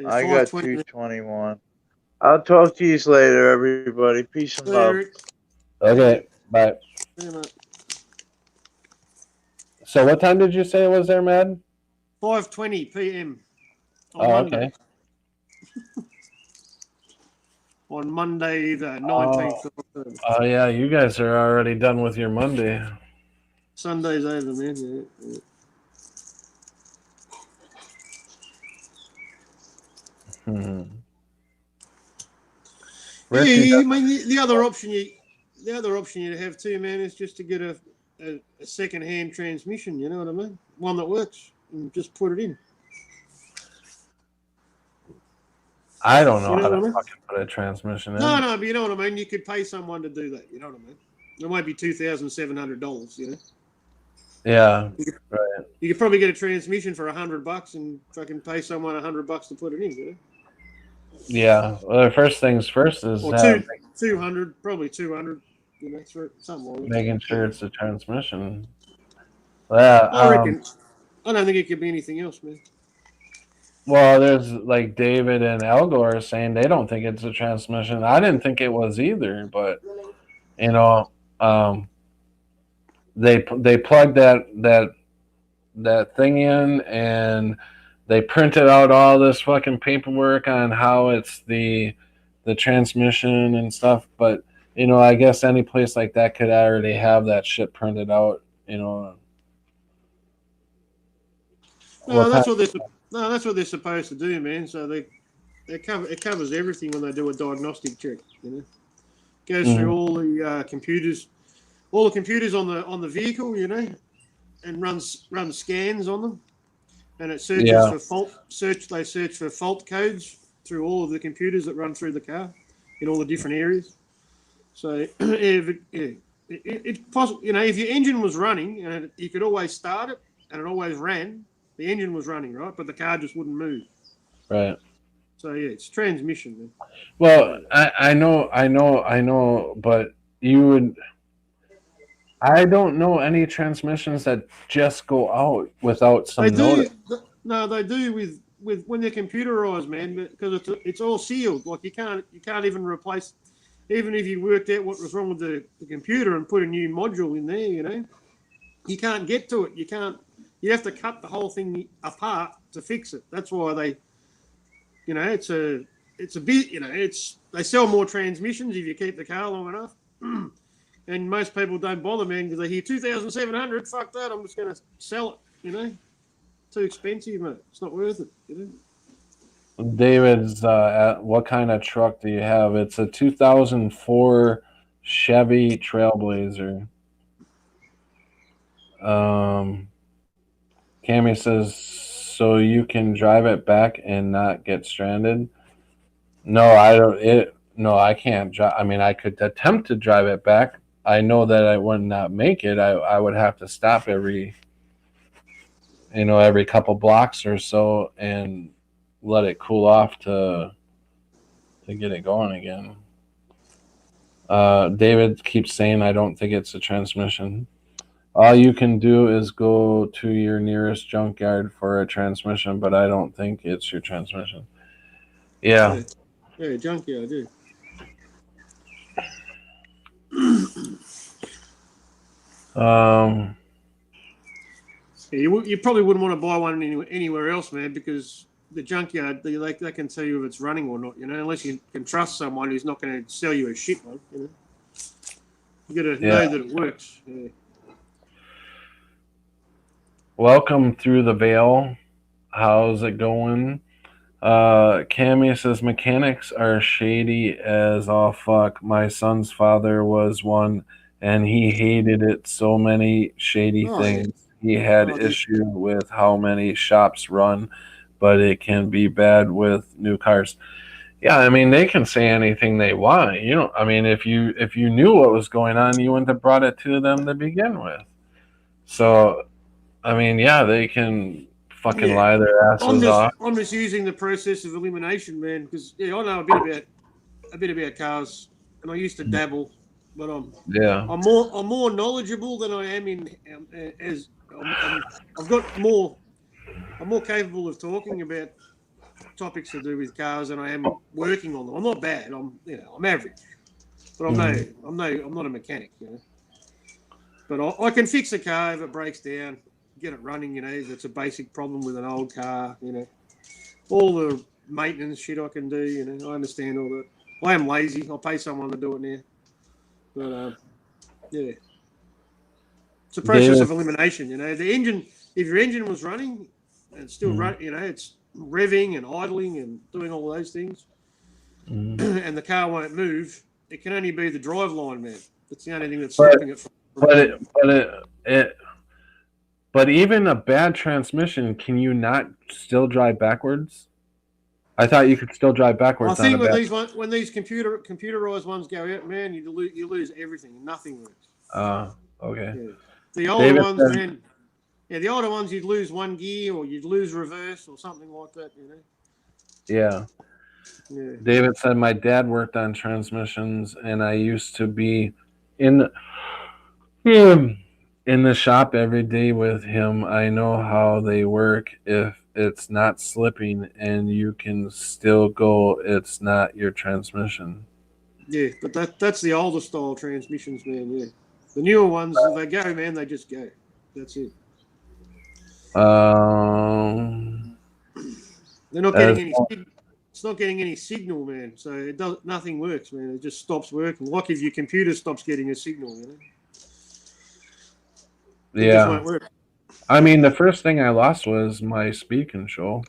I got 2:21. I'll talk to you later, everybody. Peace and love. Okay, bye. Yeah, mate. So what time did you say it was there, Mad? 5:20 p.m. on Oh, Monday. okay. On Monday, the 19th of October. Oh, yeah, you guys are already done with your Monday. Sunday's over, man. Yeah. Yeah, I mean the other option you have too, man, is just to get a second-hand transmission. You know what I mean? One that works, and just put it in. I don't know You know how what I to mean? fucking put a transmission in. No, but you know what I mean. You could pay someone to do that. You know what I mean? It might be $2,700. You know. Yeah, right. You could probably get a transmission for $100 and fucking pay someone $100 to put it in. You know. Yeah. Well, the first things first is Or 200, probably 200. You know, something like that. making sure it's a transmission. Yeah, I reckon. I don't think it could be anything else, man. well, there's like David and Elgor saying they don't think it's a transmission. I didn't think it was either, but you know, they plugged that thing in and they printed out all this fucking paperwork on how it's the transmission and stuff. But you know, I guess any place like that could already have that shit printed out. You know. No, that's what they're supposed to do, man. So it covers everything when they do a diagnostic check. You know, goes through all the computers on the vehicle. You know, and runs scans on them, and it searches for fault. They search for fault codes through all of the computers that run through the car in all the different areas. So it's possible. You know, if your engine was running and you could always start it and it always ran. The engine was running, right? But the car just wouldn't move. Right. So yeah, it's transmission, man. Well, I know, but you would. I don't know any transmissions that just go out without some They do. notice. No, they do with when they're computerized, man, because it's all sealed. Like you can't even replace, even if you worked out what was wrong with the computer and put a new module in there, you know, you can't get to it. You can't. You have to cut the whole thing apart to fix it. That's why they, you know, it's a bit, you know, they sell more transmissions if you keep the car long enough. And most people don't bother, man, because they hear 2,700. Fuck that! I'm just going to sell it. You know, too expensive, mate. It's not worth it. You know. David's, what kind of truck do you have? It's a 2004 Chevy Trailblazer. Cammy says, so you can drive it back and not get stranded. No, I don't. No, I can't drive. I mean, I could attempt to drive it back. I know that I would not make it. I would have to stop every couple blocks or so and let it cool off to get it going again. David keeps saying, I don't think it's a transmission. All you can do is go to your nearest junkyard for a transmission, but I don't think it's your transmission. Yeah. Yeah, junkyard, I do. Yeah, you probably wouldn't want to buy one anywhere else, man, because the junkyard, they can tell you if it's running or not, you know, unless you can trust someone who's not going to sell you a shit one, you know. You got to know that it works. Yeah. Welcome through the veil. How's it going? Cammy says mechanics are shady as all fuck. My son's father was one, and he hated it. So many shady things. He had issue with how many shops run, but it can be bad with new cars. Yeah, I mean, they can say anything they want. You know, I mean, if you knew what was going on, you wouldn't have brought it to them to begin with. So, I mean, yeah, they can fucking lie their asses off. I'm just using the process of elimination, man, because I know a bit about cars, and I used to dabble, but I'm more knowledgeable than I am in I'm more capable of talking about topics to do with cars than I am working on them. I'm not bad. I'm average, but I'm not a mechanic, you know. But I can fix a car if it breaks down, get it running, you know. If it's a basic problem with an old car, you know. All the maintenance shit I can do, you know. I understand all that. I am lazy. I'll pay someone to do it now. But yeah. It's a process of elimination, you know. The engine, if your engine was running and still run, you know, it's revving and idling and doing all those things, and the car won't move, it can only be the drive line, man. That's the only thing that's stopping it from. But even a bad transmission, can you not still drive backwards? I thought you could still drive backwards. I think when these computerized ones go out, man, you lose everything. Nothing works. Okay. Yeah. The older ones, man. Yeah, the older ones, you'd lose one gear or you'd lose reverse or something like that, you know. Yeah. Yeah. David said, my dad worked on transmissions, and I used to be in the shop every day with him. I know how they work. If it's not slipping and you can still go, it's not your transmission. Yeah, but that's the older style transmissions, man. Yeah, the newer ones, if they go, man, they just go. That's it. They're not getting any. It's not getting any signal, man. So nothing works, man. It just stops working. Like if your computer stops getting a signal, you know. It just won't work. I mean, the first thing I lost was my speed control,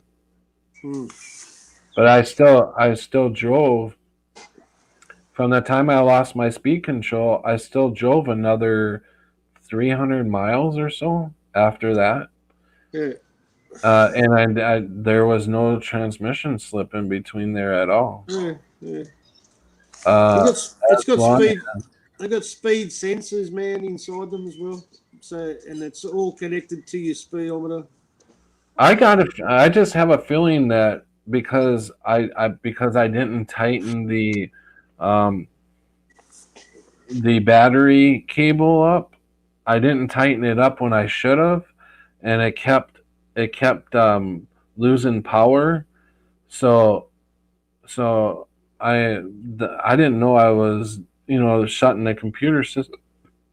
but I still drove. From the time I lost my speed control, I still drove another 300 miles or so after that. Yeah. And there was no transmission slip in between there at all. Yeah. It's got speed. They got speed sensors, man, inside them as well. So, and it's all connected to your speedometer. I just have a feeling that because I didn't tighten the battery cable up. I didn't tighten it up when I should have, and it kept losing power. So I didn't know I was shutting the computer system.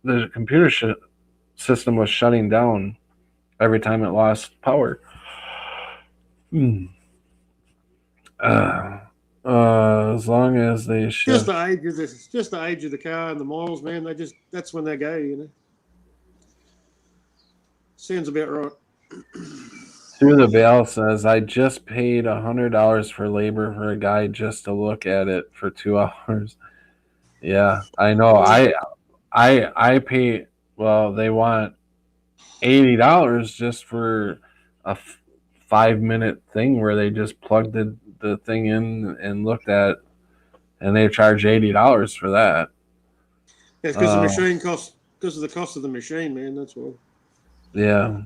The computer system was shutting down every time it lost power. As long as they shift. Just the age of the car and the miles, man. That's when they go. Sounds about right. Through the Veil says, I just paid $100 for labor for a guy just to look at it for 2 hours. Yeah, I know. I pay. Well, they want $80 just for a 5-minute thing where they just plugged the thing in and looked at, and they charge $80 for that. Yeah, because the machine costs, because of the cost of the machine, man. That's why. Yeah.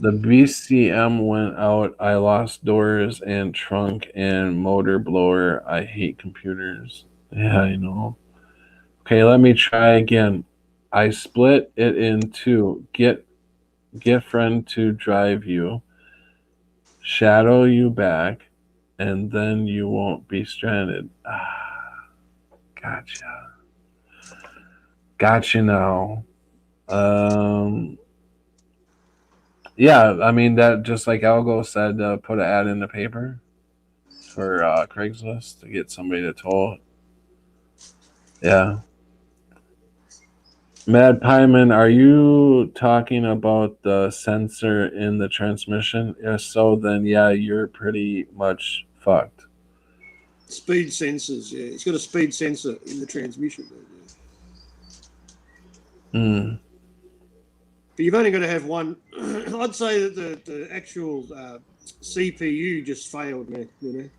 The BCM went out. I lost doors and trunk and motor blower. I hate computers. Yeah, I know. Okay, let me try again. I split it in two. Get friend to drive you. Shadow you back. And then you won't be stranded. Gotcha. Gotcha now. Yeah, I mean, that just like Algo said, put an ad in the paper for Craigslist to get somebody to tow it. Yeah. Mad Pieman, are you talking about the sensor in the transmission? If so, then yeah, you're pretty much fucked. Speed sensors, yeah. It's got a speed sensor in the transmission. Hmm. But you've only got to have one. I'd say that the actual CPU just failed, man.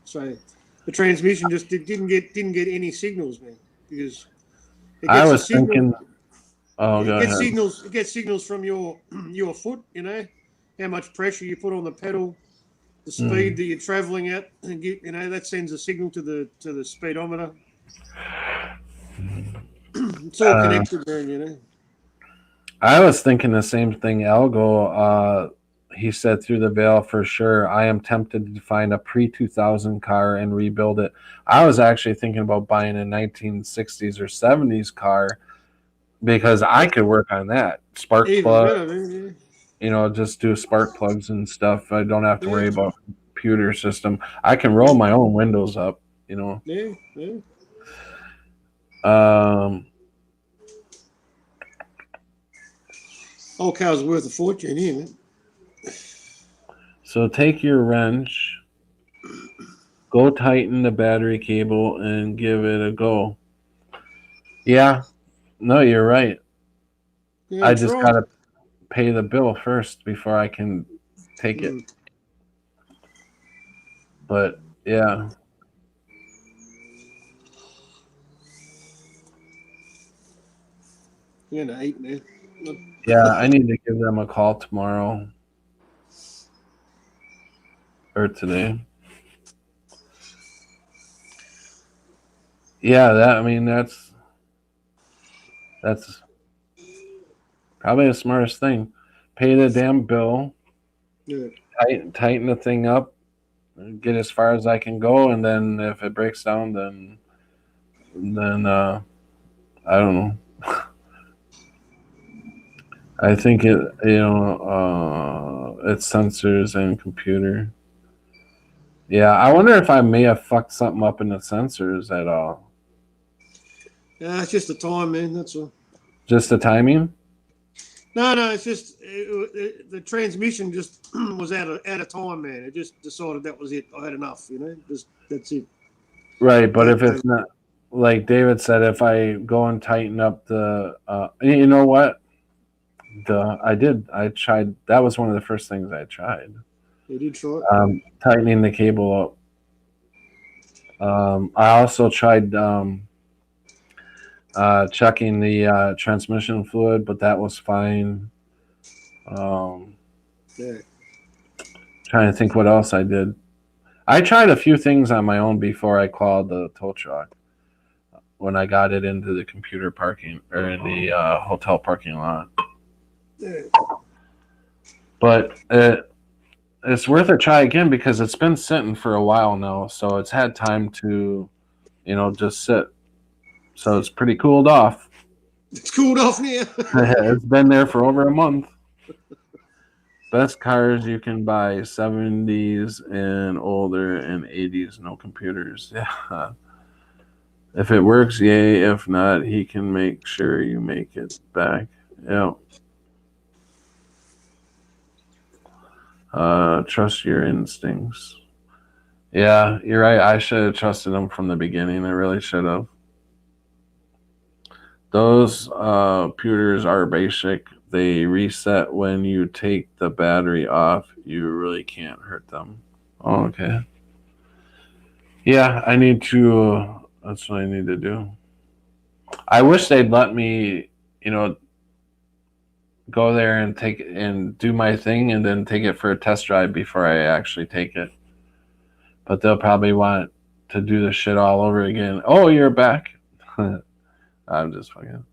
So the transmission just didn't get any signals, man, because I was thinking. Oh, go ahead. It gets signals from your foot. How much pressure you put on the pedal, the speed that you're traveling at, and that sends a signal to the speedometer. It's all connected, man. I was thinking the same thing, Algo. He said through the Veil for sure. I am tempted to find a pre-2000 car and rebuild it. I was actually thinking about buying a 1960s or 70s car because I could work on that. Spark plug, just do spark plugs and stuff. I don't have to worry about computer system. I can roll my own windows up, Yeah. Whole car's worth a fortune here, man. So take your wrench, go tighten the battery cable, and give it a go. Yeah, no, you're right. Yeah, I just gotta pay the bill first before I can take it. But yeah. You're gonna eat, man. Yeah, I need to give them a call tomorrow or today. Yeah, that's probably the smartest thing. Pay the damn bill. Yeah. Tighten the thing up, get as far as I can go, and then if it breaks down, then I don't know. I think it's sensors and computer. Yeah, I wonder if I may have fucked something up in the sensors at all. Yeah, it's just the time, man. That's all. Just the timing? No, it's just the transmission just was out of time, man. It just decided that was it. I had enough, that's it. Right, but if it's not, like David said, if I go and tighten up the, you know what? I tried. That was one of the first things I tried. You did try it? Tightening the cable up. I also tried checking the transmission fluid, but that was fine. Yeah. Trying to think what else I did. I tried a few things on my own before I called the tow truck when I got it into the computer parking or in the hotel parking lot. But it's worth a try again because it's been sitting for a while now, so it's had time to, just sit. So it's pretty cooled off. It's cooled off now. It's been there for over a month. Best cars you can buy, 70s and older and 80s, no computers. Yeah. If it works, yay. If not, he can make sure you make it back. Yeah. Trust your instincts. Yeah, you're right. I should have trusted him from the beginning. I really should have. Those computers are basic. They reset when you take the battery off. You really can't hurt them. Oh, okay. Yeah, I need to. That's what I need to do. I wish they'd let me, go there and take and do my thing and then take it for a test drive before I actually take it. But they'll probably want to do the shit all over again. Oh, you're back. I'm just fucking.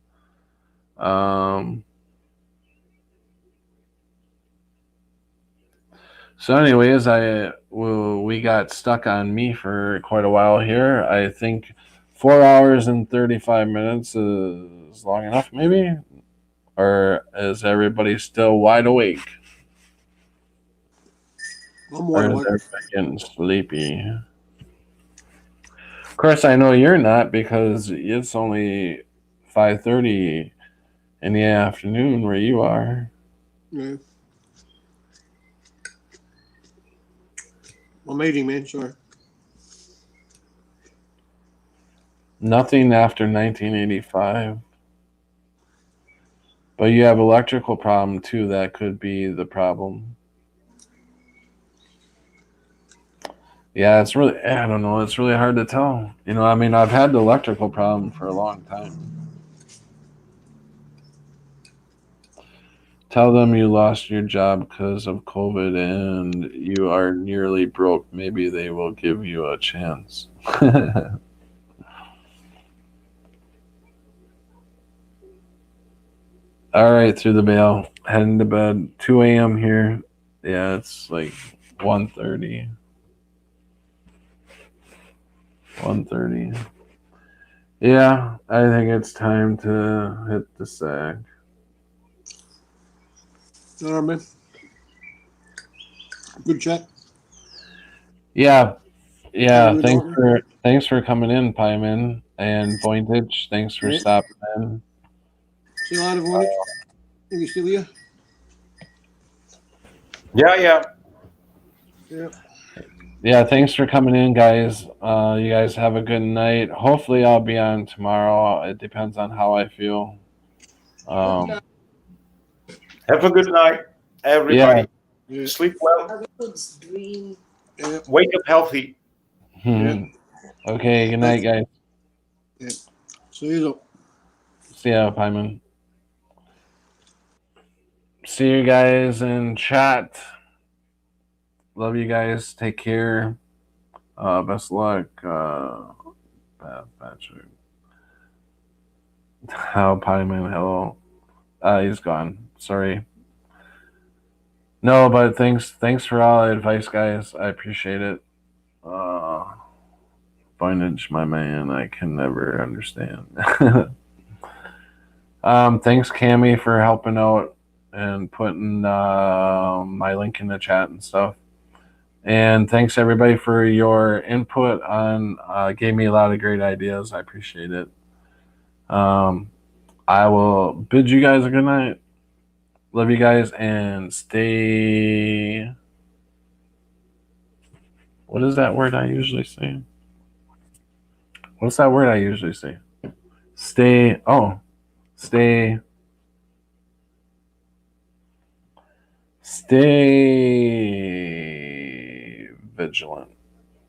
So anyways, we got stuck on me for quite a while here. I think 4 hours and 35 minutes is long enough, maybe? Or is everybody still wide awake? I'm wide awake. Or is everybody getting sleepy? Of course, I know you're not because it's only 5:30 in the afternoon where you are. Yeah. I'm eating, man. Sorry. Nothing after 1985. But you have electrical problem too. That could be the problem. Yeah, it's really, I don't know. It's really hard to tell. I've had the electrical problem for a long time. Tell them you lost your job because of COVID and you are nearly broke. Maybe they will give you a chance. All right, through the mail. Heading to bed. 2 a.m. here. Yeah, it's like 1:30. 1:30. Yeah, I think it's time to hit the sack. All right, man. Good chat. Yeah. Thanks for coming in, Pyman, and Vointage. Thanks for stopping in. See you later, Voynich. Are you still here? Yeah. Yeah, thanks for coming in, guys. You guys have a good night. Hopefully, I'll be on tomorrow. It depends on how I feel. Have a good night, everybody. Yeah. Sleep well. Wake up healthy. Okay, good night, guys. Yeah. See you. See ya, Pyman. See you guys in chat. Love you guys. Take care. Best of luck. Patrick. How Pyman? Hello. He's gone. Sorry. No, but thanks for all the advice, guys. I appreciate it. Voynich, my man, I can never understand. Thanks, Cammy, for helping out and putting my link in the chat and stuff. And thanks, everybody, for your input on gave me a lot of great ideas. I appreciate it. I will bid you guys a good night. Love you guys and stay. What is that word I usually say? What's that word I usually say? Stay vigilant.